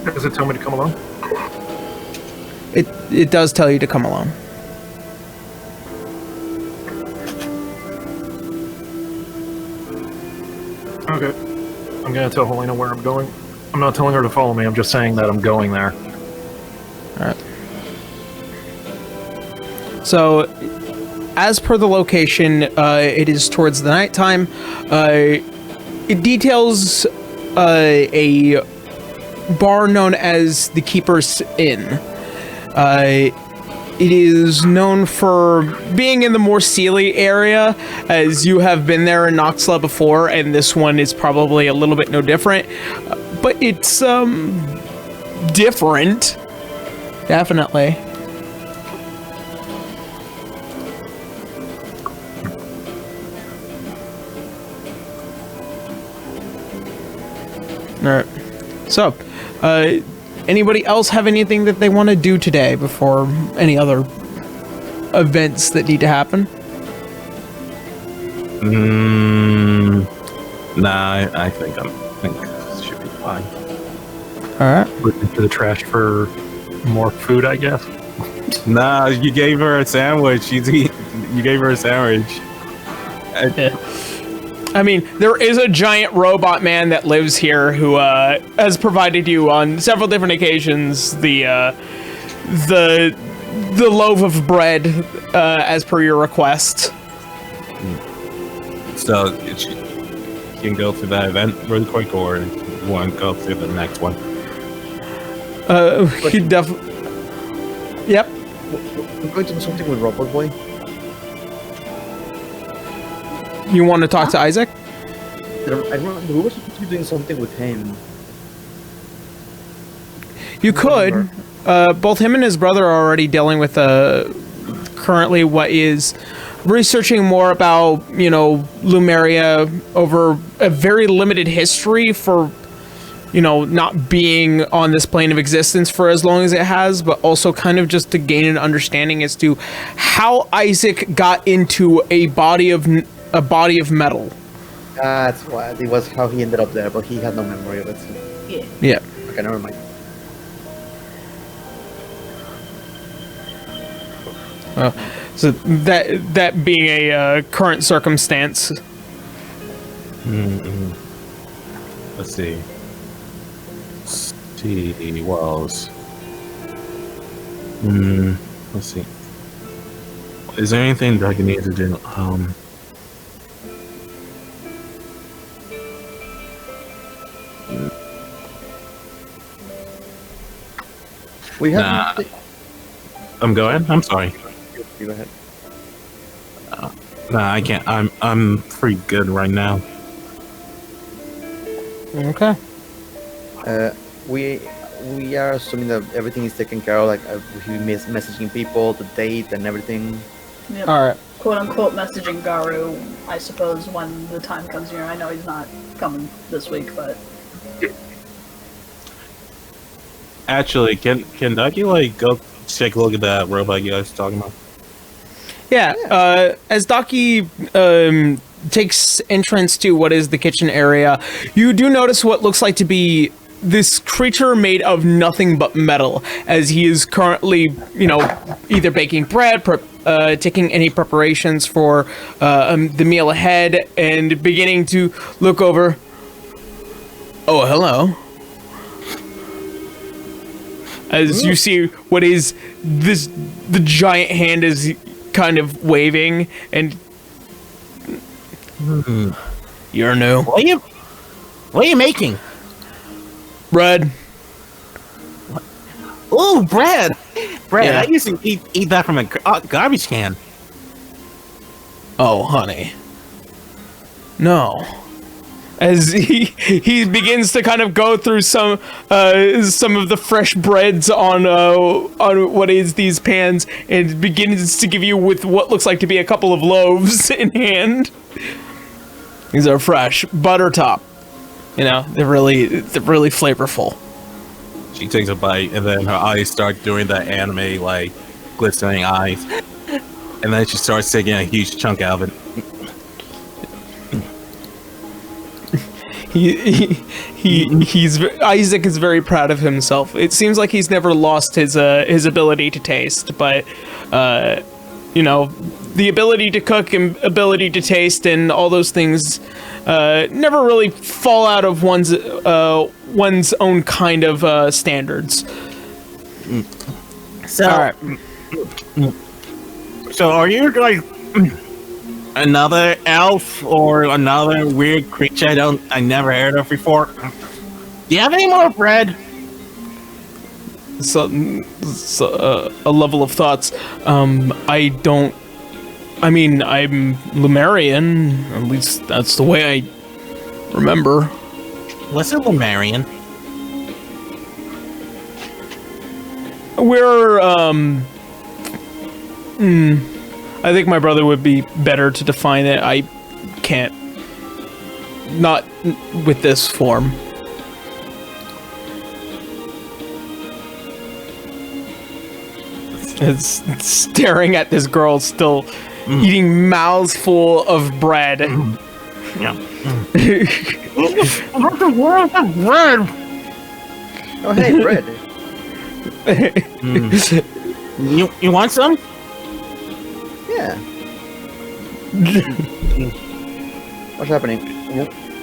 Does it tell me to come along? It does tell you to come along. Okay. I'm gonna tell Helena where I'm going. I'm not telling her to follow me, I'm just saying that I'm going there. Alright. So, as per the location, it is towards the nighttime. It details a bar known as the Keeper's Inn. It is known for being in the more Sealy area, as you have been there in Noxla before, and this one is probably a little bit no different. But it's, different. Definitely. Alright. So, anybody else have anything that they want to do today before any other events that need to happen? Nah, I think it should be fine. Alright. Look into the trash for more food, I guess. Nah, you gave her a sandwich. You gave her a sandwich. I mean, there is a giant robot man that lives here who has provided you on several different occasions the loaf of bread as per your request. So you can go through that event really quick, or you want to go through the next one? He definitely. Yep. I'm going to do something with Robot Boy. You want to talk to Isaac? I remember we were supposed to be doing something with him. You could. Both him and his brother are already dealing with currently what is researching more about, Lumeria over a very limited history for, you know, not being on this plane of existence for as long as it has, but also kind of just to gain an understanding as to how Isaac got into a body of metal. That's what it was. How he ended up there, but he had no memory of it. So. Yeah. Okay, never mind. So that being a current circumstance. Let's see. Wells. Let's see. Is there anything that I need to do? We have. I'm going. I'm sorry. You go ahead. Nah, I can't. I'm pretty good right now. Okay. We are assuming that everything is taken care of. Like we messaging people, the date, and everything. Yep. All right. Quote unquote messaging Garu, I suppose, when the time comes here. I know he's not coming this week, but. Actually, can Ducky like go take a look at that robot you guys were talking about? Yeah. As Daki takes entrance to what is the kitchen area, you do notice what looks like to be this creature made of nothing but metal, as he is currently, you know, either baking bread, taking any preparations for the meal ahead, and beginning to look over. Oh, hello. As you see what is the giant hand is kind of waving, and you're new. What are you making? Bread. Ooh, bread! Bread. Yeah. I used to eat that from a garbage can. Oh, honey. No. As he begins to kind of go through some of the fresh breads on what is these pans, and begins to give you with what looks like to be a couple of loaves in hand. These are fresh, butter top. You know, they're really flavorful. She takes a bite, and then her eyes start doing the anime like glistening eyes, and then she starts taking a huge chunk out of it. Isaac is very proud of himself. It seems like he's never lost his ability to taste, but you know, the ability to cook and ability to taste and all those things never really fall out of one's own kind of standards. So, all right. So are you like another elf or another weird creature I never heard of before? Do you have any more bread? So a level of thoughts. I don't. I mean, I'm Lumerian. At least that's the way I remember. What's a Lumerian? We're I think my brother would be better to define it. I can't. Not with this form. It's staring at this girl still eating mouths full of bread. Yeah. What the world of bread? Oh, hey, bread. You want some? Yeah. What's happening?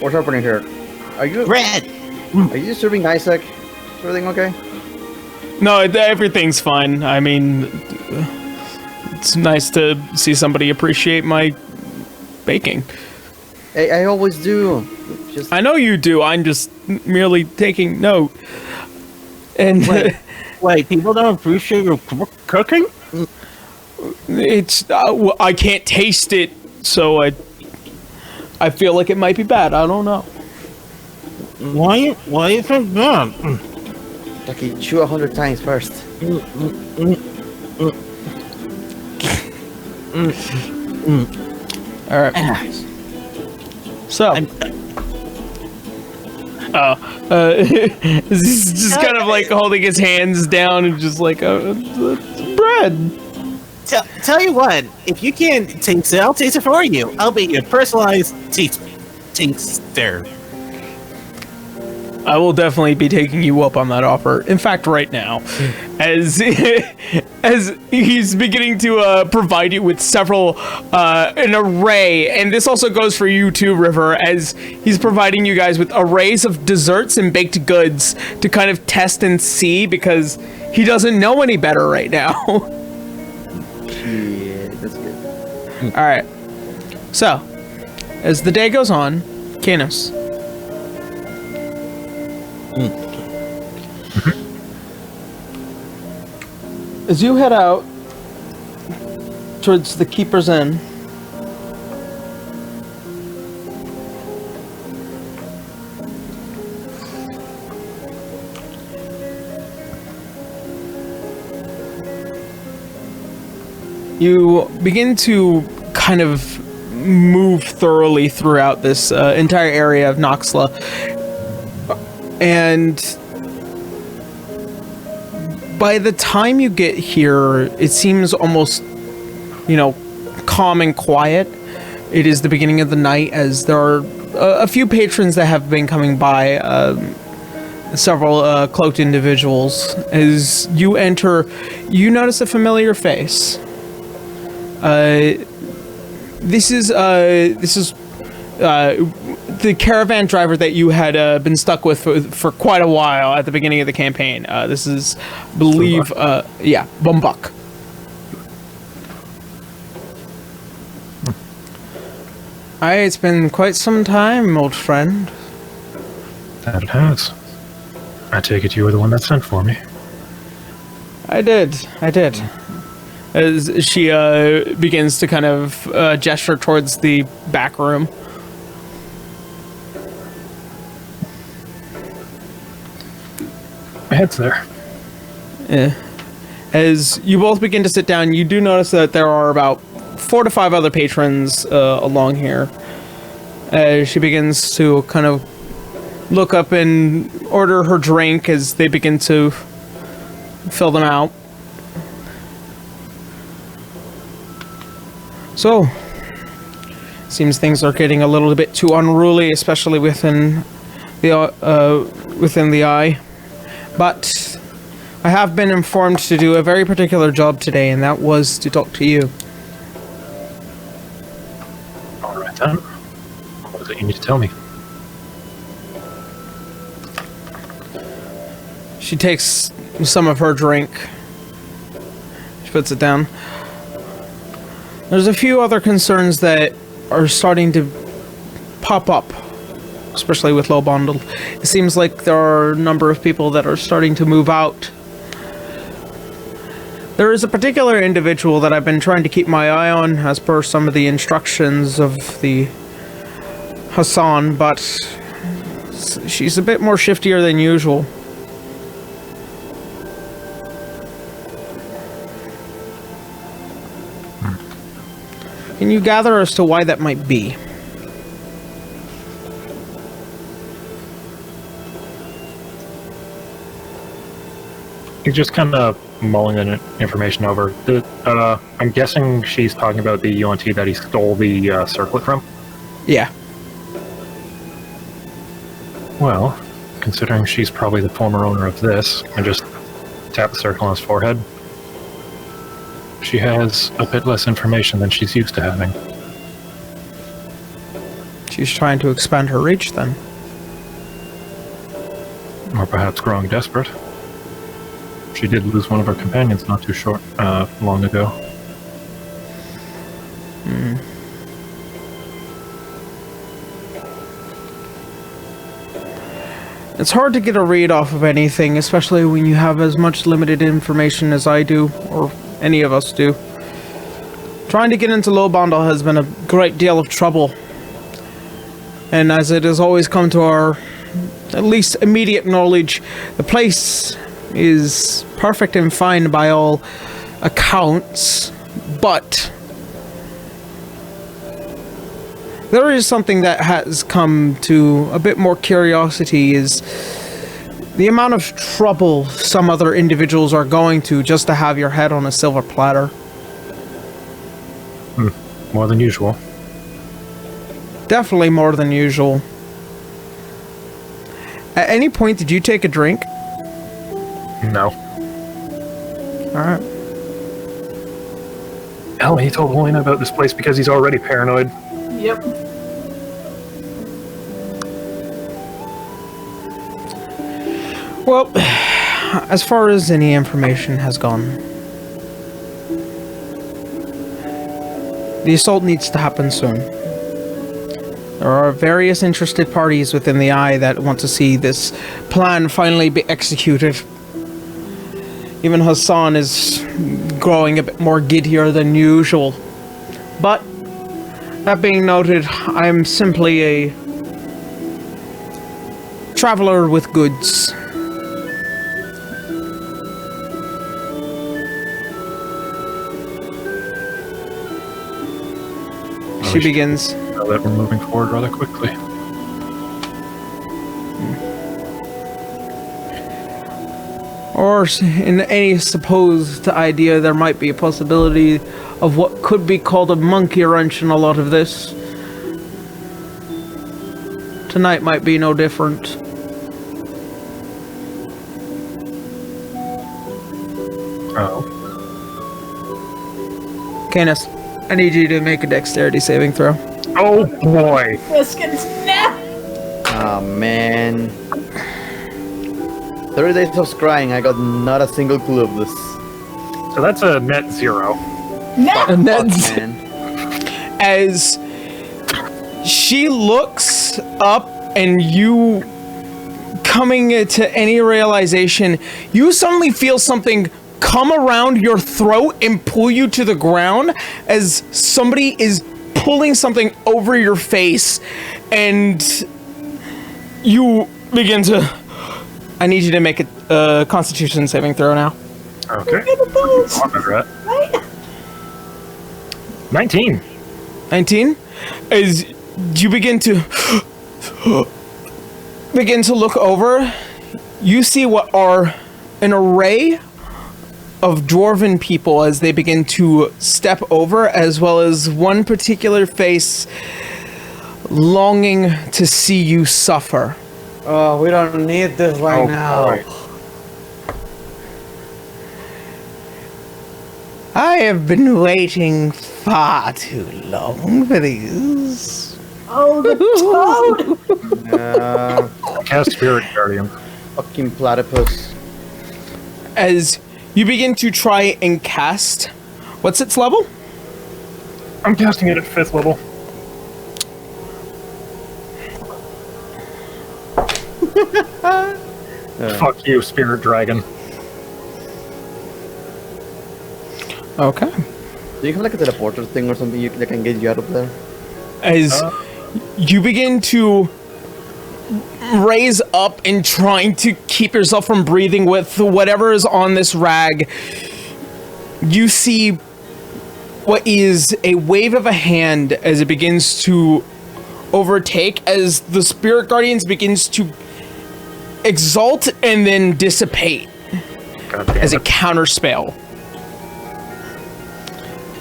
What's happening here? Are you Bread. Are you serving Isaac? Is everything okay? No, everything's fine. I mean, it's nice to see somebody appreciate my baking. I always do. Just I know you do. I'm just merely taking note. And Wait, people don't appreciate your cooking? it's I can't taste it, so I feel like it might be bad. I don't know. Why you think that? Lucky, chew 100 times first. All right. So He's just kind of like holding his hands down and just like, bread. Tell you what, if you can't taste it, I'll taste it for you. I'll be your personalized taster. I will definitely be taking you up on that offer. In fact, right now, as he's beginning to provide you with several, an array, and this also goes for you too, River, as he's providing you guys with arrays of desserts and baked goods to kind of test and see, because he doesn't know any better right now. Yeah, that's good. All right. So, as the day goes on, Canis. As you head out towards the Keeper's Inn, you begin to kind of move thoroughly throughout this entire area of Noxla, and by the time you get here, it seems almost, calm and quiet. It is the beginning of the night, as there are a few patrons that have been coming by, several cloaked individuals. As you enter, you notice a familiar face. This is the caravan driver that you had been stuck with for quite a while at the beginning of the campaign. This is, I believe, Bumbuk. It's been quite some time, old friend. That it has. I take it you were the one that sent for me. I did. As she begins to kind of gesture towards the back room. My head's there. Yeah. As you both begin to sit down, you do notice that there are about 4 to 5 other patrons along here. As she begins to kind of look up and order her drink as they begin to fill them out. So, seems things are getting a little bit too unruly, especially within the eye. But I have been informed to do a very particular job today, and that was to talk to you. All right then. What is it you need to tell me? She takes some of her drink. She puts it down. There's a few other concerns that are starting to pop up, especially with Low Bundle. It seems like there are a number of people that are starting to move out. There is a particular individual that I've been trying to keep my eye on as per some of the instructions of the Hassan, but she's a bit more shiftier than usual. Can you gather as to why that might be? You're just kind of mulling the information over. I'm guessing she's talking about the UNT that he stole the circlet from? Yeah. Well, considering she's probably the former owner of this, and just tap the circle on his forehead, she has a bit less information than she's used to having. She's trying to expand her reach, then. Or perhaps growing desperate. She did lose one of her companions not too long ago. It's hard to get a read off of anything, especially when you have as much limited information as I do, or any of us do. Trying to get into Low Bundle has been a great deal of trouble. And as it has always come to our, at least immediate knowledge, the place is perfect and fine by all accounts, but there is something that has come to a bit more curiosity is the amount of trouble some other individuals are going to just to have your head on a silver platter. More than usual. Definitely more than usual. At any point, did you take a drink? No. Alright. Hell, he told Helena about this place because he's already paranoid. Yep. Well, as far as any information has gone, the assault needs to happen soon. There are various interested parties within the Eye that want to see this plan finally be executed. Even Hassan is growing a bit more giddier than usual. But, that being noted, I am simply a traveler with goods. She begins. Know that we're moving forward rather quickly. Or in any supposed idea, there might be a possibility of what could be called a monkey wrench in a lot of this. Tonight might be no different. Oh. Canis, I need you to make a dexterity saving throw. Oh boy! Biscuit snap! Oh man. 30 days of scrying, I got not a single clue of this. So that's a net 0. And that's Man. as she looks up and you coming to any realization, you suddenly feel something come around your throat and pull you to the ground as somebody is pulling something over your face, and you begin to... I need you to make a Constitution saving throw now. Okay. Those, On that. right? 19. 19? As you begin to look over, you see what are an array of dwarven people as they begin to step over, as well as one particular face longing to see you suffer. Oh, we don't need this right now. Boy. I have been waiting far too long for these. Oh, the toad! Cast Spirit Guardian. Fucking platypus. As you begin to try and cast, what's its level? I'm casting it at 5th level. Fuck you, Spirit Dragon. Okay. Do you have like a teleporter thing or something that can get you out of there? As you begin to raise up and trying to keep yourself from breathing with whatever is on this rag, you see what is a wave of a hand as it begins to overtake, as the Spirit Guardians begins to exalt and then dissipate God damn as a it. counter spell.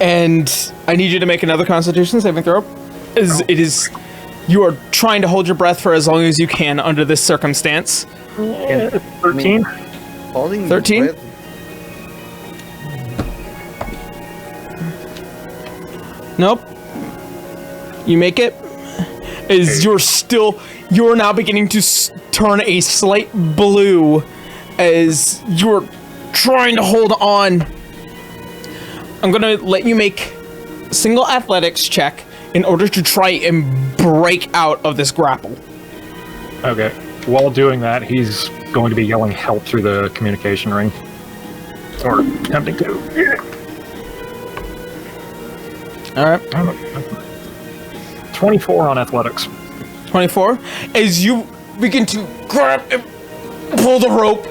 And I need you to make another Constitution saving throw. As it is, you are trying to hold your breath for as long as you can under this circumstance. 13? Holding 13? breath. Nope. You make it. As you're now beginning to turn a slight blue as you're trying to hold on. I'm gonna let you make a single athletics check in order to try and break out of this grapple. Okay. While doing that, he's going to be yelling help through the communication ring. Or attempting to. Alright. 24 on athletics. 24. As you begin to grab and pull the rope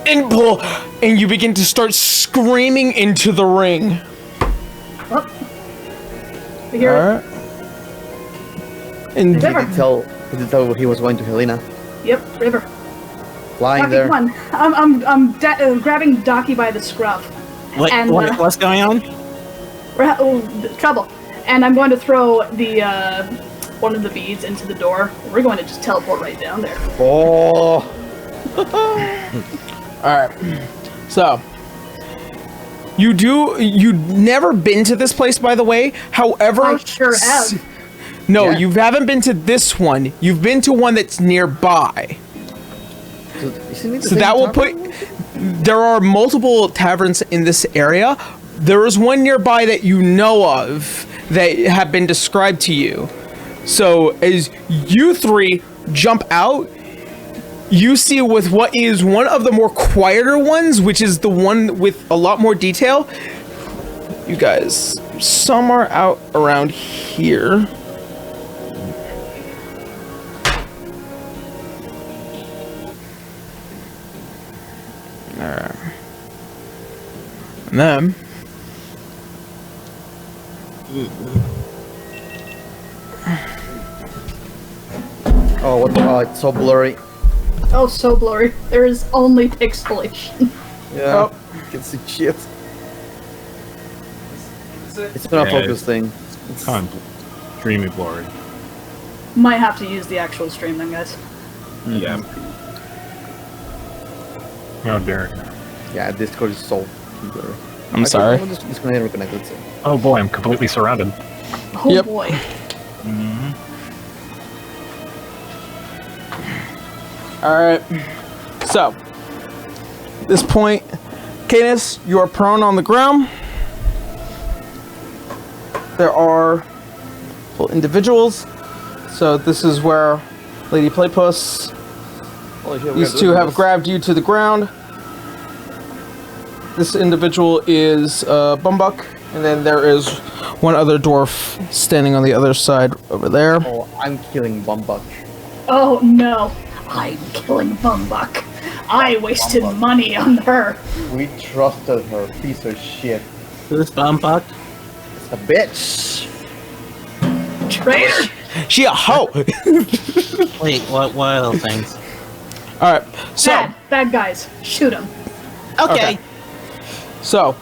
and pull, and you begin to start screaming into the ring. We hear Alright. And River. Did he tell he was going to Helena? Yep, River. Flying Docky, there. come on. I'm grabbing Docky by the scruff. And, What's going on? Trouble. And I'm going to throw the one of the beads into the door. We're going to just teleport right down there. Oh. Alright. So you've never been to this place, by the way. However, I sure have. No, Yeah. you haven't been to this one. You've been to one that's nearby. So that will put. There are multiple taverns in this area. There is one nearby that you know of that have been described to you. So as you three jump out, you see with what is one of the more quieter ones, which is the one with a lot more detail. You guys, some are out around here. And then Oh, what the, it's so blurry. Oh, so blurry. There is only pixelation. Yeah. You can see shit. It's not a focus thing. It's kind of dreamy blurry. Might have to use the actual stream then, guys. Yeah. Oh dear. Yeah, Discord is so blurry. I'm sorry. I'm just disconnect and reconnect, let's see. Oh boy, I'm completely surrounded. Oh Yep. boy. Alright. So, at this point, Canis, you are prone on the ground. There are individuals. So this is where Lady Playpuss, Holy shit, these two have grabbed you to the ground. This individual is Bumbuck, and then there is one other dwarf standing on the other side over there. Oh, I'm killing Bumbuck. Oh no. I'm killing Bumbuck. I wasted money on her. We trusted her, piece of shit. Who's Bumbuck? It's a bitch. Traitor. She a hoe! Wait, what other things? Alright, so... Bad guys. Shoot them. Okay. So,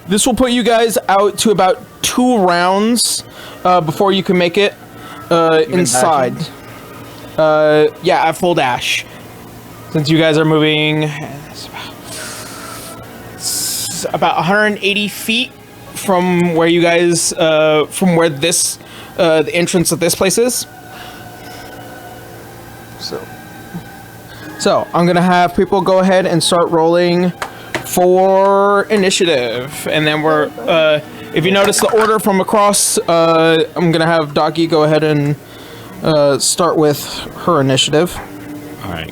this will put you guys out to about 2 rounds before you can make it inside. Yeah, at full dash. Since you guys are moving it's about 180 feet from where you guys, from where this, the entrance of this place is. So, I'm gonna have people go ahead and start rolling for initiative, and then we're if you notice the order from across, I'm gonna have Doggy go ahead and start with her initiative. All right.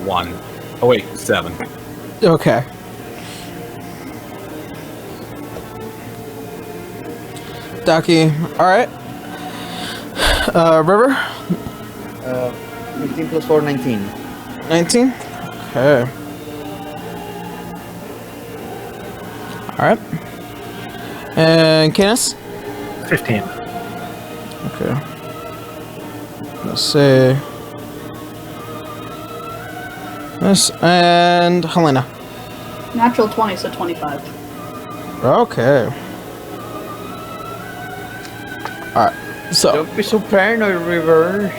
1. Oh wait, 7. Okay. Doggy, all right. River, 15 plus 4, 19. 19. Okay. All right. And Canis? 15. Okay. Let's see. This and Helena. Natural 20, so 25. Okay. All right. So. Don't be so paranoid, River.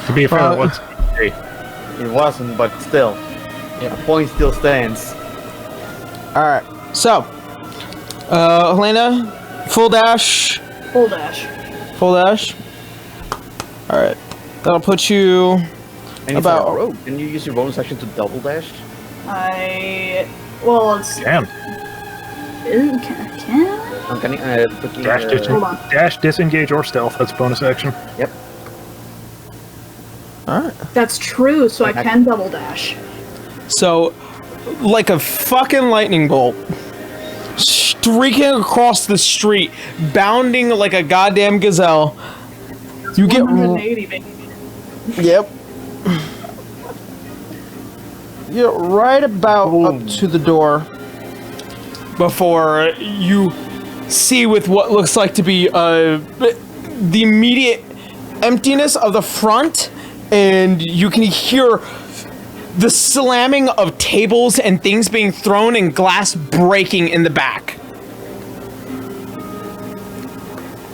To be fair, what's It wasn't, but still. Yeah, point still stands. All right. So. Helena, full dash. Full dash. Full dash. All right. That'll put you. And About- about road. Can you use your bonus action to double dash? Well, it's... damn. Can I'm getting looking Dash, Hold on. dash, disengage, or stealth. That's bonus action. Yep. All right. That's true, so I can double dash. So, like a fucking lightning bolt, streaking across the street, bounding like a goddamn gazelle. You get 180, baby. yep. You're right about up to the door before you see with what looks like to be the immediate emptiness of the front, and you can hear the slamming of tables and things being thrown and glass breaking in the back.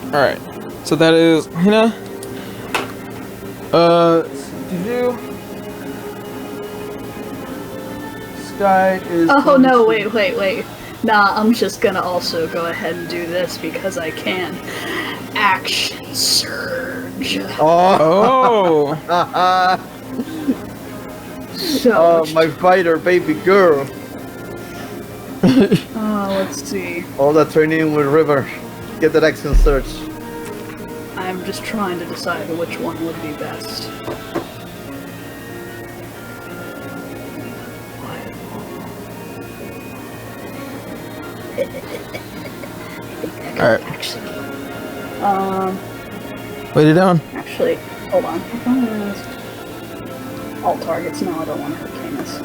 Alright, so that is, Sky is... Oh no, wait. Nah, I'm just gonna also go ahead and do this because I can. Action Surge. Oh! So, my fighter, baby girl. let's see. All that training with River. Get that action search. I'm just trying to decide which one would be best. Alright. Actually, What are you doing? actually, hold on. All targets. No, I don't want to hurt Canis.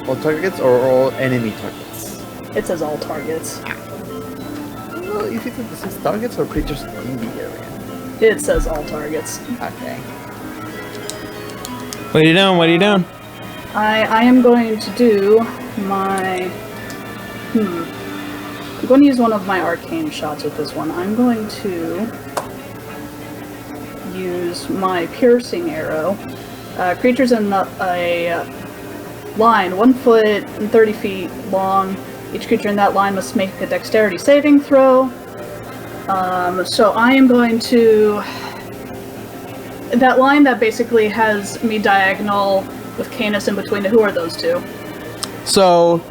All targets or all enemy targets? It says all targets. Well, is it the same targets or creatures in the area? It says all targets. Okay. What are you doing? I am going to do my... I'm going to use one of my arcane shots with this one. I'm going to use my piercing arrow. Creatures in a line 1 foot and 30 feet long. Each creature in that line must make a dexterity saving throw. So I am going to... That line that basically has me diagonal with Canis in between, who are those two? So,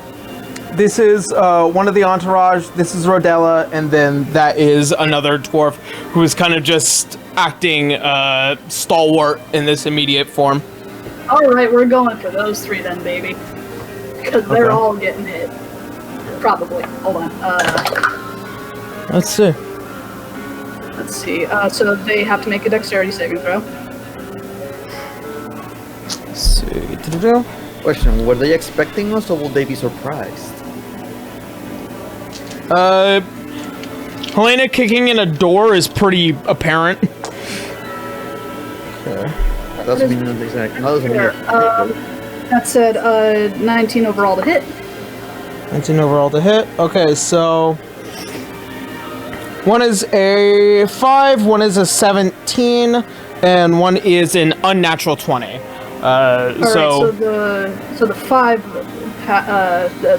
this is one of the entourage, this is Rodella, and then that is another dwarf who is kind of just acting stalwart in this immediate form. Alright, we're going for those three then, baby. Because they're all getting hit. Probably. Hold on. Let's see. Let's see. So they have to make a dexterity saving throw. Let's see. Question, were they expecting us or will they be surprised? Helena kicking in a door is pretty apparent. Okay. That doesn't mean anything. That said, 19 overall to hit. 19 overall to hit. Okay, so one is a 5, one is a 17, and one is an unnatural 20. So the 5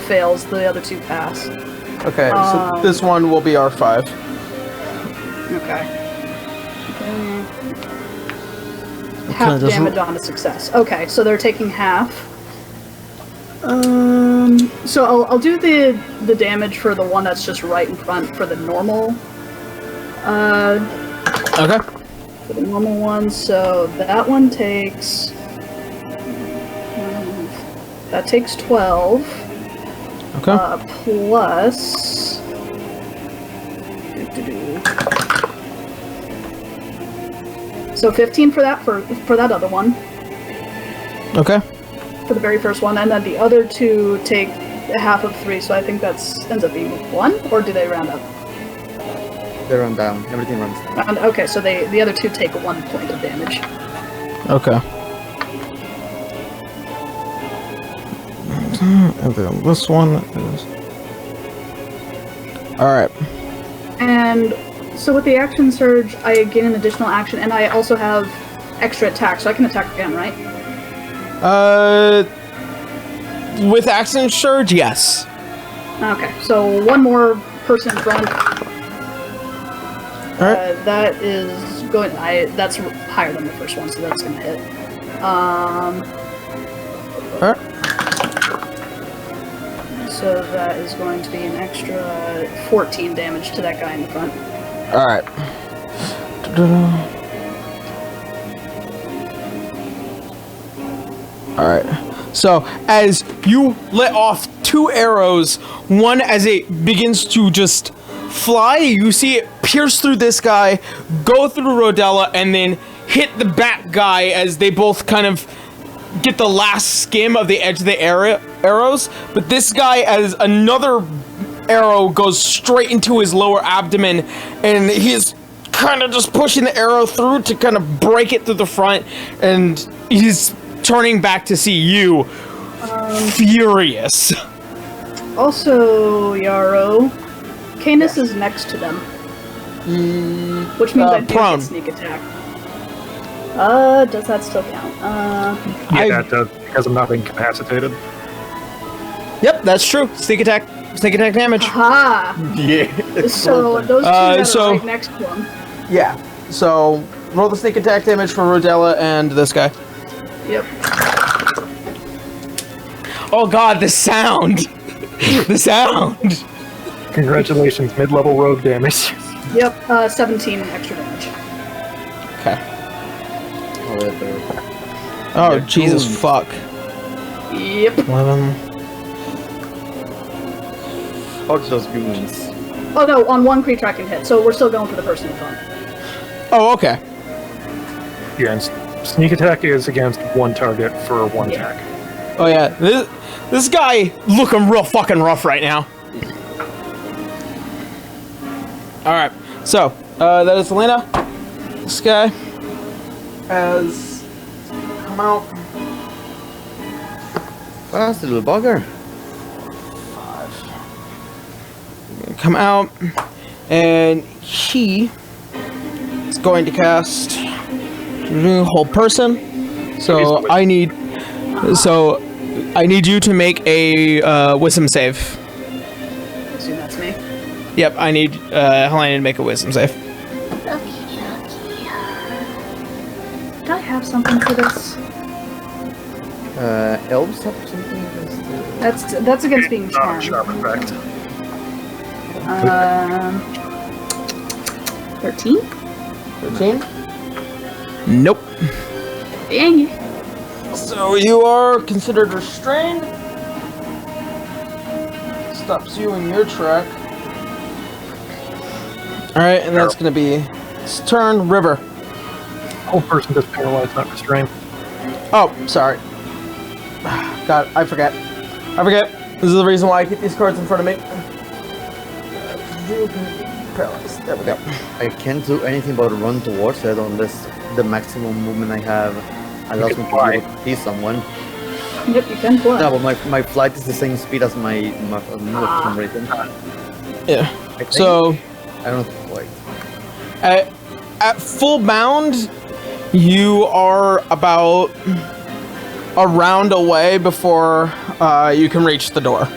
fails, the other 2 pass. Okay, so this one will be our 5. Okay. Half damage on a success. Okay, so they're taking half. So I'll do the damage for the one that's just right in front for the normal. Okay. For the normal one, so that one takes... that takes 12. Okay. Plus... So 15 for that for that other one. Okay. For the very first one, and then the other 2 take half of 3, so I think that's ends up being 1, or do they round up? They run down. Everything runs down. Okay, so the other 2 take 1 point of damage. Okay. And then this one is... Alright. And so with the action surge, I gain an additional action, and I also have extra attack, so I can attack again, right? With action surge, yes. Okay, so one more person in front. Alright. That is going... that's higher than the first one, so that's gonna hit. Alright. So that is going to be an extra 14 damage to that guy in the front. Alright. Alright. So, as you let off 2 arrows, one as it begins to just fly, you see it pierce through this guy, go through Rodella, and then hit the back guy as they both kind of get the last skim of the edge of the arrows. But this guy, as another arrow goes straight into his lower abdomen, and he's kind of just pushing the arrow through to kind of break it through the front, and he's turning back to see you, furious. Also, Yaro, Canis is next to them, which means I do prone. get sneak attack. Does that still count? Yeah, that does, because I'm not incapacitated. Yep, that's true. Sneak attack damage. Aha! Yeah. So those two that so- are right next to him. Yeah. So roll the sneak attack damage for Rodella and this guy. Yep. Oh god, the sound! The sound! Congratulations, mid-level rogue damage. Yep. 17 extra damage. Okay. Oh, Jesus fuck. Yep. 11. Fuck those goons. Oh no, on one creature I can hit, so we're still going for the person in front. Oh, okay. Yeah, and sneak attack is against one target for one attack. Oh yeah, this guy looking real fucking rough right now. Alright, so, that is Elena. This guy has come out. Fast little bugger. Come out, and he is going to cast hold person. So I need you to make a wisdom save. I assume that's me. Yep, I need Helena to make a wisdom save. Did I have something for this? Elves have something against That's against being Not a charmed. sharp effect. 13? 13? Nope. Dang it. So you are considered restrained. Stops you in your track. Alright, and that's gonna be his turn. River. Whole person gets paralyzed, not restrained. Oh, sorry. God, I forget. This is the reason why I keep these cards in front of me. Paralyzed. There we go. I can't do anything but run towards it unless the maximum movement I have allows me to be able to see someone. Yep, you can fly. No, but my flight is the same speed as my move for some reason. Yeah. I think. So, I don't quite. at full bound, you are about a round away before you can reach the door.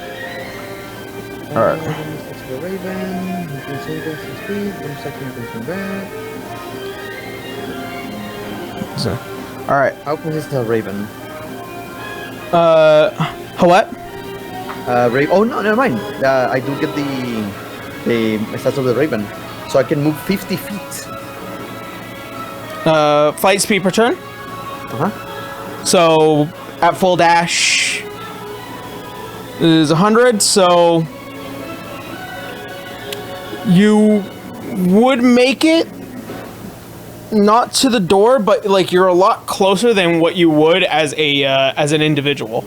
Alright. That's the Raven. You can say that's the speed. 1 second, you can come back. So, alright. How close is the Raven? What? Raven. Oh no, never mind. I do get the stats of the Raven, so I can move 50 feet. Flight speed per turn? Uh-huh. So, at full dash is 100, so you would make it not to the door, but like you're a lot closer than what you would as an individual.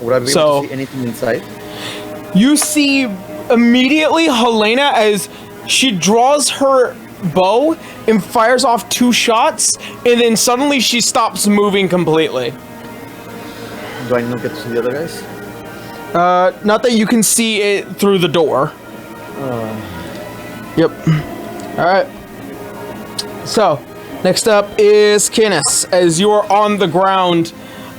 Would I be able to see anything inside? You see immediately Helena as she draws her bow and fires off 2 shots, and then suddenly she stops moving completely. Do I not get to see the other guys? Not that you can see it through the door. Yep. Alright. So, next up is Canis, as you are on the ground,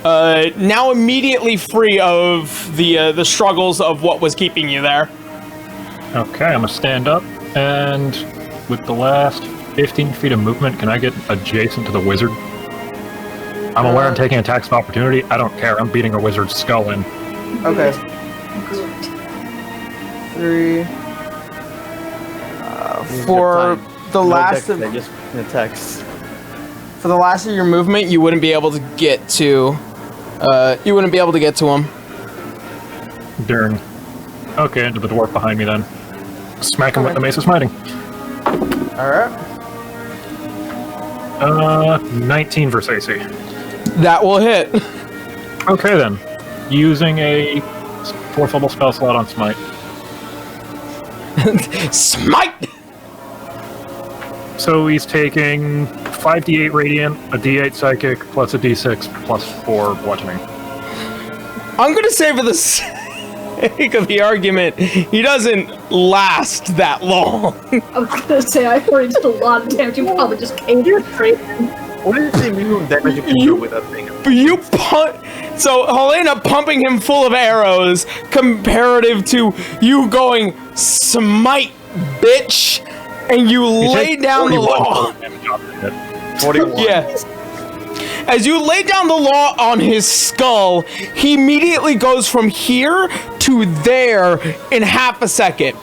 now immediately free of the struggles of what was keeping you there. Okay, I'm gonna stand up, and with the last 15 feet of movement, can I get adjacent to the wizard? I'm aware I'm taking attacks of opportunity. I don't care. I'm beating a wizard's skull in. Okay. 3. For the last of just attacks. for the last of your movement, you wouldn't be able to get to. You wouldn't be able to get to him. Darn. Okay, into the dwarf behind me then. Smack him with the Mace of Smiting. Alright. 19 versus AC. That will hit. Okay then. Using a 4th level spell slot on Smite. Smite! So he's taking 5d8 radiant, a d8 psychic, plus a d6, plus 4 bludgeoning. I'm gonna say for the sake of the argument, he doesn't last that long. I was gonna say, I already did a lot of damage. You probably just came here straight in. What is the minimum damage you can do with that thing? So Helena pumping him full of arrows, comparative to you going, smite, bitch, and you lay down the law. 41. Yeah. As you lay down the law on his skull, he immediately goes from here to there in half a second.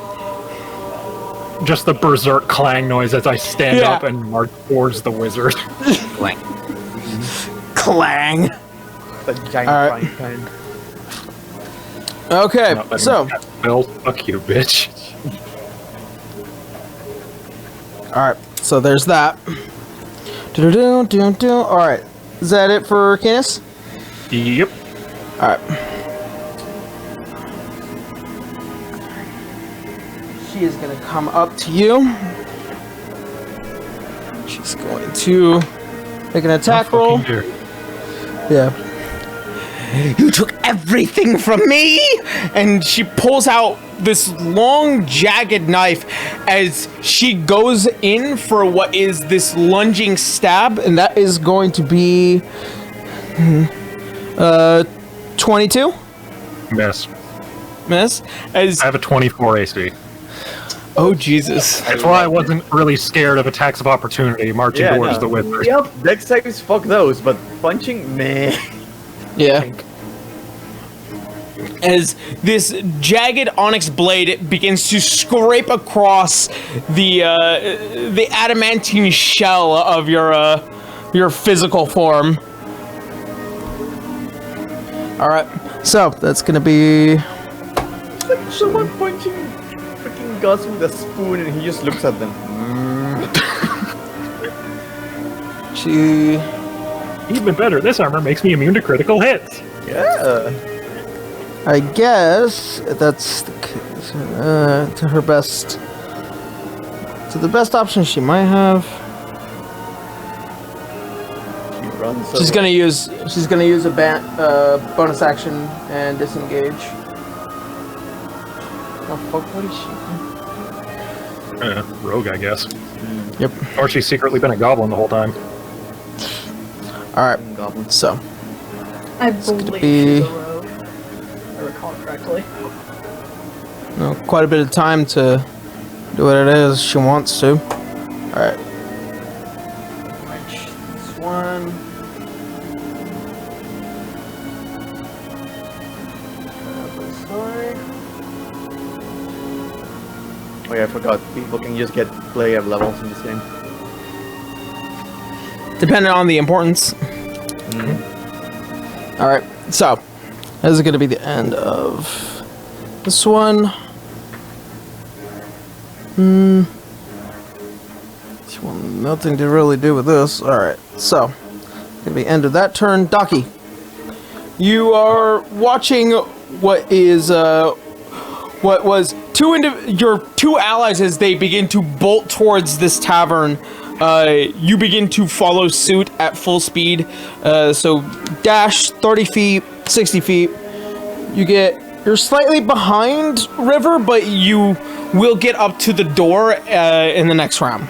Just the berserk clang noise as I stand Yeah. up and march towards the wizard. Clang. Clang. The giant All frying right. pan. Okay, Not letting so. me cast spells. Fuck you, bitch. Alright, so there's that. Alright, is that it for Canis? Yep. Alright. She is gonna come up to you. She's going to make an attack roll. Fucking dare. Yeah. You took everything from me! And she pulls out this long, jagged knife as she goes in for what is this lunging stab, and that is going to be 22? Miss. Miss? As I have a 24 AC. oh Jesus. That's why I wasn't really scared of attacks of opportunity marching Yeah, towards no. the wizard. Yep. Dex saves, fuck those, but punching, meh. Yeah. As this jagged onyx blade begins to scrape across the adamantine shell of your physical form. All right, so that's gonna be Someone punching freaking Gus with a spoon and he just looks at them. she. Even better, this armor makes me immune to critical hits. Yeah. I guess that's the case, to her best. To the best option she might have. She runs She's gonna use a bonus action and disengage. Oh fuck! What is she? Rogue, I guess. Yep. Or she's secretly been a goblin the whole time. All right. Goblin. So I gonna believe be- she's a rogue. If I recall correctly. quite a bit of time to do what it is she wants to. All right. This one. Oh yeah, I forgot. People can just get player levels in this game. Depending on the importance. All right, so this is going to be the end of this one. Nothing to really do with this. All right, so going to be end of that turn. Daki, you are watching what is what was your two allies as they begin to bolt towards this tavern. You begin to follow suit at full speed. So dash 30 feet, 60 feet. You're slightly behind River, but you will get up to the door in the next round.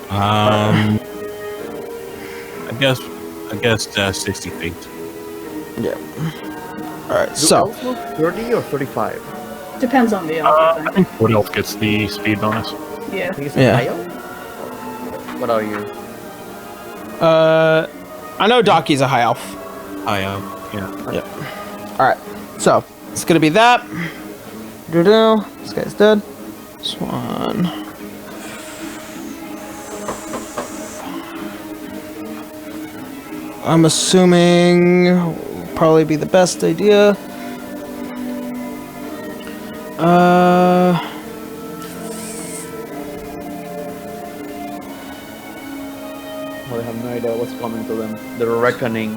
I guess 60 feet. Yeah. All right. So 30 or 35? Depends on the elf, I I think. think Wood Elf gets the speed bonus. Yeah. I think it's Yeah. Mayo? What are you? I know Daki's a high elf. Yeah. Yep. All right. So it's gonna be that. This guy's dead. This one. I'm assuming will probably be the best idea. Well, I have no idea what's coming to them. The reckoning.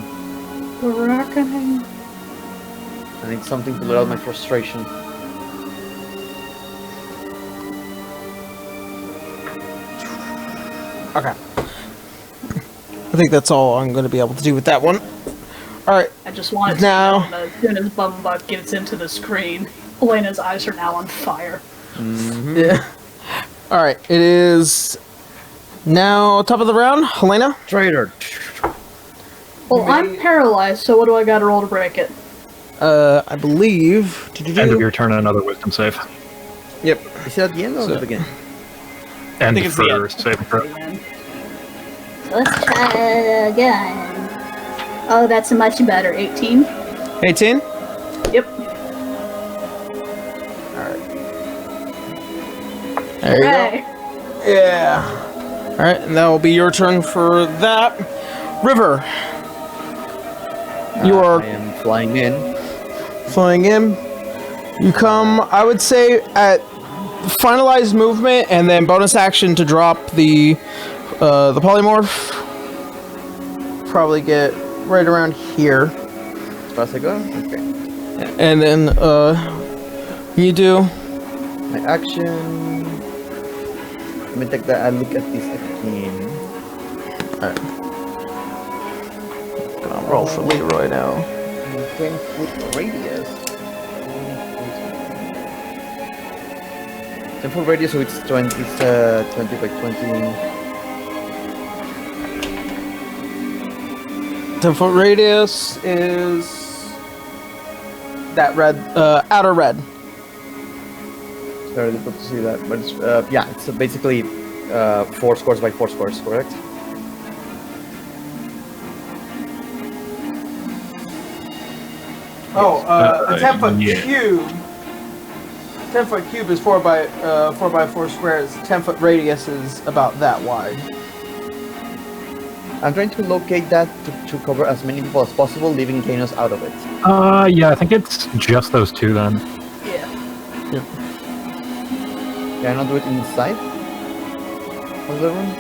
The reckoning. I need something to let out my frustration. Okay. I think that's all I'm going to be able to do with that one. Alright. I just wanted to Now- know that as soon as Bumbuck gets into the screen, Elena's eyes are now on fire. Yeah. Alright, it is now top of the round. Helena? Traitor. Well, I'm paralyzed, so what do I gotta roll to break it? I believe... End of your turn, another wisdom save. Yep. Is it at the end or the beginning? And think it's the for end. saving throw. Let's try it again. Oh, that's much better. 18? 18? Yep. There you go. Hey. Yeah. Alright, and that will be your turn for that. River. You are I am flying in. flying in. You come, I would say, at finalized movement and then bonus action to drop the polymorph. Probably get right around here. As far as I go? Okay. And then you do. My action. Let me take that. I look at this again. Alright. Gonna roll for Leroy now. 10-foot radius. 10-foot radius, so it's 20. It's 20 by 20. 10-foot radius is that red, outer red. It's very difficult to see that, but it's, yeah, it's basically 4 scores by 4 scores, correct? Oh, a 10-foot yeah. cube. 10-foot cube is 4 by 4 squares. 10-foot radius is about that wide. I'm trying to locate that to cover as many people as possible, leaving Kanos out of it. Yeah, I think it's just those two then. Yeah. Can I not do it inside of the room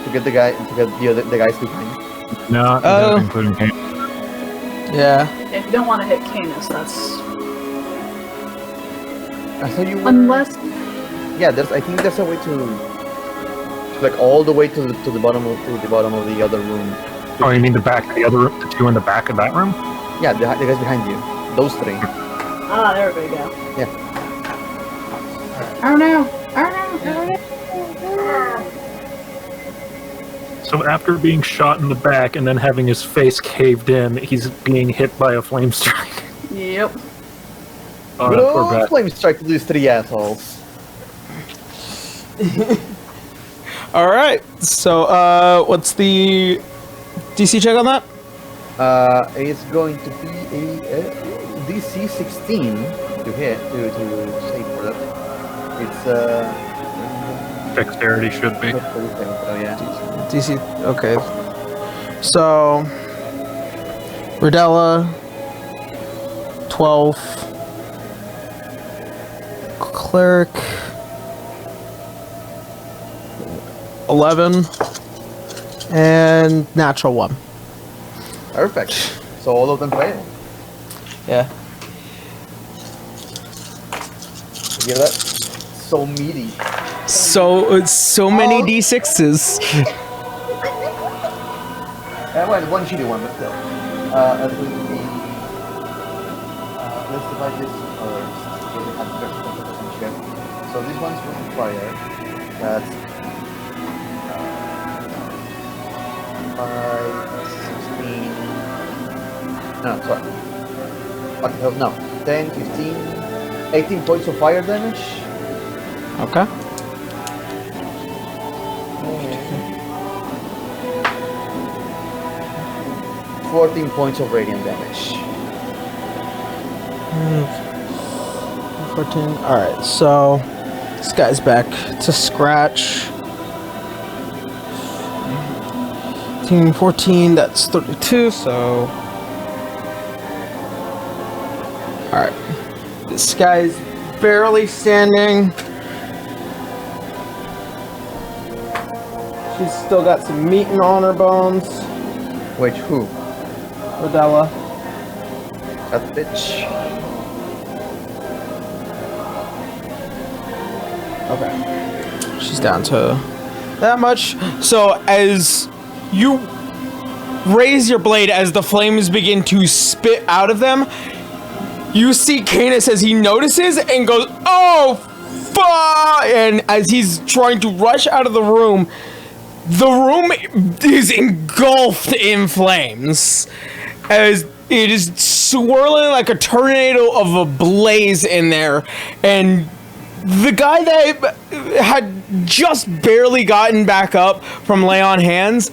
to get the guy to get the guys behind? No, Oh. including Kane. Yeah. If you don't want to hit Canis, that's... I thought you were. Unless... Yeah, I think there's a way to like all the way to the bottom of the other room. Oh, you mean the back of the other room? The two in the back of that room? Yeah, the guys behind you. Those 3. Ah, there we go. Yeah. Oh no! Oh no! So after being shot in the back and then having his face caved in, he's being hit by a flame strike. Yep. Oh, Good that poor old bat. flame strike to these 3 assholes. Alright. So, what's the DC check on that? It's going to be a DC 16 to hit to save for that. It's Dexterity should be. Oh yeah. DC. Okay. So, Rodella, 12. Cleric, 11. And natural 1. Perfect. So all of them fail. Yeah. You hear that? So meaty. So many D6s. Well, one shitty one, but still. That's going to be. Let's divide this first. So we have 30% share. So this one's from fire. That's 5, 16. No, sorry. What the hell? No. 10, 15, 18 points of fire damage. Okay. 14 points of radiant damage. 14. Alright, so this guy's back to scratch. 14, that's 32, so. Alright. This guy's barely standing. She's still got some meat on her bones. Wait, who? Rodella. That bitch. Okay. She's down to that much. So as you raise your blade, as the flames begin to spit out of them, you see Canis as he notices and goes, "Oh, fuck!" And as he's trying to rush out of the room is engulfed in flames, as it is swirling like a tornado of a blaze in there, and the guy that had just barely gotten back up from lay on hands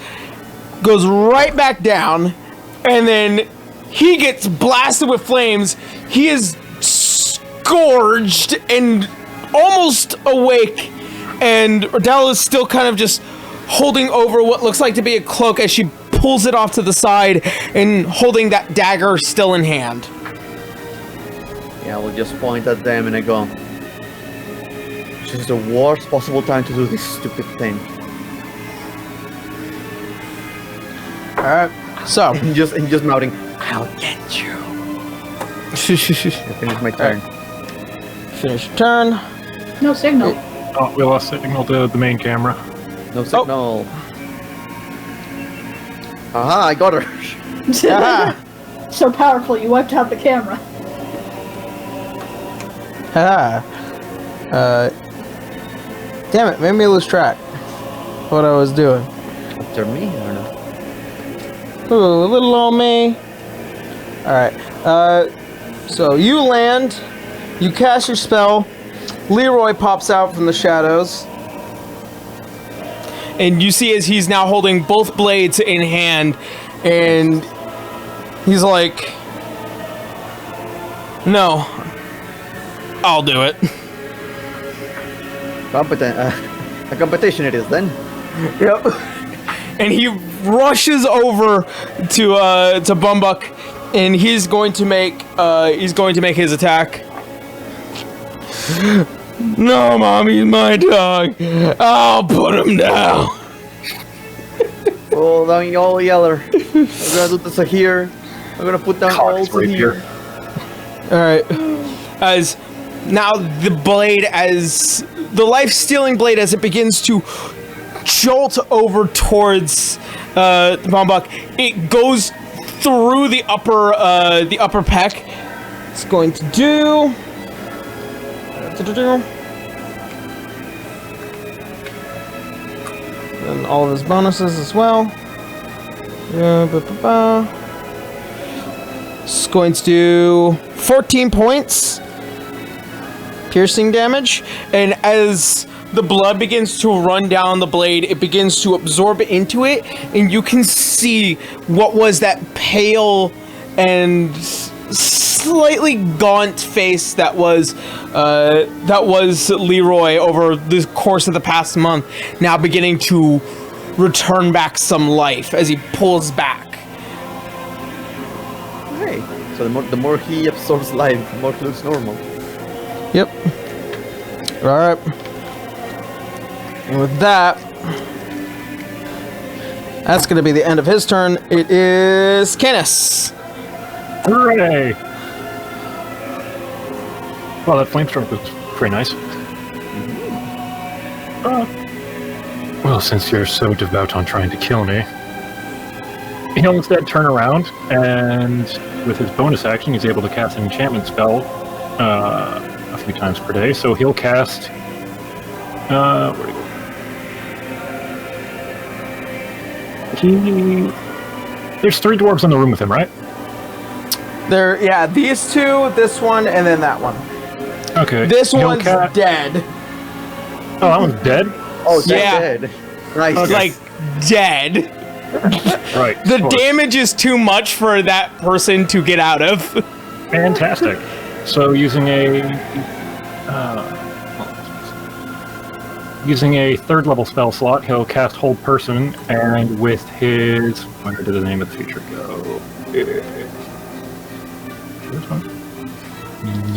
goes right back down, and then he gets blasted with flames. He is scourged and almost awake, and Adele is still kind of just holding over what looks like to be a cloak as she pulls it off to the side and holding that dagger still in hand. Yeah, I will just point at them and I go, "This is the worst possible time to do this stupid thing." Alright, so. And just mouthing, "I'll get you." I finish my turn. Finish your turn. No signal. Oh, we lost signal to the main camera. No signal. Aha, I got her. Ah. So powerful, you wiped out the camera. Damn it, made me lose track what I was doing. After me or not? Ooh, little old me. Alright, so you land, you cast your spell, Leroy pops out from the shadows, and you see as he's now holding both blades in hand, and he's like, "No, I'll do it." A competition it is then. Yep. And he rushes over to Bumbuck, and he's going to make his attack. "No, Mommy's my dog. I'll put him down." Oh, down y'all yeller. I'm gonna do this here. I'm gonna put down all here. Alright. As now the blade, as the life-stealing blade, as it begins to jolt over towards Bumbuck, it goes through the upper pec. It's going to do. And all of his bonuses as well. It's going to do 14 points piercing damage, and as the blood begins to run down the blade, it begins to absorb into it, and you can see what was that pale and slightly gaunt face that was Leroy over the course of the past month, now beginning to return back some life as he pulls back. Hey, so the more he absorbs life, the more he looks normal. Yep. Alright. And with that, that's going to be the end of his turn. It is Canis. Hooray! Well, that flamethrower was pretty nice. Well, since you're so devout on trying to kill me, he'll instead turn around, and with his bonus action, he's able to cast an enchantment spell a few times per day. So he'll cast... where'd he go? There's 3 dwarves in the room with him, right? Yeah, these two, this one, and then that one. Okay. This one's dead. Oh, that one's dead? Oh, that's Yeah. dead. Nice. Okay. Like, dead. Right. The of course. damage is too much for that person to get out of. Fantastic. So using a 3rd level spell slot, he'll cast Hold Person, and with his... Where did the name of the feature go? This one?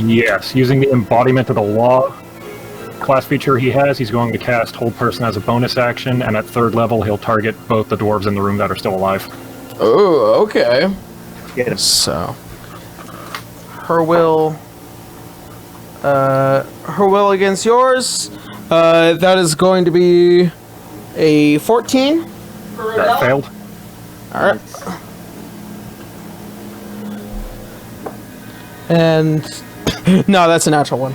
Yes, using the Embodiment of the Law class feature he has, he's going to cast Hold Person as a bonus action, and at 3rd level, he'll target both the dwarves in the room that are still alive. Oh, okay. Get him. So, her will against yours. That is going to be A 14. That failed. All right. And no, that's a natural one.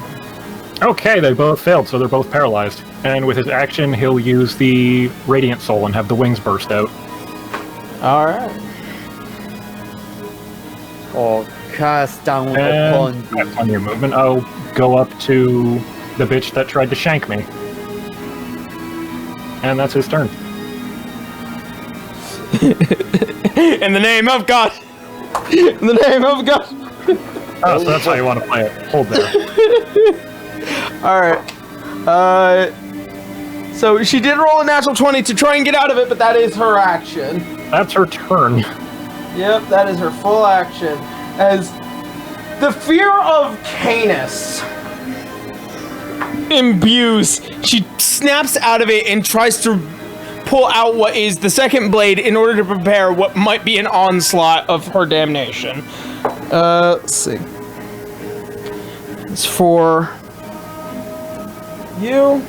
Okay, they both failed, so they're both paralyzed. And with his action, he'll use the Radiant Soul and have the wings burst out. All right. Or cast down And upon that's on your movement. I'll go up to the bitch that tried to shank me. And that's his turn. In the name of God. In the name of God. Oh, so that's how you want to play it. Hold there. All right. So she did roll a natural 20 to try and get out of it, but that is her action. That's her turn. Yep, that is her full action. As the fear of Canis imbues, she snaps out of it and tries to pull out what is the second blade in order to prepare what might be an onslaught of her damnation. Let's see. It's for you.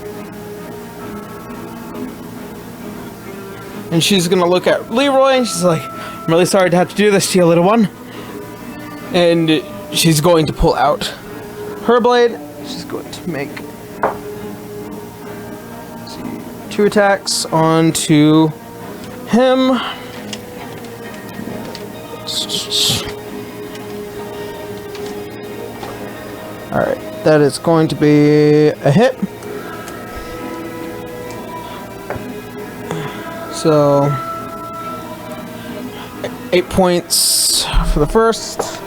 And she's gonna look at Leroy and she's like, I'm really sorry to have to do this to you, little one. And she's going to pull out her blade. She's going to make 2 attacks onto him. Alright, that is going to be a hit. So 8 points for the first.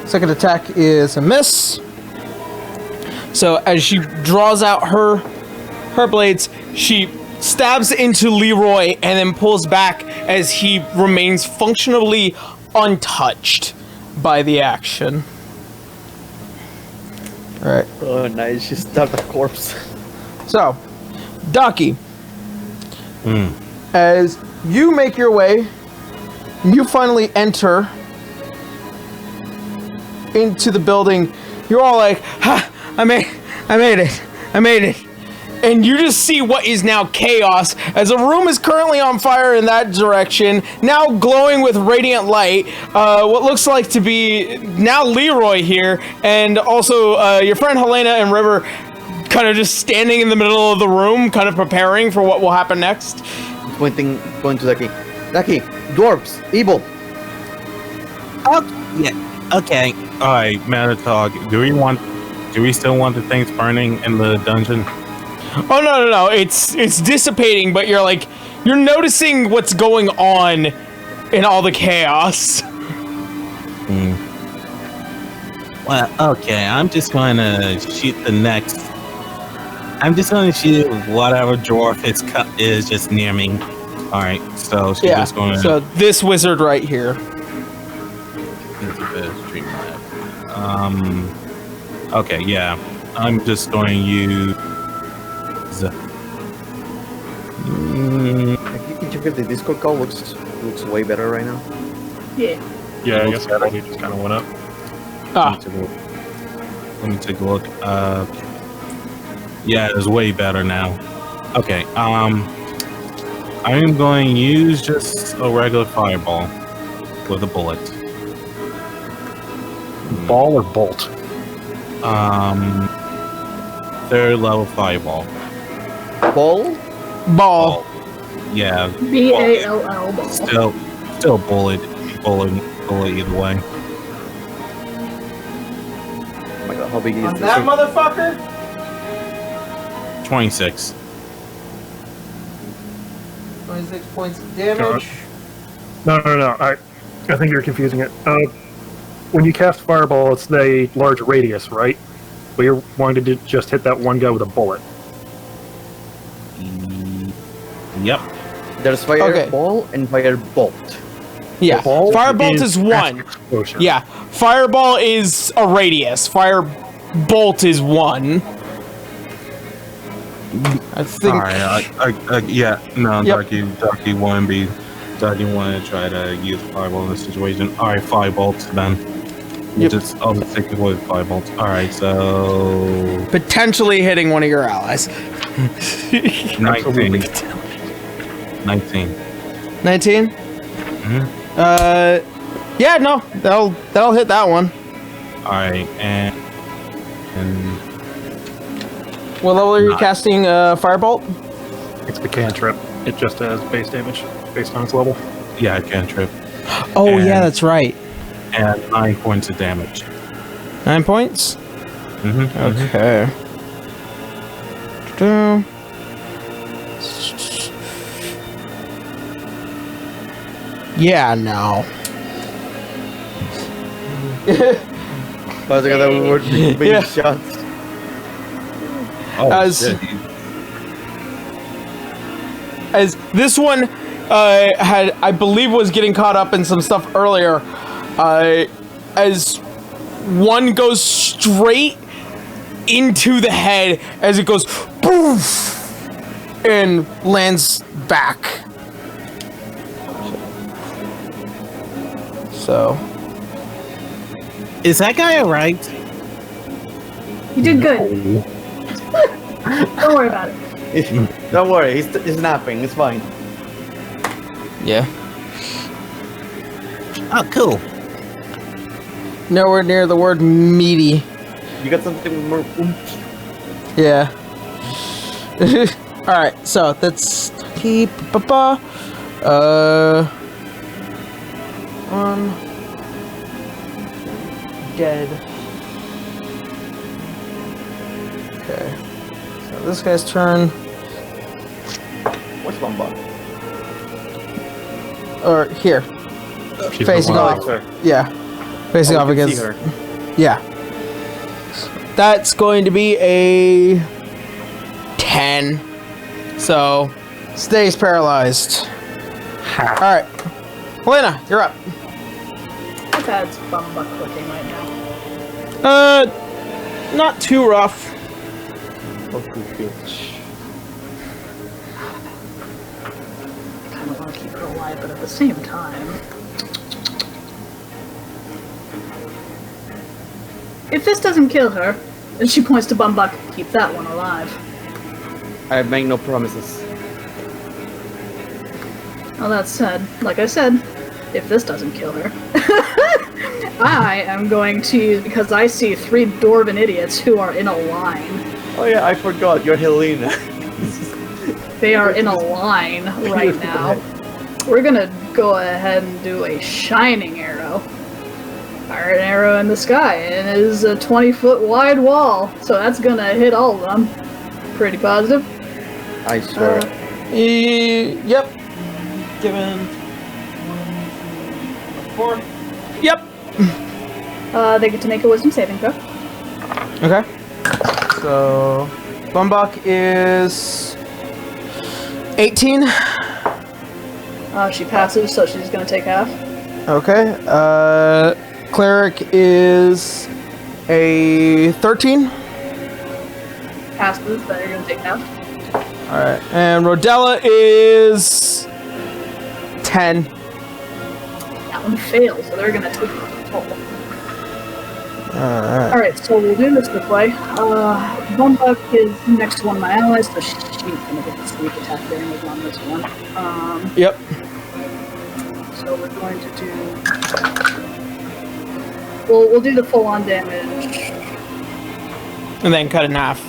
Second attack is a miss. So as she draws out her blades, she stabs into Leroy and then pulls back as he remains functionally untouched by the action. Alright. Oh, nice. She stabbed a corpse. So, Ducky. As you make your way, you finally enter into the building. You're all like, ha! I made it! And you just see what is now chaos, as a room is currently on fire in that direction, now glowing with radiant light. What looks like to be now Leroy here, and also your friend Helena and River kind of just standing in the middle of the room, kind of preparing for what will happen next. Going to Ducky. Ducky, dwarves, evil. Oh, yeah. Okay. All right, Matadog. Do we still want the things burning in the dungeon? Oh no! It's dissipating, but you're noticing what's going on in all the chaos. Well, okay. I'm just going to shoot the next. I'm just going to shoot whatever dwarf is just near me. All right. So she's just going to. So this wizard right here. Okay. Yeah. I'm just going to use. Can you feel the Discord call looks way better right now? Yeah. Yeah, I guess the quality just kind of went up. Let me take a look. Yeah, it's way better now. Okay. I'm going to use just a regular fireball with a bullet. Ball or bolt? 3rd level fireball. Ball. Yeah. B-A-L-L ball. Still bullet either way. Oh my god, how big is On this? that motherfucker? 26. 26 points of damage. No. I think you're confusing it. When you cast Fireball, it's a large radius, right? But you're wanting to just hit that one guy with a bullet. Yep. There's fireball and firebolt. Yeah, firebolt is 1. Exposure. Yeah, fireball is a radius. Firebolt is 1. I think. Alright, yeah, no, Yep. Darky wouldn't want to try to use fireball in this situation. Alright, firebolt then. Yep. I'll just stick with firebolt. Alright, so Potentially hitting one of your allies. 19. 19. 19? Yeah, no, that'll hit that one. Alright, and What level are you casting Firebolt? It's the cantrip. It just has base damage based on its level. yeah, I cantrip. Oh, And- yeah, that's right. And 9 points of damage. 9 points? Okay. Do-do. Yeah, no. I was gonna word being Yeah. shots. Oh, As- shit. As this one had, I believe, was getting caught up in some stuff earlier. As one goes straight into the head as it goes poof and lands back. So Is that guy alright? You did good. Don't worry about it. Don't worry, he's napping. It's fine. yeah, Oh, cool. nowhere near the word meaty. You got something more oomph. Yeah. All right, so that's keep one dead. Okay, so this guy's turn, What's one bug? or here, She's facing the one- off. Yeah, facing off Oh, you can against. see her. Yeah. That's going to be a 10. So, stays paralyzed. Alright. Helena, you're up. How bad's Bumbuck looking right now? Not too rough. Oh, good bitch. I kind of want to keep her alive, but at the same time... If this doesn't kill her, and she points to Bumbuck, keep that one alive. I make no promises. Well, that said, like I said, if this doesn't kill her, I am going to use, because I see 3 dwarven idiots who are in a line. Oh yeah, I forgot. You're Helena. They are in a line right now. We're gonna go ahead and do a shining arrow. Fire an arrow in the sky, and it is a 20-foot wide wall, so that's gonna hit all of them. Pretty positive. I swear. Yep. Given 4. Yep. They get to make a wisdom saving throw. Okay. So, Bumbuck is 18. She passes, so she's gonna take half. Okay. Cleric is a 13. Passes, then you're gonna take half. Alright. And Rodella is 10. That one fails, so they're gonna take the total. Alright. Alright, so we'll do this way. Bumbuck is next to one of my allies, so she's gonna get the sneak attack damage on this one. Yep. So we're going to do... We'll do the full-on damage. And then cut in half.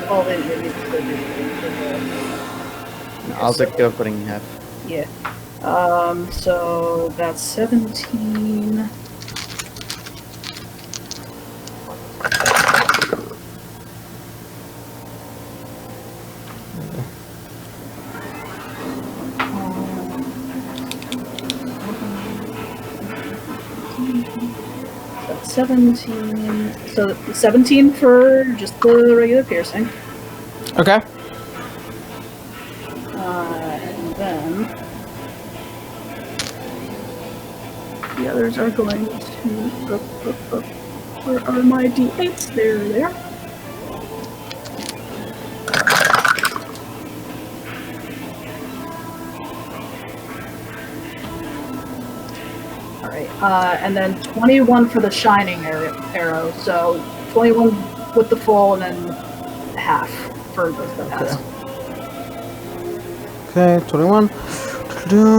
Well, then maybe I'll take care of putting in half. yeah. So that's 17. That's 17. So 17 for just the regular piercing. Okay. And then the others are going to. Where are my d8s? There. Alright, and then 21 for the shining arrow. So 21 with the full and then half for the pass. Okay, 21.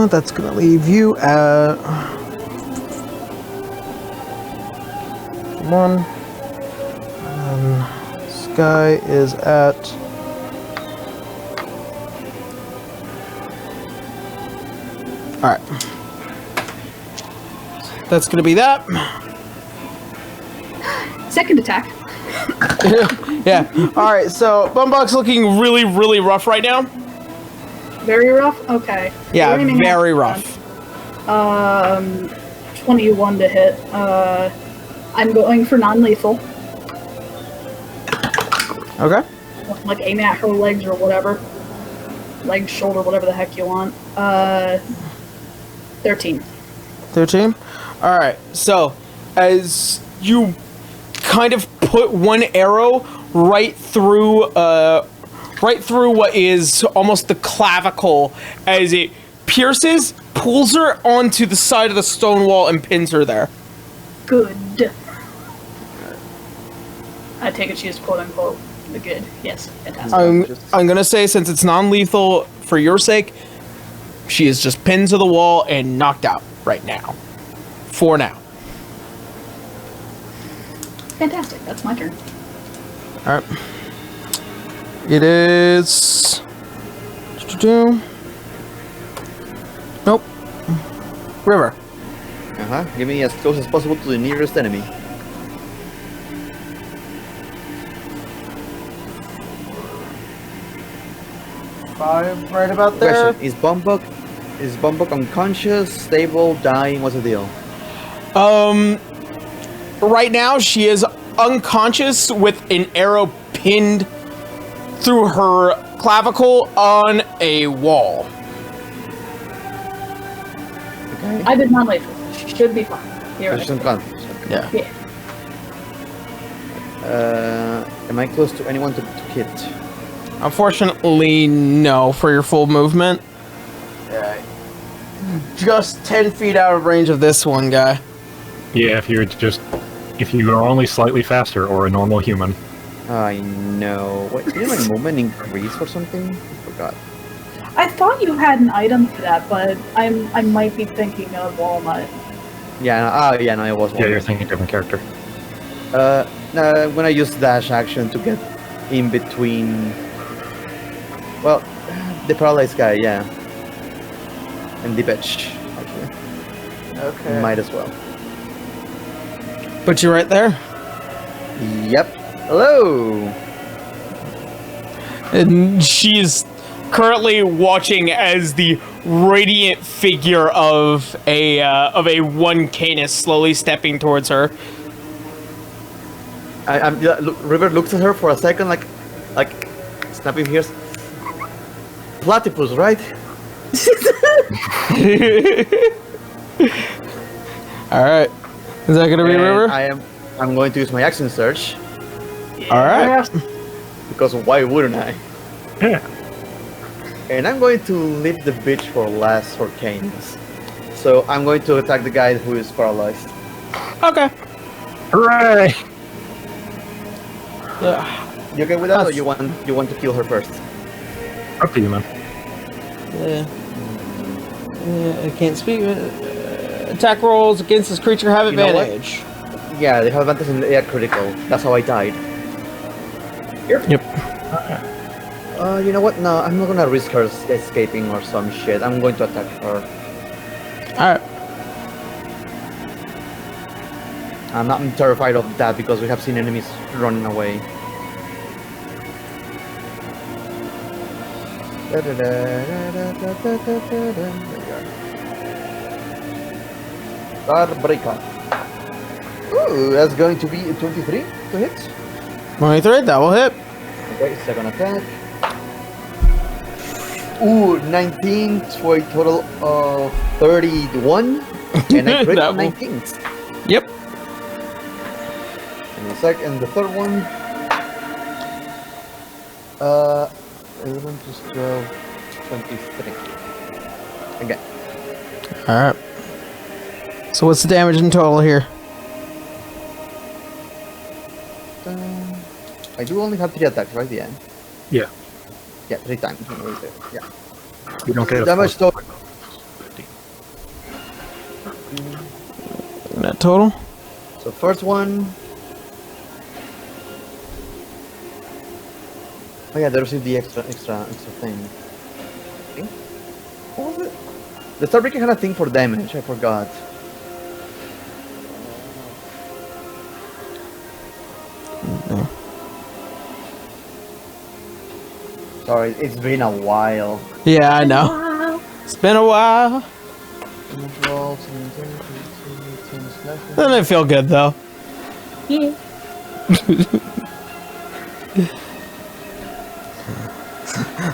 That's gonna leave you at 1. And Sky is at alright. That's gonna be that. Second attack. Yeah. Alright, so Bumbuck's looking really, really rough right now. Very rough? Okay. Yeah, We're aiming very at, rough. 21 to hit. I'm going for non-lethal. Okay. Like aim at her legs or whatever. Legs, shoulder, whatever the heck you want. 13. 13? Alright, so as you kind of put one arrow right through what is almost the clavicle as it pierces, pulls her onto the side of the stone wall and pins her there. Good. I take it she is quote unquote the good. Yes, fantastic. I'm gonna say, since it's non-lethal for your sake, she is just pinned to the wall and knocked out right now. For now. Fantastic. That's my turn. Alright. It is... Nope. River. Give me as close as possible to the nearest enemy. Five, right about there. Question: Is Bumbuck unconscious, stable, dying? What's the deal? Right now she is unconscious with an arrow pinned through her clavicle on a wall. Okay. I did non-lethal. Should be fine. She's unconscious. Yeah. Yeah. Am I close to anyone to hit? Unfortunately, no, for your full movement. Just 10 feet out of range of this one guy. Yeah, if you are only slightly faster or a normal human. I know. Wait, did my movement increase or something? I forgot. I thought you had an item for that, but I might be thinking of Walnut. Yeah. Yeah. No, it was. Yeah, you're thinking different character. No, I'm gonna use dash action to get in between. Well, the paralyzed guy, yeah, and the bitch. Actually, Okay. might as well. Put you right there. Yep. Hello. And she's currently watching as the radiant figure of a one Canis slowly stepping towards her. River looks at her for a second, like snapping fingers. Platypus, right? All right. Is that gonna be And River? I'm going to use my action search All right. because why wouldn't I? Yeah. And I'm going to leave the bitch for last for Canes. So I'm going to attack the guy who is paralyzed. Okay. Hooray! You okay with that, or you want to kill her first? Up to you, man. I can't speak. Attack rolls against this creature have You know what? advantage. Yeah, they have advantage and they are critical. That's how I died. Yep. You know what? No, I'm not gonna risk her escaping or some shit. I'm going to attack her. All right. I'm terrified of that because we have seen enemies running away. Barbrica. Ooh, that's going to be 23 to hit. 23, that will hit. Okay, second attack. Ooh, 19 for a total of 31. And I crit That will- 19. Yep. And the third one. 11 plus 12, 23. Again. All right. So what's the damage in total here? I do only have 3 attacks, right? Yeah. Yeah. Yeah, 3 times. Yeah. You don't get a Damage total. Net total. So first one. Oh yeah, there's the extra thing. What was it? The Starbreaker had a thing for damage. I forgot. Sorry, it's been a while. Yeah, I know. It's been a while. Doesn't it feel good though? Yeah.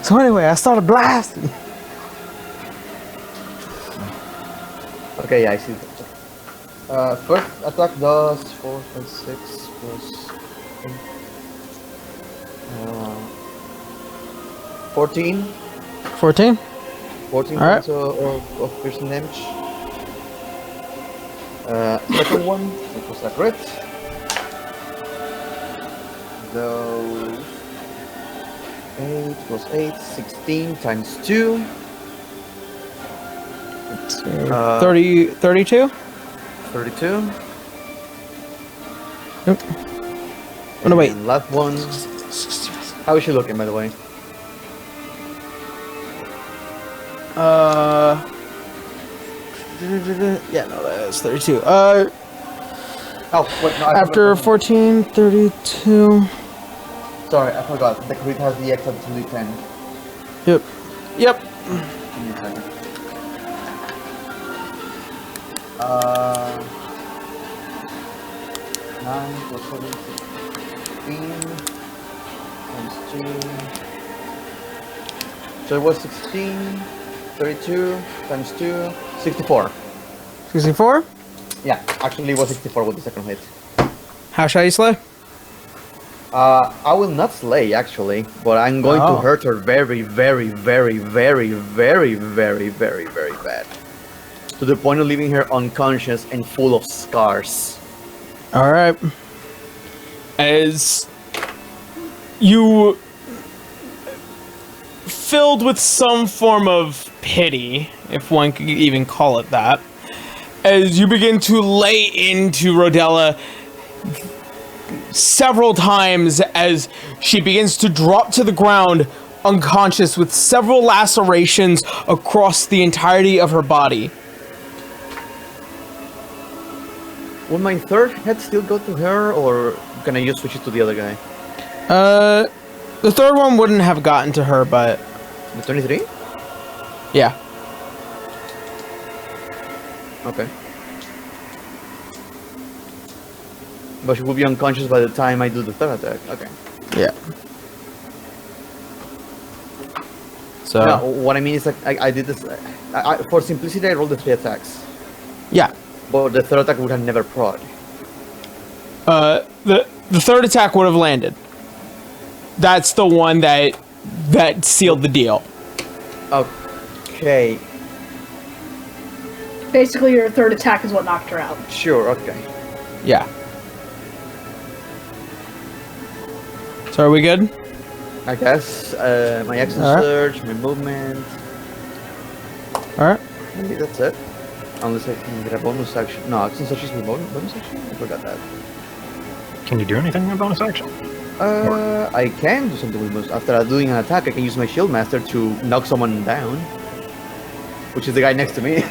So anyway, I started blasting. Okay, yeah, I see. First attack does 4, 5, 6 plus 14. 14. 14 All right. points of piercing damage. Second one, it was a crit. Those 8 plus 8, 16 times 2. 30, 32? 32. Nope. Oh, no, wait. And last one. How is she looking, by the way? Yeah, no, that's 32. Oh, wait, no, After 14, 32. Sorry, I forgot. The crit has the extra 2d10. Yep. Yep. Give me a second. 9 plus 7, 16 times 2. So it was 16, 32 times 2, 64. 64? Yeah, actually it was 64 with the second hit. How shall you slay? I will not slay actually, but I'm going to Oh. hurt her very, very, very, very, very, very, very, very bad. To the point of leaving her unconscious and full of scars. Alright. As you, filled with some form of pity, if one could even call it that, as you begin to lay into Rodella several times as she begins to drop to the ground unconscious with several lacerations across the entirety of her body. Will my third head still go to her, or can I just switch it to the other guy? The third one wouldn't have gotten to her, but The 23? yeah. Okay. But she will be unconscious by the time I do the third attack. Okay. Yeah. So, No, what I mean is that I did this... for simplicity, I rolled the 3 attacks. yeah. But the third attack would have never prod. The third attack would have landed. That's the one that sealed the deal. Okay. Basically, your third attack is what knocked her out. Sure, okay. Yeah. So are we good? I guess my action Alright. surge, my movement... Alright. Maybe that's it. Unless I can get a bonus action. No, action surge is my bonus action? I forgot that. Can you do anything in a bonus action? I can do something with bonus. After doing an attack, I can use my shield master to knock someone down. Which is the guy next to me.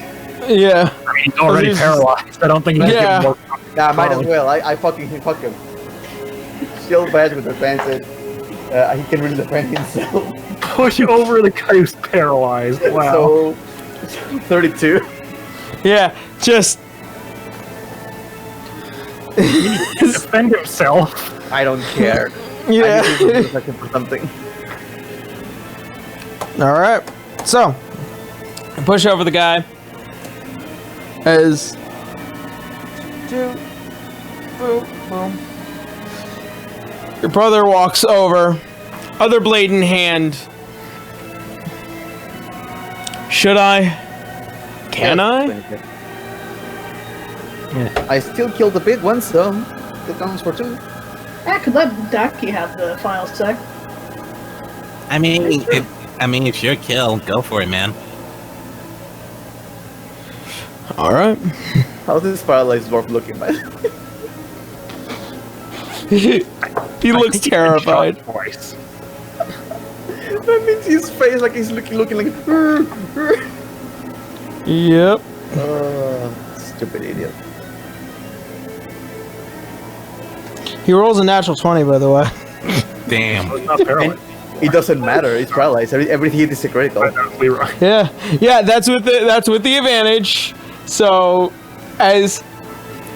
Yeah. I mean, he's already He's- paralyzed. I don't think you Yeah. can work. Yeah, might as well. I fuck him. Shield badge with advantage. He can really defend himself. Push over the guy who's paralyzed. Wow. So, 32. Yeah. Just. Defend himself. I don't care. Yeah. I need to use a second for something. Alright. So. Push over the guy. As. Boom. Boom. Your brother walks over. Other blade in hand. Should I? Can I? I still killed the big one, so it counts for 2. I could let Daki have the final sec. I mean, I mean, if you're kill, go for it, man. All right. How's this paralyzed dwarf looking, man? He looks terrified. Twice. That means his face like he's looking like. Yep. Stupid idiot. He rolls a natural 20, by the way. Damn. It's not paralyzed. It doesn't matter. It's paralyzed. Every hit is a critical. Leroy. Yeah, that's with the advantage. So, as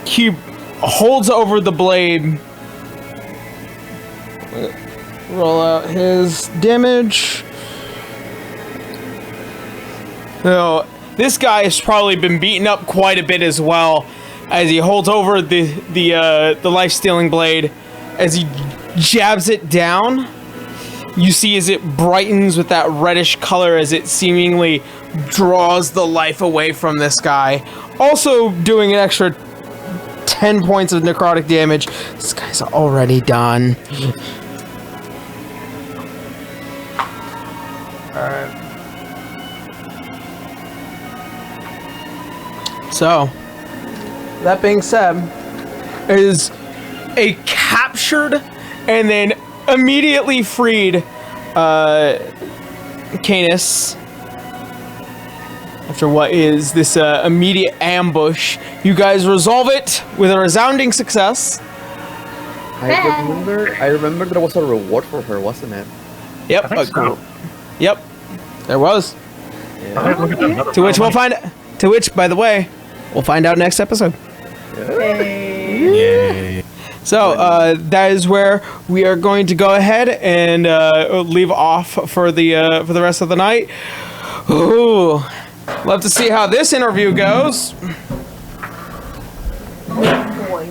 he holds over the blade, roll out his damage. So, this guy has probably been beaten up quite a bit as well, as he holds over the life-stealing blade. As he jabs it down, you see as it brightens with that reddish color as it seemingly draws the life away from this guy. Also doing an extra 10 points of necrotic damage. This guy's already done. Alright. So, that being said, is a captured and then immediately freed Canis. After what is this immediate ambush, you guys resolve it with a resounding success. I remember there was a reward for her, wasn't it? Yep. I think so. Yep. There was. I look at that another To which we'll money. find. To which, by the way, we'll find out next episode. Yay. So that is where we are going to go ahead and leave off for the rest of the night. Ooh, love to see how this interview goes. Boy.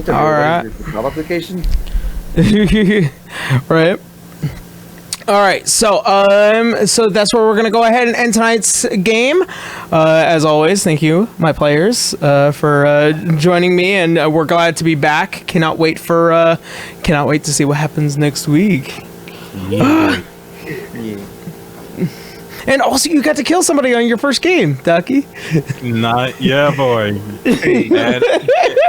All right. Job application. Right. All right, so that's where we're gonna go ahead and end tonight's game. As always, thank you, my players, for joining me, and we're glad to be back. Cannot wait to see what happens next week. Yeah. And also, you got to kill somebody on your first game, Ducky. Yeah, boy. And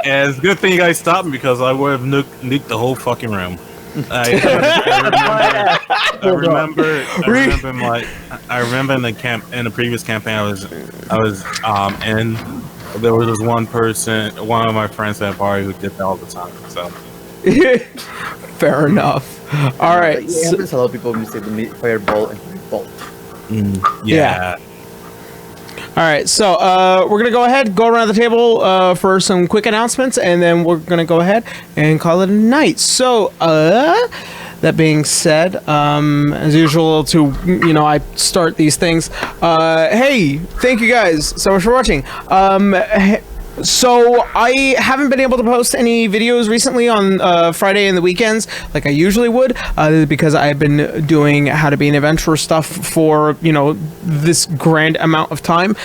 it's a good thing you guys stopped me because I would have nuked the whole fucking room. I remember in the previous campaign I was in. There was this one of my friends at party who did that all the time. So Fair enough. All right. It happens a lot of people mistake the fireball and bolt. Yeah. All right, so we're gonna go ahead, go around the table for some quick announcements, and then we're gonna go ahead and call it a night. So, that being said, as usual, I start these things. Hey, thank you guys so much for watching. So I haven't been able to post any videos recently on Friday and the weekends like I usually would, because I've been doing How to Be an Adventurer stuff for this grand amount of time.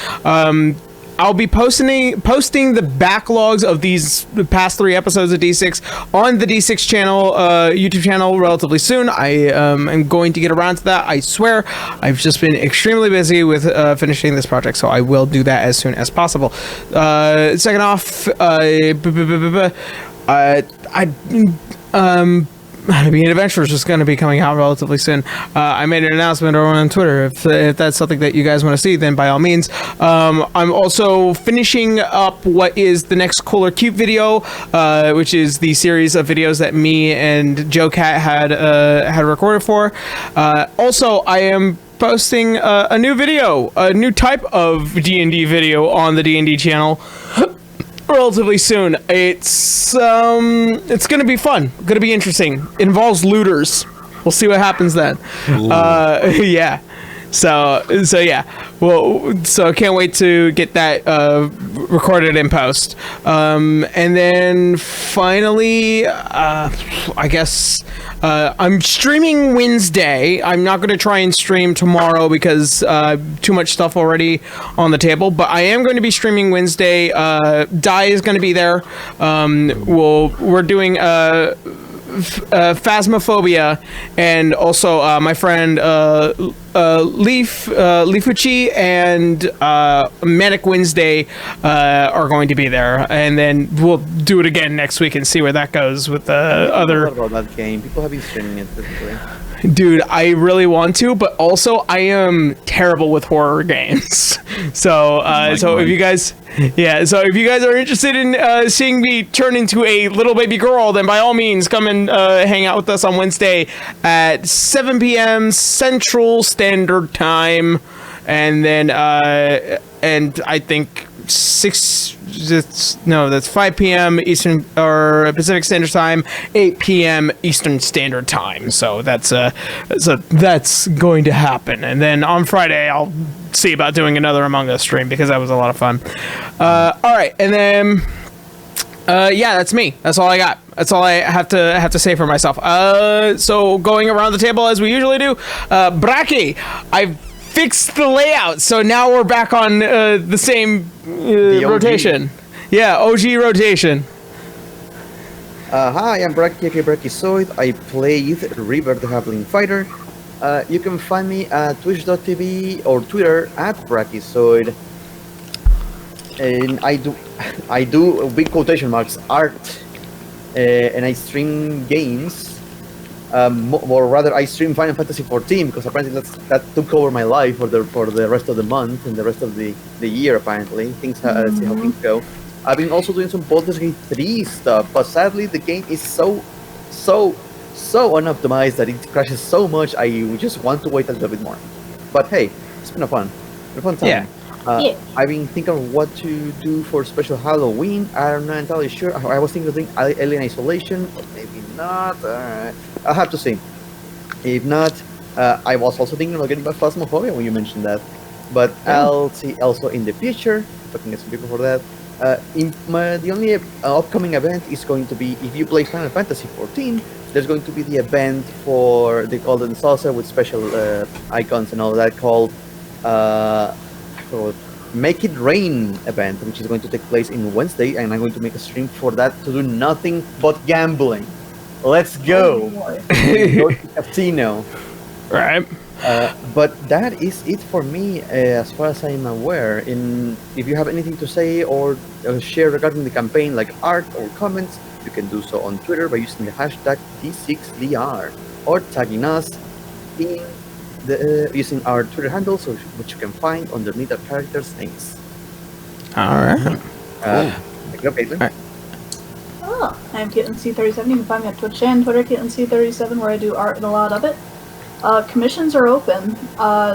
I'll be posting the backlogs of the past 3 episodes of D6 on the D6 channel, YouTube channel, relatively soon. I am going to get around to that, I swear. I've just been extremely busy with finishing this project, so I will do that as soon as possible. Second off, How to Be an Adventurer is just going to be coming out relatively soon. I made an announcement over on Twitter. If that's something that you guys want to see, then by all means. I'm also finishing up what is the next Cooler Cute video, which is the series of videos that me and Joe Cat had recorded for. Also, I am posting a new video, a new type of D&D video on the D&D channel relatively soon. It's gonna be fun, gonna be interesting. It involves looters. We'll see what happens then. Yeah. So yeah. Well, so I can't wait to get that recorded in post. And then finally, I guess I'm streaming Wednesday. I'm not going to try and stream tomorrow because too much stuff already on the table. But I am going to be streaming Wednesday. Di is going to be there. We're doing Phasmophobia, and also my friend Leafucci and Manic Wednesday are going to be there, and then we'll do it again next week and see where that goes with the other. What about that game? People have been streaming it basically. Dude, I really want to, but also I am terrible with horror games. So, if you guys are interested in seeing me turn into a little baby girl, then by all means come and hang out with us on Wednesday at 7 p.m. Central Standard Time, and then and I think that's 5 p.m. Eastern or Pacific Standard Time, 8 p.m. Eastern Standard Time. So that's going to happen. And then on Friday, I'll see about doing another Among Us stream because that was a lot of fun. All right, and then that's me. That's all I got. That's all I have to say for myself. So going around the table as we usually do, Braki, I've fixed the layout, so now we're back on the same rotation. Yeah, OG rotation. Hi, I'm Braki Brakisoid. I play River the Halfling Fighter. You can find me at twitch.tv or Twitter at Brakisoid. And I do big quotation marks art, and I stream games. Or rather, I stream Final Fantasy 14 because apparently that took over my life for the rest of the month and the rest of the year. Apparently, see how things go. I've been also doing some Baldur's Gate 3 stuff, but sadly the game is so unoptimized that it crashes so much. I just want to wait a little bit more. But hey, it's been a fun time. Yeah. I've been thinking of what to do for special Halloween. I'm not entirely sure. I was thinking of doing Alien Isolation, but maybe not. I'll have to see. If not, I was also thinking about getting back Phasmophobia when you mentioned that. But I'll see also in the future. If I can get some people for that. The only upcoming event is going to be if you play Final Fantasy 14. There's going to be the event for the Golden Saucer with special icons and all that called Make It Rain event, which is going to take place in Wednesday, and I'm going to make a stream for that to do nothing but gambling. Let's go! Go to casino. Right. But that is it for me, as far as I'm aware. If you have anything to say or share regarding the campaign, like art or comments, you can do so on Twitter by using the hashtag T6DR or tagging us in using our Twitter handles, which you can find underneath our characters' names. All right. Go, Caitlin. Oh, I'm CaitlinC37. You can find me on Twitch and Twitter, CaitlinC37, where I do art and a lot of it. Commissions are open,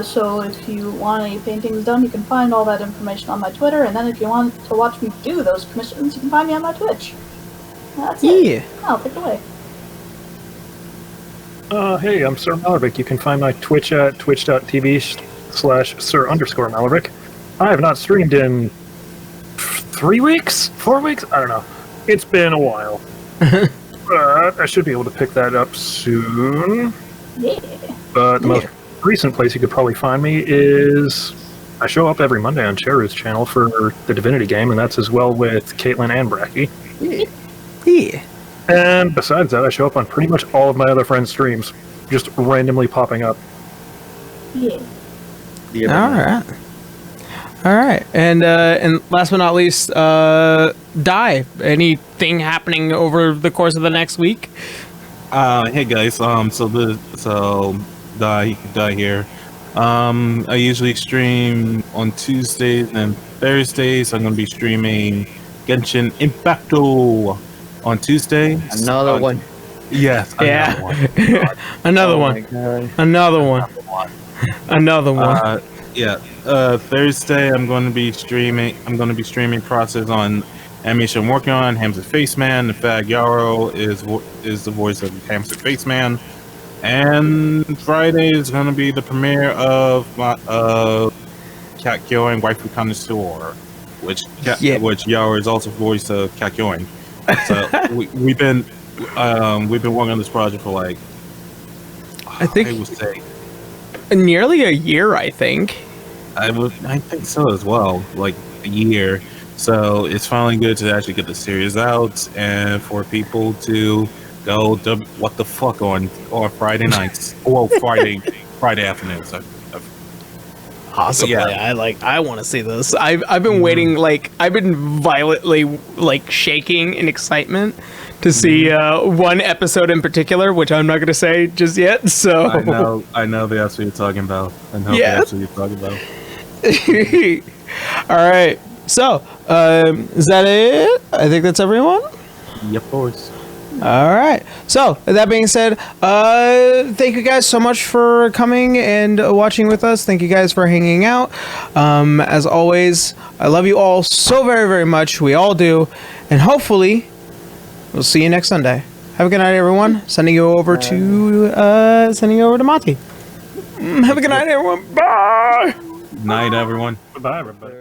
so if you want any paintings done, you can find all that information on my Twitter, and then if you want to watch me do those commissions, you can find me on my Twitch. That's it. I'll take it away. Hey, I'm Sir Maleric. You can find my Twitch at twitch.tv/Sir_Maleric. I have not streamed in 3 weeks? 4 weeks? I don't know. It's been a while. But I should be able to pick that up soon. Yeah. But the most recent place you could probably find me is I show up every Monday on Cheru's channel for the Divinity game, and that's as well with Caitlin and Bracky. Yeah. And besides that, I show up on pretty much all of my other friends' streams, just randomly popping up. Yeah. All right. And last but not least, Die. Anything happening over the course of the next week? Hey guys, Die here. I usually stream on Tuesdays and Thursdays. I'm gonna be streaming Genshin Impacto on Tuesday. Another one. Yes. Yeah. Another one. Another one. Another one. Thursday I'm going to be streaming. process on animation I'm working on. Hamster Faceman. In fact, Yaro is the voice of Hamster Faceman. And Friday is going to be the premiere of my Kakyoin Waifu Connoisseur, which Yaro is also voice of Kakyoin. So we've been working on this project for I would say nearly a year. I think so as well, like a year. So it's finally good to actually get the series out and for people to go what the fuck on Friday nights. Well, Friday afternoons. Possibly. Yeah. I want to see this. I've been waiting, I've been violently shaking in excitement to see one episode in particular, which I'm not going to say just yet. So I know the episode you're talking about. Yeah. All right. So, is that it? I think that's everyone. Yep, boys. All right. So, that being said, thank you guys so much for coming and watching with us. Thank you guys for hanging out. As always, I love you all so very, very much. We all do. And hopefully, we'll see you next Sunday. Have a good night, everyone. Sending you over to Maki. Have a good night, everyone. Bye. Night, everyone. Goodbye, everybody.